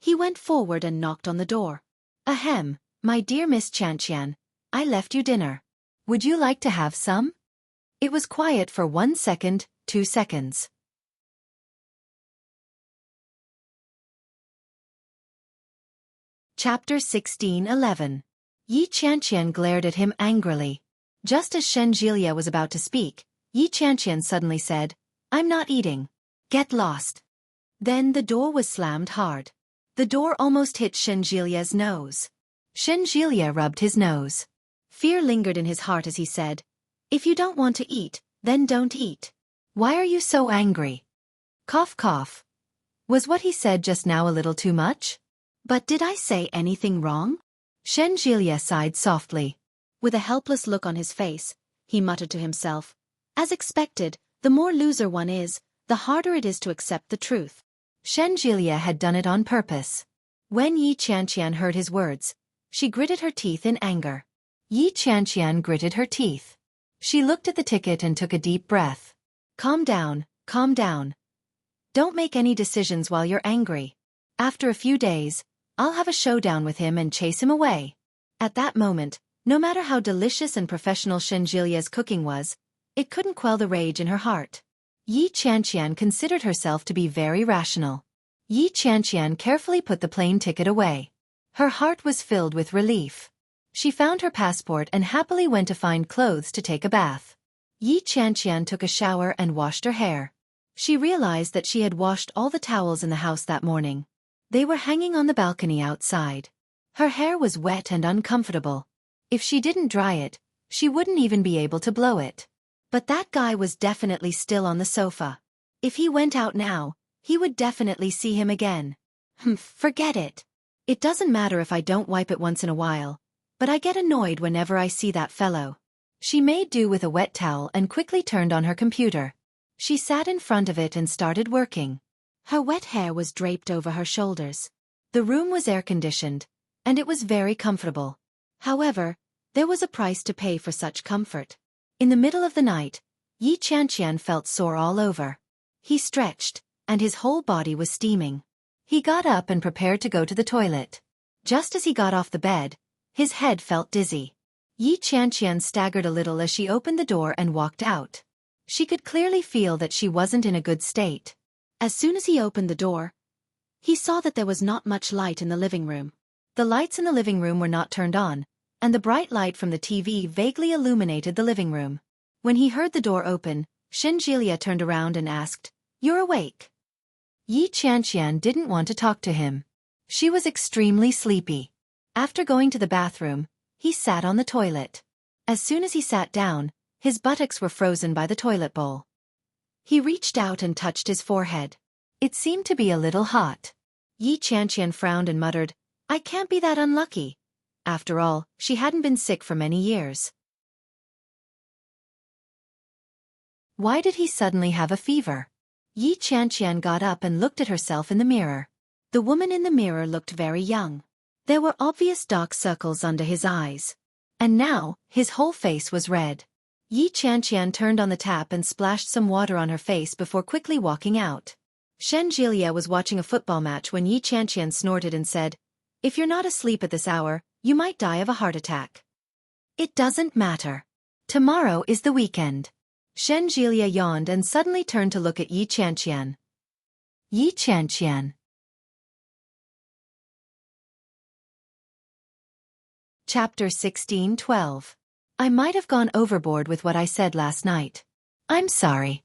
he went forward and knocked on the door. Ahem, my dear Miss Chanqian, I left you dinner. Would you like to have some? It was quiet for 1 second, 2 seconds. Chapter 16:11. Yi Chanqian glared at him angrily. Just as Shen Jilia was about to speak, Yi Chanqian suddenly said, I'm not eating. Get lost. Then the door was slammed hard. The door almost hit Shen Jilia's nose. Shen Jilia rubbed his nose. Fear lingered in his heart as he said, If you don't want to eat, then don't eat. Why are you so angry? Cough cough. Was what he said just now a little too much? But did I say anything wrong? Shen Jilia sighed softly. With a helpless look on his face, he muttered to himself, As expected, the more loser one is, the harder it is to accept the truth. Shen Jilia had done it on purpose. When Yi Chanqian heard his words, she gritted her teeth in anger. Yi Chanqian gritted her teeth. She looked at the ticket and took a deep breath. Calm down, calm down. Don't make any decisions while you're angry. After a few days, I'll have a showdown with him and chase him away. At that moment, no matter how delicious and professional Shen Jilia's cooking was, it couldn't quell the rage in her heart. Yi Chanqian considered herself to be very rational. Yi Chanqian carefully put the plane ticket away. Her heart was filled with relief. She found her passport and happily went to find clothes to take a bath. Yi Chanqian took a shower and washed her hair. She realized that she had washed all the towels in the house that morning. They were hanging on the balcony outside. Her hair was wet and uncomfortable. If she didn't dry it, she wouldn't even be able to blow it. But that guy was definitely still on the sofa. If he went out now, he would definitely see him again. Forget it. It doesn't matter if I don't wipe it once in a while, but I get annoyed whenever I see that fellow. She made do with a wet towel and quickly turned on her computer. She sat in front of it and started working. Her wet hair was draped over her shoulders. The room was air-conditioned, and it was very comfortable. However, there was a price to pay for such comfort. In the middle of the night, Yi Chanqian felt sore all over. He stretched, and his whole body was steaming. He got up and prepared to go to the toilet. Just as he got off the bed, his head felt dizzy. Yi Chanqian staggered a little as she opened the door and walked out. She could clearly feel that she wasn't in a good state. As soon as he opened the door, he saw that there was not much light in the living room. The lights in the living room were not turned on, and the bright light from the TV vaguely illuminated the living room. When he heard the door open, Shen Jilia turned around and asked, You're awake? Yi Chanqian didn't want to talk to him. She was extremely sleepy. After going to the bathroom, he sat on the toilet. As soon as he sat down, his buttocks were frozen by the toilet bowl. He reached out and touched his forehead. It seemed to be a little hot. Yi Chanqian frowned and muttered, I can't be that unlucky. After all, she hadn't been sick for many years. Why did he suddenly have a fever? Yi Chanqian got up and looked at herself in the mirror. The woman in the mirror looked very young. There were obvious dark circles under his eyes. And now, his whole face was red. Yi Chanqian turned on the tap and splashed some water on her face before quickly walking out. Shen Jilia was watching a football match when Yi Chanqian snorted and said, If you're not asleep at this hour, you might die of a heart attack. It doesn't matter. Tomorrow is the weekend. Shen Jilia yawned and suddenly turned to look at Yi Chanqian. Yi Chanqian. Chapter 16:12. I might have gone overboard with what I said last night. I'm sorry.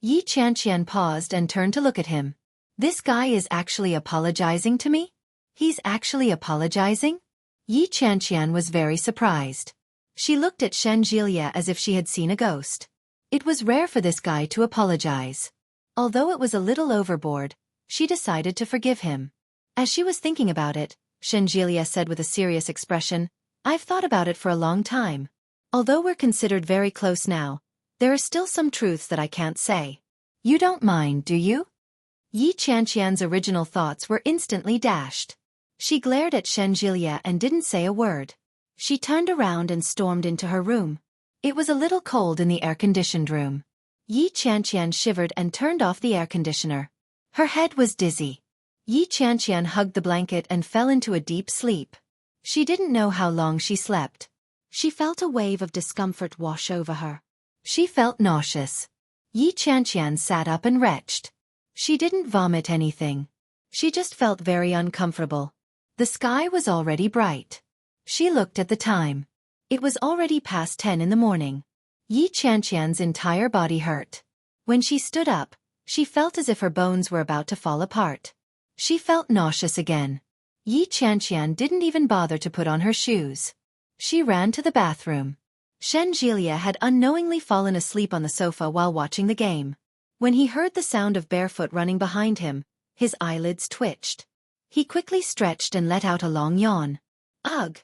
Yi Chanqian paused and turned to look at him. This guy is actually apologizing to me? He's actually apologizing? Yi Chanqian was very surprised. She looked at Shen Jilia as if she had seen a ghost. It was rare for this guy to apologize. Although it was a little overboard, she decided to forgive him. As she was thinking about it, Shen Jilia said with a serious expression, I've thought about it for a long time. Although we're considered very close now, there are still some truths that I can't say. You don't mind, do you? Yi Qianqian's original thoughts were instantly dashed. She glared at Shen Jilia and didn't say a word. She turned around and stormed into her room. It was a little cold in the air-conditioned room. Yi Qianqian shivered and turned off the air conditioner. Her head was dizzy. Yi Qianqian hugged the blanket and fell into a deep sleep. She didn't know how long she slept. She felt a wave of discomfort wash over her. She felt nauseous. Yi Qianqian sat up and retched. She didn't vomit anything. She just felt very uncomfortable. The sky was already bright. She looked at the time. It was already past 10 in the morning. Yi Qianqian's entire body hurt. When she stood up, she felt as if her bones were about to fall apart. She felt nauseous again. Yi Qianqian didn't even bother to put on her shoes. She ran to the bathroom. Shen Jilia had unknowingly fallen asleep on the sofa while watching the game. When he heard the sound of barefoot running behind him, his eyelids twitched. He quickly stretched and let out a long yawn. Ugh!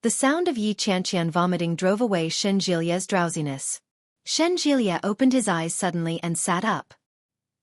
The sound of Yi Qianqian vomiting drove away Shen Jilia's drowsiness. Shen Jilia opened his eyes suddenly and sat up.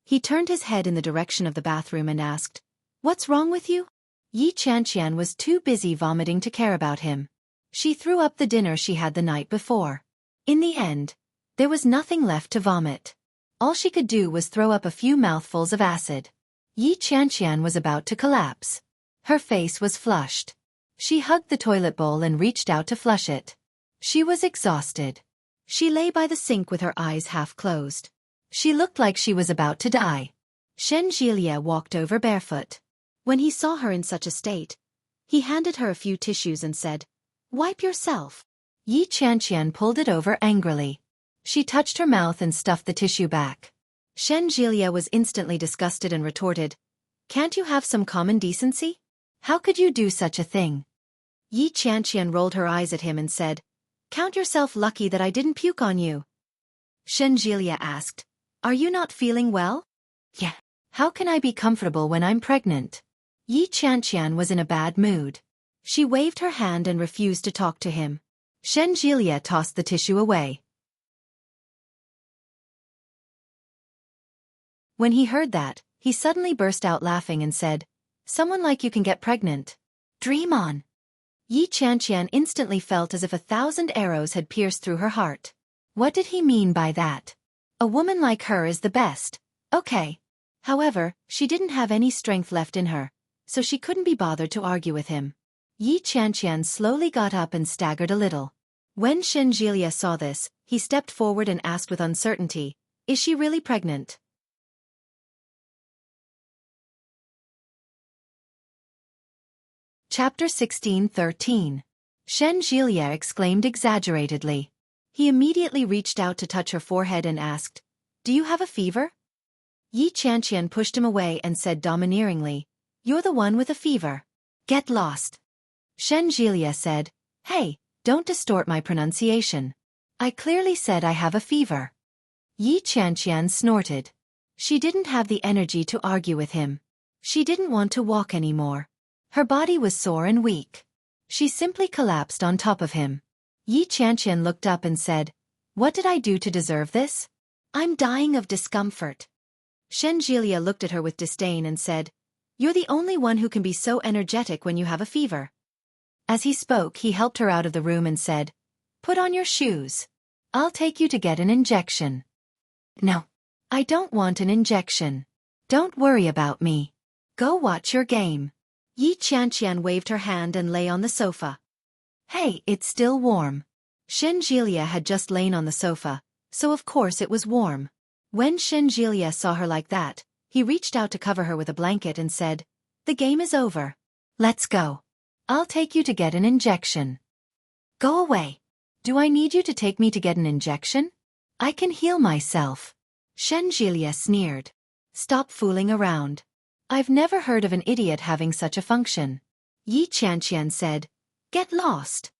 He turned his head in the direction of the bathroom and asked, "What's wrong with you?" Yi Qianqian was too busy vomiting to care about him. She threw up the dinner she had the night before. In the end, there was nothing left to vomit. All she could do was throw up a few mouthfuls of acid. Yi Qianqian was about to collapse. Her face was flushed. She hugged the toilet bowl and reached out to flush it. She was exhausted. She lay by the sink with her eyes half closed. She looked like she was about to die. Shen Jilia walked over barefoot. When he saw her in such a state, he handed her a few tissues and said, "Wipe yourself." Yi Qianqian pulled it over angrily. She touched her mouth and stuffed the tissue back. Shen Jilia was instantly disgusted and retorted, "Can't you have some common decency? How could you do such a thing?" Yi Qianqian rolled her eyes at him and said, "Count yourself lucky that I didn't puke on you." Shen Jilia asked, "Are you not feeling well?" "Yeah. How can I be comfortable when I'm pregnant?" Yi Qianqian was in a bad mood. She waved her hand and refused to talk to him. Shen Jilia tossed the tissue away. When he heard that, he suddenly burst out laughing and said, "Someone like you can get pregnant. Dream on." Yi Qianqian instantly felt as if 1,000 arrows had pierced through her heart. What did he mean by that? A woman like her is the best. Okay. However, she didn't have any strength left in her, so she couldn't be bothered to argue with him. Yi Qianqian slowly got up and staggered a little. When Shen Jilia saw this, he stepped forward and asked with uncertainty, "Is she really pregnant?" Chapter 16:13. Shen Jilia exclaimed exaggeratedly. He immediately reached out to touch her forehead and asked, "Do you have a fever?" Yi Qianqian pushed him away and said domineeringly, "You're the one with a fever. Get lost." Shen Jilia said, "Hey, don't distort my pronunciation. I clearly said I have a fever." Yi Qianqian snorted. She didn't have the energy to argue with him. She didn't want to walk anymore. Her body was sore and weak. She simply collapsed on top of him. Yi Qianqian looked up and said, "What did I do to deserve this? I'm dying of discomfort." Shen Jilia looked at her with disdain and said, "You're the only one who can be so energetic when you have a fever." As he spoke, he helped her out of the room and said, "Put on your shoes. I'll take you to get an injection." "No. I don't want an injection. Don't worry about me. Go watch your game." Yi Qianqian waved her hand and lay on the sofa. "Hey, it's still warm." Shen Jilia had just lain on the sofa, so of course it was warm. When Shen Jilia saw her like that, he reached out to cover her with a blanket and said, "The game is over. Let's go. I'll take you to get an injection." "Go away. Do I need you to take me to get an injection? I can heal myself." Shen Jilia sneered. "Stop fooling around. I've never heard of an idiot having such a function." Yi Qianqian said, "Get lost."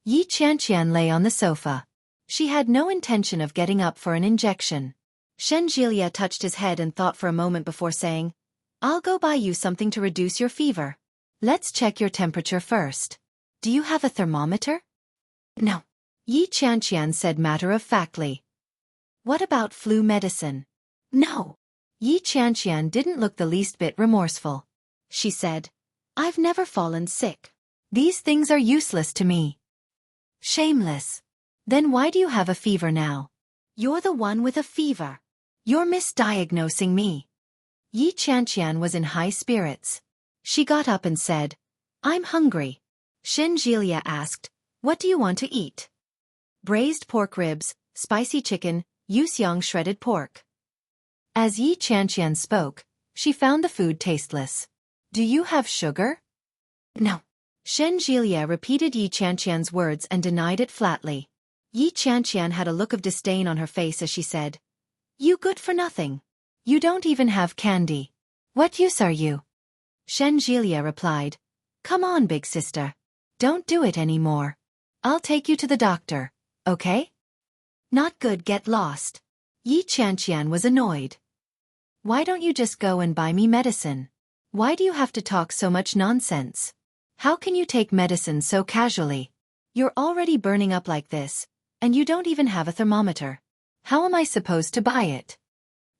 Yi Qianqian lay on the sofa. She had no intention of getting up for an injection. Shen Jilia touched his head and thought for a moment before saying, "I'll go buy you something to reduce your fever. Let's check your temperature first. Do you have a thermometer?" "No." Yi Qianqian said matter-of-factly. What about flu medicine? No. Yi Qianqian didn't look the least bit remorseful. She said, I've never fallen sick. These things are useless to me. Shameless. Then why do you have a fever now? You're the one with a fever. You're misdiagnosing me. Yi Qianqian was in high spirits. She got up and said, I'm hungry. Shen Jilia asked, what do you want to eat? Braised pork ribs, spicy chicken, Yuxiang shredded pork. As Yi Qianqian spoke, she found the food tasteless. Do you have sugar? No. Shen Jilia repeated Yi Qianqian's words and denied it flatly. Yi Qianqian had a look of disdain on her face as she said, You good for nothing. You don't even have candy. What use are you? Shen Jilia replied, Come on, big sister. Don't do it anymore. I'll take you to the doctor, okay? Not good, get lost. Yi Qianqian was annoyed. Why don't you just go and buy me medicine? Why do you have to talk so much nonsense? How can you take medicine so casually? You're already burning up like this, and you don't even have a thermometer. How am I supposed to buy it?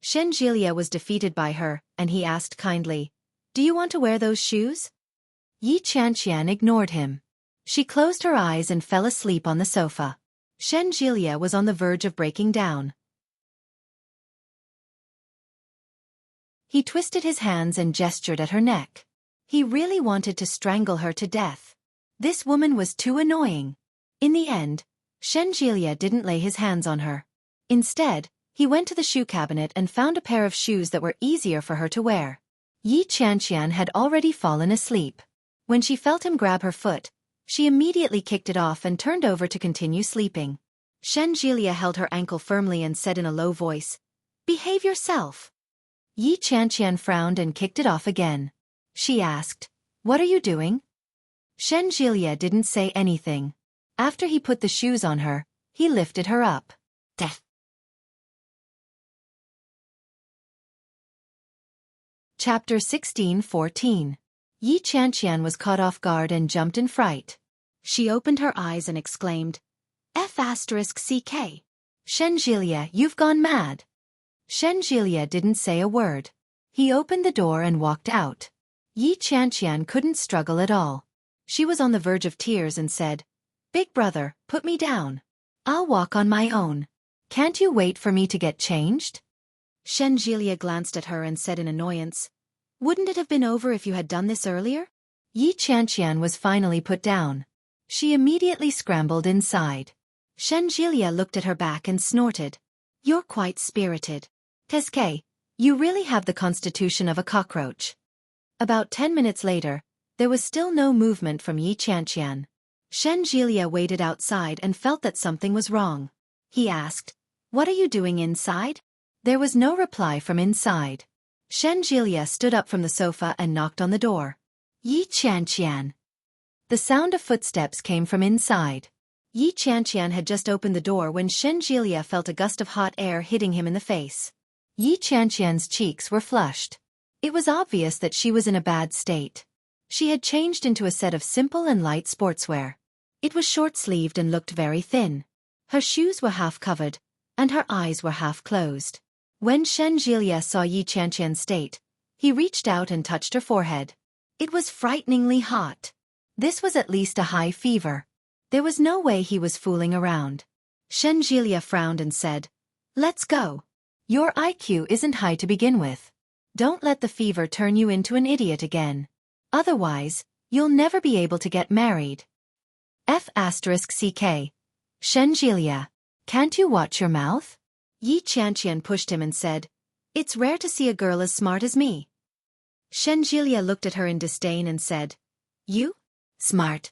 Shen Jilia was defeated by her, and he asked kindly, Do you want to wear those shoes? Yi Qianqian ignored him. She closed her eyes and fell asleep on the sofa. Shen Jilia was on the verge of breaking down. He twisted his hands and gestured at her neck. He really wanted to strangle her to death. This woman was too annoying. In the end, Shen Jilia didn't lay his hands on her. Instead, he went to the shoe cabinet and found a pair of shoes that were easier for her to wear. Yi Qianqian had already fallen asleep. When she felt him grab her foot, she immediately kicked it off and turned over to continue sleeping. Shen Jilia held her ankle firmly and said in a low voice, Behave yourself. Yi Qianqian frowned and kicked it off again. She asked, What are you doing? Shen Jilia didn't say anything. After he put the shoes on her, he lifted her up. Death. Chapter 16:14. Yi Qianqian was caught off guard and jumped in fright. She opened her eyes and exclaimed, F***CK. Shen Jilia, you've gone mad. Shen Jilia didn't say a word. He opened the door and walked out. Yi Qianqian couldn't struggle at all. She was on the verge of tears and said, Big brother, put me down. I'll walk on my own. Can't you wait for me to get changed? Shen Jilia glanced at her and said in annoyance, Wouldn't it have been over if you had done this earlier? Yi Qianqian was finally put down. She immediately scrambled inside. Shen Jilia looked at her back and snorted. You're quite spirited. Teske, you really have the constitution of a cockroach. About 10 minutes later, there was still no movement from Yi Qianqian. Shen Jilia waited outside and felt that something was wrong. He asked, What are you doing inside? There was no reply from inside. Shen Jilia stood up from the sofa and knocked on the door. Yi Qianqian. The sound of footsteps came from inside. Yi Qianqian had just opened the door when Shen Jilia felt a gust of hot air hitting him in the face. Yi Qianqian's cheeks were flushed. It was obvious that she was in a bad state. She had changed into a set of simple and light sportswear. It was short-sleeved and looked very thin. Her shoes were half covered, and her eyes were half closed. When Shen Jilia saw Yi Qianqian's state, he reached out and touched her forehead. It was frighteningly hot. This was at least a high fever. There was no way he was fooling around. Shen Jilia frowned and said, Let's go. Your IQ isn't high to begin with. Don't let the fever turn you into an idiot again. Otherwise, you'll never be able to get married. F***CK. Shen Jilia, can't you watch your mouth? Yi Qianqian pushed him and said, It's rare to see a girl as smart as me. Shen Jilia looked at her in disdain and said, You? Smart.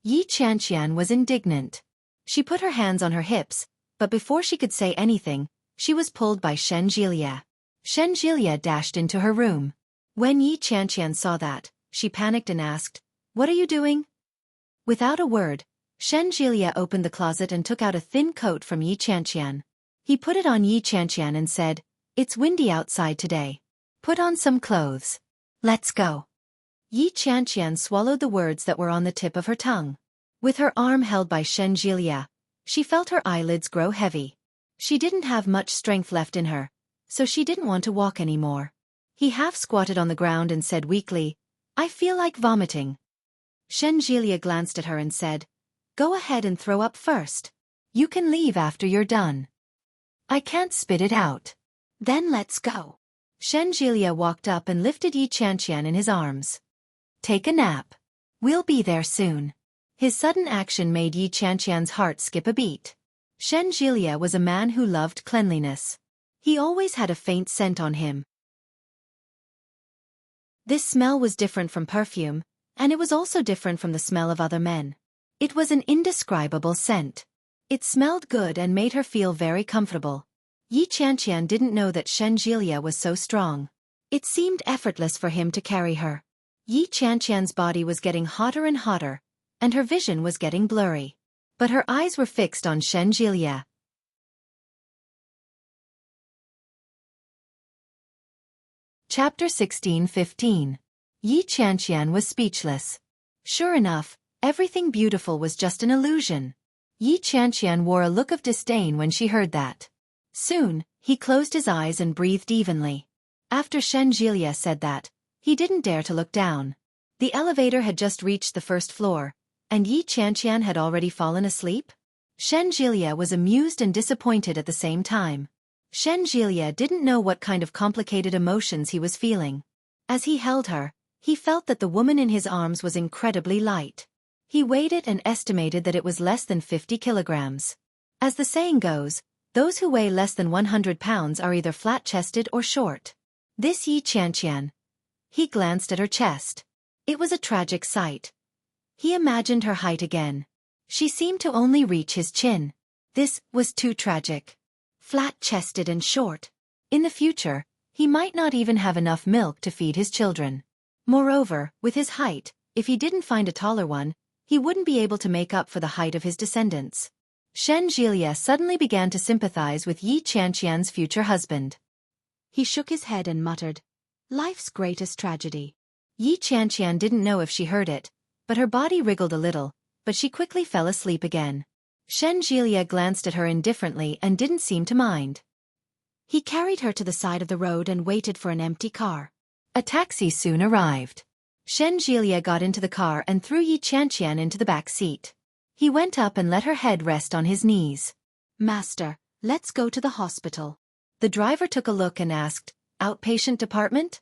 Yi Qianqian was indignant. She put her hands on her hips, but before she could say anything, she was pulled by Shen Jilia. Shen Jilia dashed into her room. When Yi Qianqian saw that, she panicked and asked, What are you doing? Without a word, Shen Jilia opened the closet and took out a thin coat from Yi Qianqian. He put it on Yi Qianqian and said, It's windy outside today. Put on some clothes. Let's go. Yi Qianqian swallowed the words that were on the tip of her tongue. With her arm held by Shen Jilia, She felt her eyelids grow heavy. She didn't have much strength left in her, so she didn't want to walk anymore. He half squatted on the ground and said weakly, "I feel like vomiting." Shenjilia glanced at her and said, "Go ahead and throw up first. You can leave after you're done." "I can't spit it out." "Then let's go." Shenjilia walked up and lifted Yi Qianqian in his arms. "Take a nap. We'll be there soon." His sudden action made Yi Qianqian's heart skip a beat. Shenjilia was a man who loved cleanliness. He always had a faint scent on him. This smell was different from perfume, and it was also different from the smell of other men. It was an indescribable scent. It smelled good and made her feel very comfortable. Yi Qianqian didn't know that Shenjilia was so strong. It seemed effortless for him to carry her. Yi Qianqian's body was getting hotter and hotter, and her vision was getting blurry. But her eyes were fixed on Shenjilia. Chapter 16:15. Yi Qianqian was speechless. Sure enough, everything beautiful was just an illusion. Yi Qianqian wore a look of disdain when she heard that. Soon, he closed his eyes and breathed evenly. After Shenjilia said that, he didn't dare to look down. The elevator had just reached the first floor, and Yi Qianqian had already fallen asleep? Shenjilia was amused and disappointed at the same time. Shenjilia didn't know what kind of complicated emotions he was feeling. As he held her, he felt that the woman in his arms was incredibly light. He weighed it and estimated that it was less than 50 kilograms. As the saying goes, those who weigh less than 100 pounds are either flat-chested or short. This Yi Qianqian. He glanced at her chest. It was a tragic sight. He imagined her height again. She seemed to only reach his chin. This was too tragic. Flat-chested and short. In the future, he might not even have enough milk to feed his children. Moreover, with his height, if he didn't find a taller one, he wouldn't be able to make up for the height of his descendants. Shenjilia suddenly began to sympathize with Yi Qianqian's future husband. He shook his head and muttered, "Life's greatest tragedy." Yi Qianqian didn't know if she heard it, but her body wriggled a little, but she quickly fell asleep again. Shenjilia glanced at her indifferently and didn't seem to mind. He carried her to the side of the road and waited for an empty car. A taxi soon arrived. Shenjilia got into the car and threw Yi Qianqian into the back seat. He went up and let her head rest on his knees. "Master, let's go to the hospital." The driver took a look and asked, "Outpatient department?"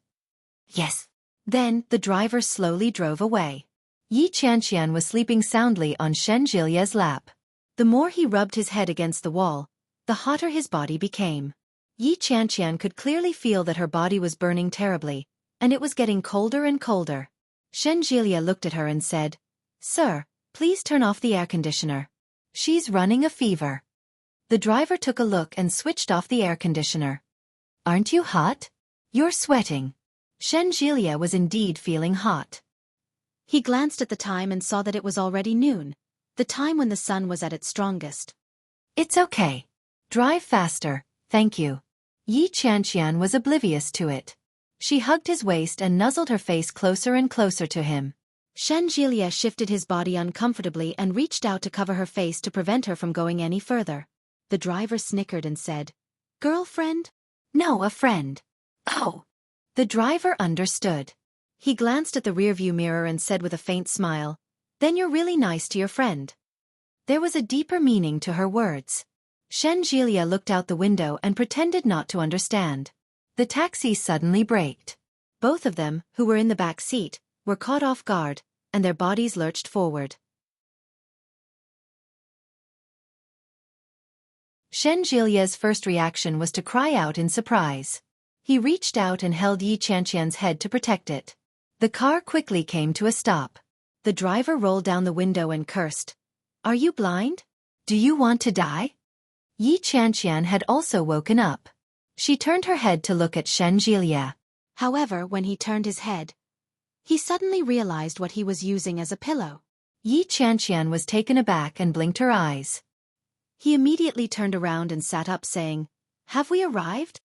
"Yes." Then, the driver slowly drove away. Yi Qianqian was sleeping soundly on Shenjilia's lap. The more he rubbed his head against the wall, the hotter his body became. Yi Qianqian could clearly feel that her body was burning terribly, and it was getting colder and colder. Shenjilia looked at her and said, "Sir, please turn off the air conditioner. She's running a fever." The driver took a look and switched off the air conditioner. "Aren't you hot? You're sweating." Shenjilia was indeed feeling hot. He glanced at the time and saw that it was already noon, the time when the sun was at its strongest. "It's okay. Drive faster, thank you." Yi Qianqian was oblivious to it. She hugged his waist and nuzzled her face closer and closer to him. Shenjilia shifted his body uncomfortably and reached out to cover her face to prevent her from going any further. The driver snickered and said, "Girlfriend?" "No, a friend." "Oh." The driver understood. He glanced at the rearview mirror and said with a faint smile, "Then you're really nice to your friend." There was a deeper meaning to her words. Shenjilia looked out the window and pretended not to understand. The taxi suddenly braked. Both of them, who were in the back seat, were caught off guard, and their bodies lurched forward. Shenjilia's first reaction was to cry out in surprise. He reached out and held Yi Qianqian's head to protect it. The car quickly came to a stop. The driver rolled down the window and cursed, "Are you blind? Do you want to die?" Yi Qianqian had also woken up. She turned her head to look at Shenjilia. However, when he turned his head, he suddenly realized what he was using as a pillow. Yi Qianqian was taken aback and blinked her eyes. He immediately turned around and sat up saying, "Have we arrived?"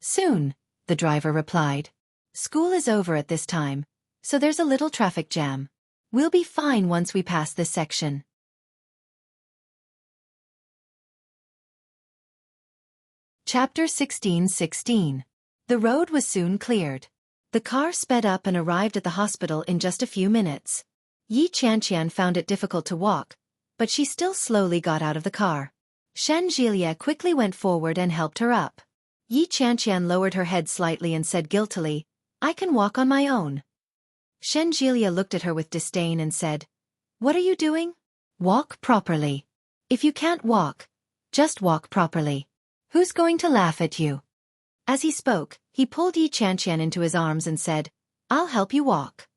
"Soon," the driver replied. "School is over at this time, so there's a little traffic jam. We'll be fine once we pass this section." Chapter 16:16. The road was soon cleared. The car sped up and arrived at the hospital in just a few minutes. Yi Qianqian found it difficult to walk, but she still slowly got out of the car. Shen Jilie quickly went forward and helped her up. Yi Qianqian lowered her head slightly and said guiltily, "I can walk on my own." Shen Jilie looked at her with disdain and said, "What are you doing? Walk properly. If you can't walk, just walk properly. Who's going to laugh at you?" As he spoke, he pulled Yi Qianqian into his arms and said, "I'll help you walk."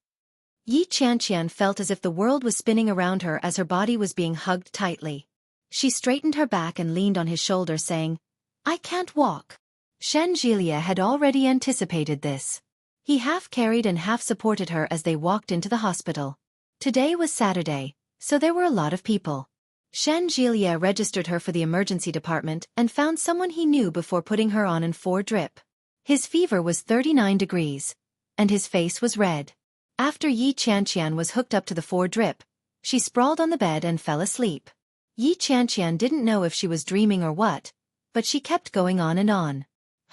Yi Qianqian felt as if the world was spinning around her as her body was being hugged tightly. She straightened her back and leaned on his shoulder saying, "I can't walk." Shen Jilie had already anticipated this. He half carried and half supported her as they walked into the hospital. Today was Saturday, so there were a lot of people. Shen Jilie registered her for the emergency department and found someone he knew before putting her on an 4-drip. His fever was 39 degrees, and his face was red. After Yi Qianqian was hooked up to the 4-drip, she sprawled on the bed and fell asleep. Yi Qianqian didn't know if she was dreaming or what, but she kept going on and on.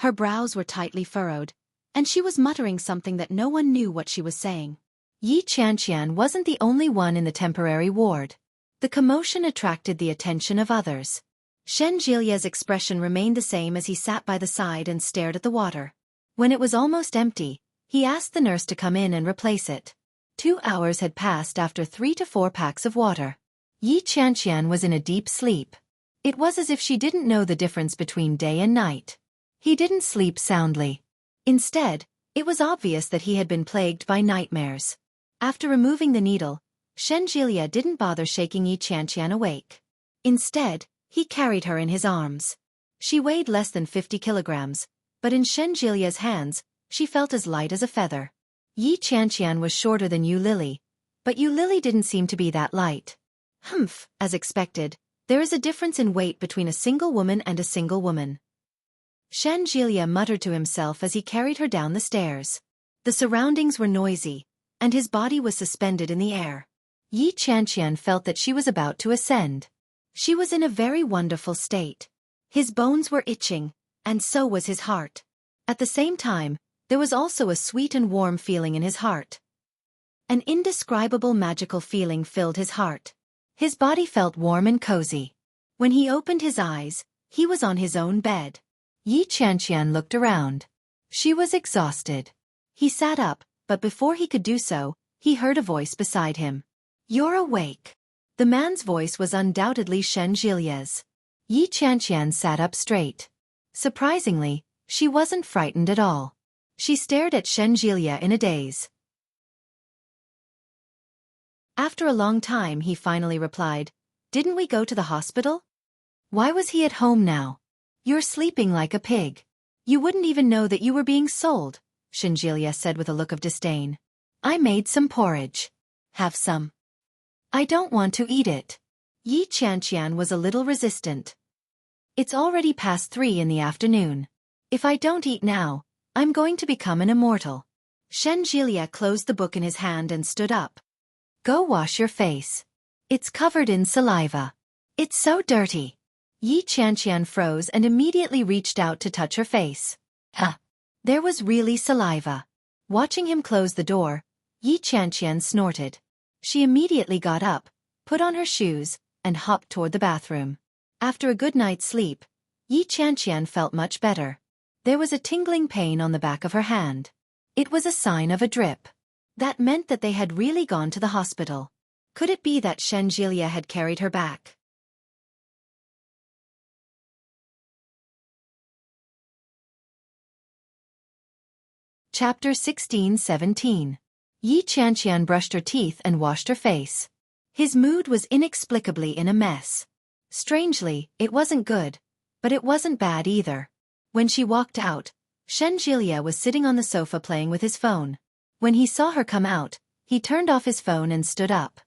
Her brows were tightly furrowed, and she was muttering something that no one knew what she was saying. Yi Qianqian wasn't the only one in the temporary ward. The commotion attracted the attention of others. Shen Jilie's expression remained the same as he sat by the side and stared at the water. When it was almost empty, he asked the nurse to come in and replace it. 2 hours had passed after 3 to 4 packs of water. Yi Qianqian was in a deep sleep. It was as if she didn't know the difference between day and night. He didn't sleep soundly. Instead, it was obvious that he had been plagued by nightmares. After removing the needle, Shen Jilie didn't bother shaking Yi Qianqian awake. Instead, he carried her in his arms. She weighed less than 50 kilograms, but in Shen Jilie's hands, she felt as light as a feather. Yi Qianqian was shorter than Yu Lily, but Yu Lily didn't seem to be that light. Humph, as expected, there is a difference in weight between a single woman and a single woman. Shen Jilie muttered to himself as he carried her down the stairs. The surroundings were noisy, and his body was suspended in the air. Yi Qianqian felt that she was about to ascend. She was in a very wonderful state. His bones were itching, and so was his heart. At the same time, there was also a sweet and warm feeling in his heart. An indescribable magical feeling filled his heart. His body felt warm and cozy. When he opened his eyes, he was on his own bed. Yi Qianqian looked around. She was exhausted. He sat up, but before he could do so, he heard a voice beside him. "You're awake." The man's voice was undoubtedly Shen Jilie's. Yi Qianqian sat up straight. Surprisingly, she wasn't frightened at all. She stared at Shen Jilie in a daze. After a long time he finally replied, "Didn't we go to the hospital? Why was he at home now? You're sleeping like a pig. You wouldn't even know that you were being sold," Shen Jilie said with a look of disdain. "I made some porridge. Have some." "I don't want to eat it." Yi Qianqian was a little resistant. "It's already past 3 in the afternoon. If I don't eat now, I'm going to become an immortal." Shen Jilie closed the book in his hand and stood up. "Go wash your face. It's covered in saliva. It's so dirty." Yi Qianqian froze and immediately reached out to touch her face. There was really saliva. Watching him close the door, Yi Qianqian snorted. She immediately got up, put on her shoes, and hopped toward the bathroom. After a good night's sleep, Yi Qianqian felt much better. There was a tingling pain on the back of her hand. It was a sign of a drip. That meant that they had really gone to the hospital. Could it be that Shen Jilie had carried her back? Chapter 16:17. Yi Qianqian brushed her teeth and washed her face. His mood was inexplicably in a mess. Strangely, it wasn't good, but it wasn't bad either. When she walked out, Shen Jilie was sitting on the sofa playing with his phone. When he saw her come out, he turned off his phone and stood up.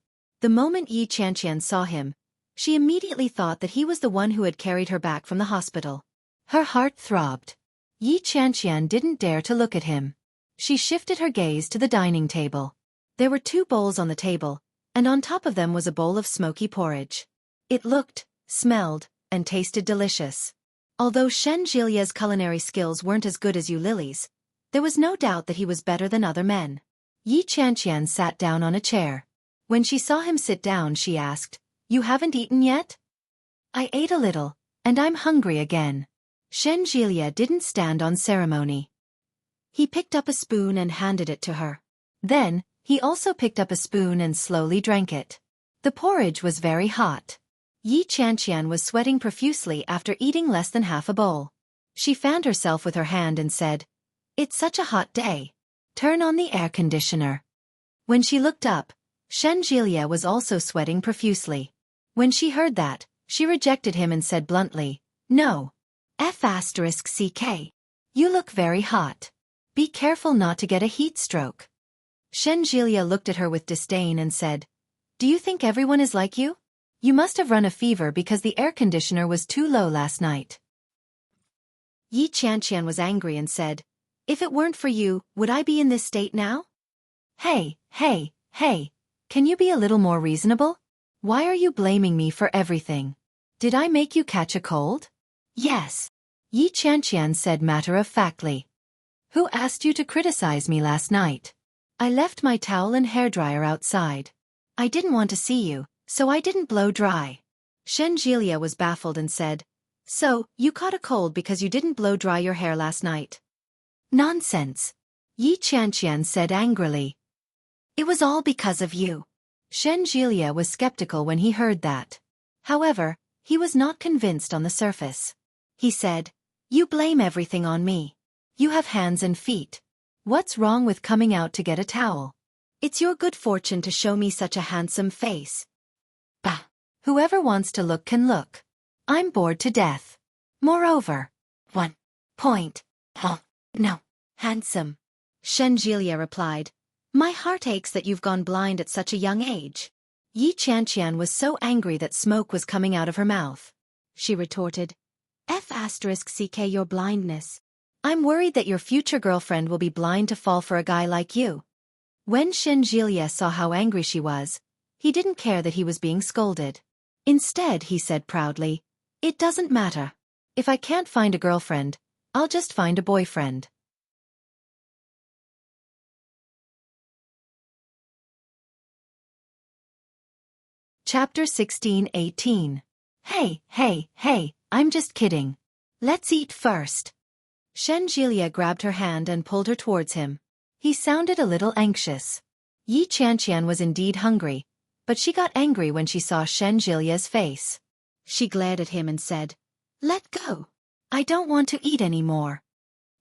The moment Yi Qianqian saw him, she immediately thought that he was the one who had carried her back from the hospital. Her heart throbbed. Yi Qianqian didn't dare to look at him. She shifted her gaze to the dining table. There were 2 bowls on the table, and on top of them was a bowl of smoky porridge. It looked, smelled, and tasted delicious. Although Shen Jilia's culinary skills weren't as good as Yu Lily's, there was no doubt that he was better than other men. Yi Qianqian sat down on a chair. When she saw him sit down, she asked, "You haven't eaten yet?" "I ate a little, and I'm hungry again." Shen Jilia didn't stand on ceremony. He picked up a spoon and handed it to her. Then, he also picked up a spoon and slowly drank it. The porridge was very hot. Yi Qianqian was sweating profusely after eating less than half a bowl. She fanned herself with her hand and said, "It's such a hot day. Turn on the air conditioner." When she looked up, Shen Jilia was also sweating profusely. When she heard that, she rejected him and said bluntly, "No. F***CK. You look very hot. Be careful not to get a heat stroke." Shen Jilia looked at her with disdain and said, "Do you think everyone is like you? You must have run a fever because the air conditioner was too low last night." Yi Qianqian was angry and said, "If it weren't for you, would I be in this state now?" Hey, can you be a little more reasonable? Why are you blaming me for everything? Did I make you catch a cold? Yes. Yi Qianqian said matter-of-factly. Who asked you to criticize me last night? I left my towel and hairdryer outside. I didn't want to see you, so I didn't blow dry. Shen Jilia was baffled and said, "So, you caught a cold because you didn't blow dry your hair last night?" Nonsense. Yi Qianqian said angrily. It was all because of you. Shen Jilia was skeptical when he heard that. However, he was not convinced on the surface. He said, "You blame everything on me. You have hands and feet. What's wrong with coming out to get a towel? It's your good fortune to show me such a handsome face. Bah! Whoever wants to look can look. I'm bored to death. Moreover, no, handsome." Shen Jilia replied, "My heart aches that you've gone blind at such a young age." Yi Qianqian was so angry that smoke was coming out of her mouth. She retorted, "F***CK your blindness. I'm worried that your future girlfriend will be blind to fall for a guy like you." When Shen Jilia saw how angry she was, he didn't care that he was being scolded. Instead, he said proudly, "It doesn't matter. If I can't find a girlfriend, I'll just find a boyfriend." Chapter 16-18. Hey, I'm just kidding. Let's eat first. Shen Jilia grabbed her hand and pulled her towards him. He sounded a little anxious. Yi Qianqian was indeed hungry, but she got angry when she saw Shen Jilia's face. She glared at him and said, "Let go. I don't want to eat anymore."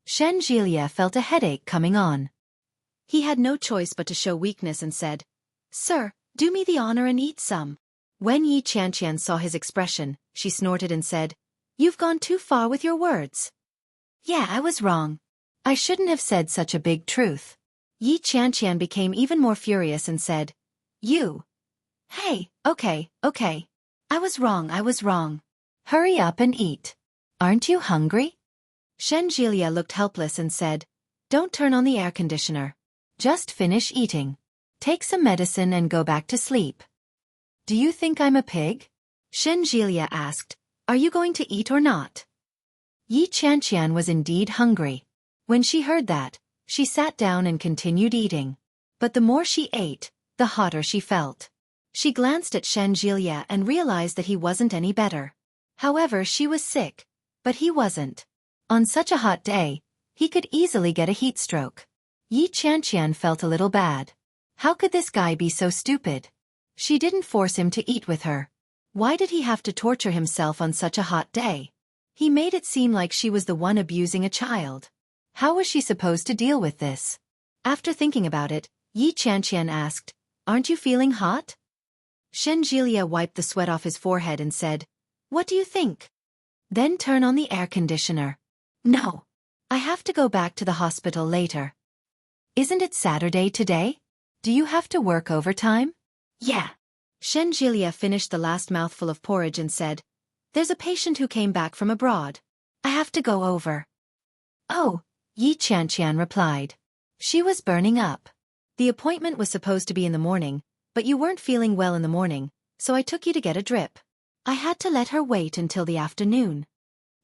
Shen Jilia felt a headache coming on. He had no choice but to show weakness and said, "Sir, do me the honor and eat some." When Yi Qianqian saw his expression, she snorted and said, "You've gone too far with your words." "Yeah, I was wrong. I shouldn't have said such a big truth." Yi Qianqian became even more furious and said, Hey, okay. I was wrong. Hurry up and eat. Aren't you hungry?" Shen Jilia looked helpless and said, "Don't turn on the air conditioner. Just finish eating. Take some medicine and go back to sleep." "Do you think I'm a pig?" Shen Jilia asked, "Are you going to eat or not?" Yi Qianqian was indeed hungry. When she heard that, she sat down and continued eating. But the more she ate, the hotter she felt. She glanced at Shen Jilia and realized that he wasn't any better. However, she was sick, but he wasn't. On such a hot day, he could easily get a heat stroke. Yi Qianqian felt a little bad. How could this guy be so stupid? She didn't force him to eat with her. Why did he have to torture himself on such a hot day? He made it seem like she was the one abusing a child. How was she supposed to deal with this? After thinking about it, Yi Qianqian asked, "Aren't you feeling hot?" Shen Jilia wiped the sweat off his forehead and said, "What do you think?" "Then turn on the air conditioner." "No. I have to go back to the hospital later." "Isn't it Saturday today? Do you have to work overtime?" "Yeah." Shen Jilia finished the last mouthful of porridge and said, "There's a patient who came back from abroad. I have to go over." "Oh," Yi Qianqian replied. She was burning up. "The appointment was supposed to be in the morning, but you weren't feeling well in the morning, so I took you to get a drip. I had to let her wait until the afternoon."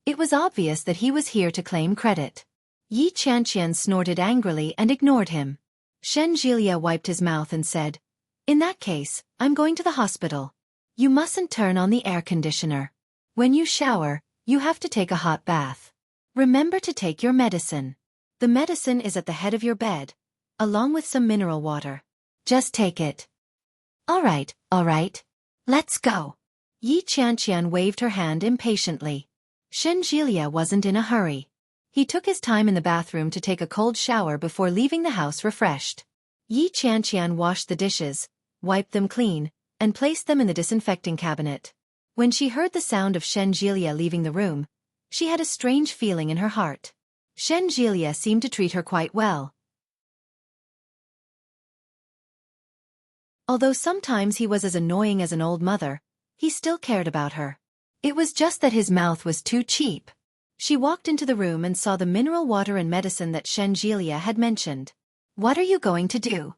It was obvious that he was here to claim credit. Yi Qianqian snorted angrily and ignored him. Shen Jilia wiped his mouth and said, "In that case, I'm going to the hospital. You mustn't turn on the air conditioner. When you shower, you have to take a hot bath. Remember to take your medicine. The medicine is at the head of your bed, along with some mineral water. Just take it." All right. Let's go." Yi Qianqian waved her hand impatiently. Shen Jilia wasn't in a hurry. He took his time in the bathroom to take a cold shower before leaving the house refreshed. Yi Qianqian washed the dishes, wiped them clean, and placed them in the disinfecting cabinet. When she heard the sound of Shen Jilia leaving the room, she had a strange feeling in her heart. Shen Jilia seemed to treat her quite well. Although sometimes he was as annoying as an old mother, he still cared about her. It was just that his mouth was too cheap. She walked into the room and saw the mineral water and medicine that Shen Jilia had mentioned. "What are you going to do?"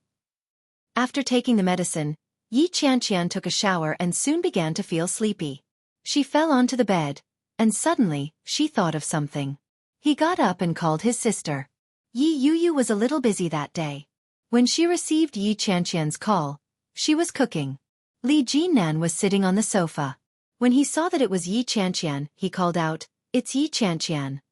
After taking the medicine, Yi Qianqian took a shower and soon began to feel sleepy. She fell onto the bed, and suddenly, she thought of something. He got up and called his sister. Yi Yuyu was a little busy that day. When she received Yi Qianqian's call, she was cooking. Li Jinan was sitting on the sofa. When he saw that it was Yi Qianqian, he called out, "It's Yi Qianqian."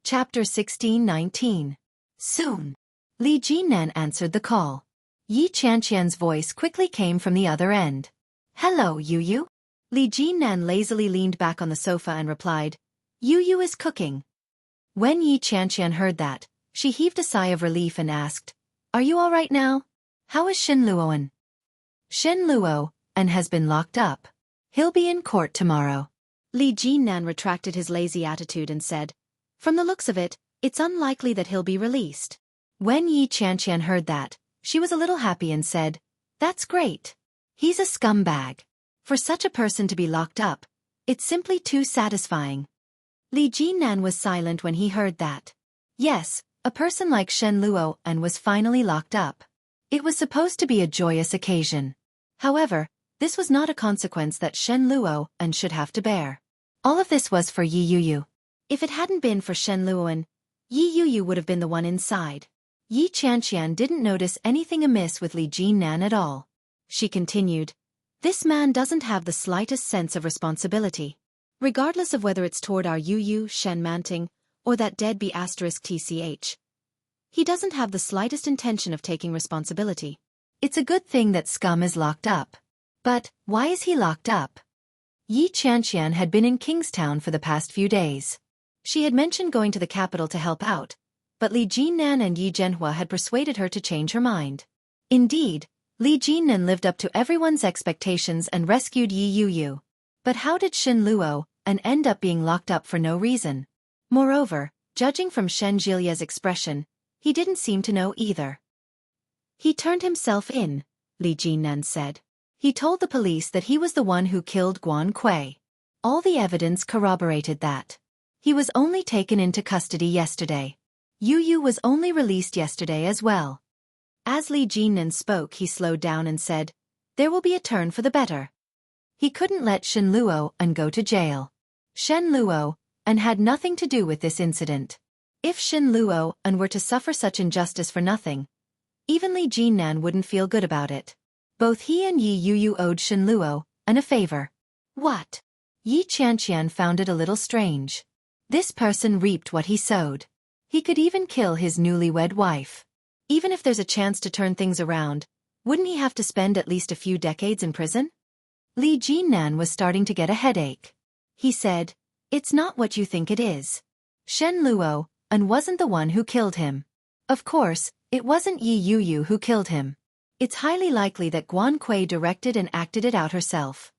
Chapter 16-19. Soon. Li Jinan answered the call. Yi Qianqian's voice quickly came from the other end. "Hello, Yuyu." Li Jinan lazily leaned back on the sofa and replied, "Yuyu is cooking." When Yi Qianqian heard that, she heaved a sigh of relief and asked, "Are you all right now? How is Shen Luoan?" "Shen Luoan has been locked up. He'll be in court tomorrow." Li Jinan retracted his lazy attitude and said, "From the looks of it, it's unlikely that he'll be released." When Yi Qianqian heard that, she was a little happy and said, "That's great. He's a scumbag. For such a person to be locked up, it's simply too satisfying." Li Jinan was silent when he heard that. Yes, a person like Shen Luoan was finally locked up. It was supposed to be a joyous occasion. However, this was not a consequence that Shen Luoan should have to bear. All of this was for Yi Yuyu. If it hadn't been for Shen Luoan, Yi Yuyu would have been the one inside. Yi Qianqian didn't notice anything amiss with Li Jinan at all. She continued, "This man doesn't have the slightest sense of responsibility. Regardless of whether it's toward our Yuyu, Shen Manting, or that deadbeat *tch. He doesn't have the slightest intention of taking responsibility. It's a good thing that scum is locked up. But, why is he locked up?" Yi Qianqian had been in Kingstown for the past few days. She had mentioned going to the capital to help out, but Li Jinan and Yi Zhenhua had persuaded her to change her mind. Indeed, Li Jinan lived up to everyone's expectations and rescued Yi Yuyu. But how did Shen Luoan end up being locked up for no reason? Moreover, judging from Shen Jilia's expression, he didn't seem to know either. "He turned himself in," Li Jinan said. "He told the police that he was the one who killed Guan Kui. All the evidence corroborated that. He was only taken into custody yesterday. Yuyu was only released yesterday as well." As Li Jinan spoke, he slowed down and said, "There will be a turn for the better." He couldn't let Shen Luoan go to jail. Shen Luoan had nothing to do with this incident. If Shen Luoan were to suffer such injustice for nothing, even Li Jinan wouldn't feel good about it. Both he and Yi Yuyu owed Shen Luoan a favor. What? Yi Qianqian found it a little strange. This person reaped what he sowed. He could even kill his newlywed wife. Even if there's a chance to turn things around, wouldn't he have to spend at least a few decades in prison? Li Jinan was starting to get a headache. He said, "It's not what you think it is. Shen Luoan wasn't the one who killed him. Of course, it wasn't Yi Yuyu who killed him. It's highly likely that Guan Kui directed and acted it out herself."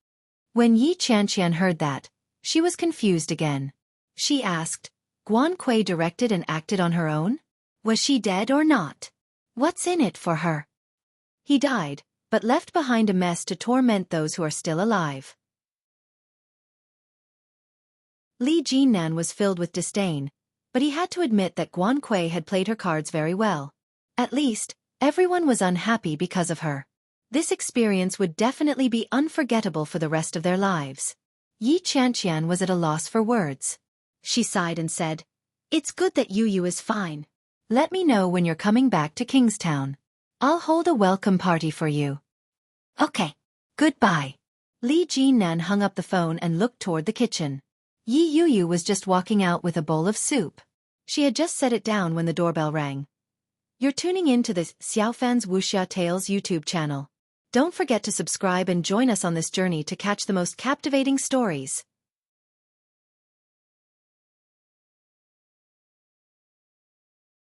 When Yi Qianqian heard that, she was confused again. She asked, "Guan Kui directed and acted on her own? Was she dead or not? What's in it for her?" "He died, but left behind a mess to torment those who are still alive." Li Jinan was filled with disdain, but he had to admit that Guan Kui had played her cards very well. At least, everyone was unhappy because of her. This experience would definitely be unforgettable for the rest of their lives. Yi Qianqian was at a loss for words. She sighed and said, "It's good that Yu is fine. Let me know when you're coming back to Kingstown. I'll hold a welcome party for you." "Okay. Goodbye." Li Jinan hung up the phone and looked toward the kitchen. Yi Yu was just walking out with a bowl of soup. She had just set it down when the doorbell rang. You're tuning in to the Xiaofan's Wuxia Tales YouTube channel. Don't forget to subscribe and join us on this journey to catch the most captivating stories.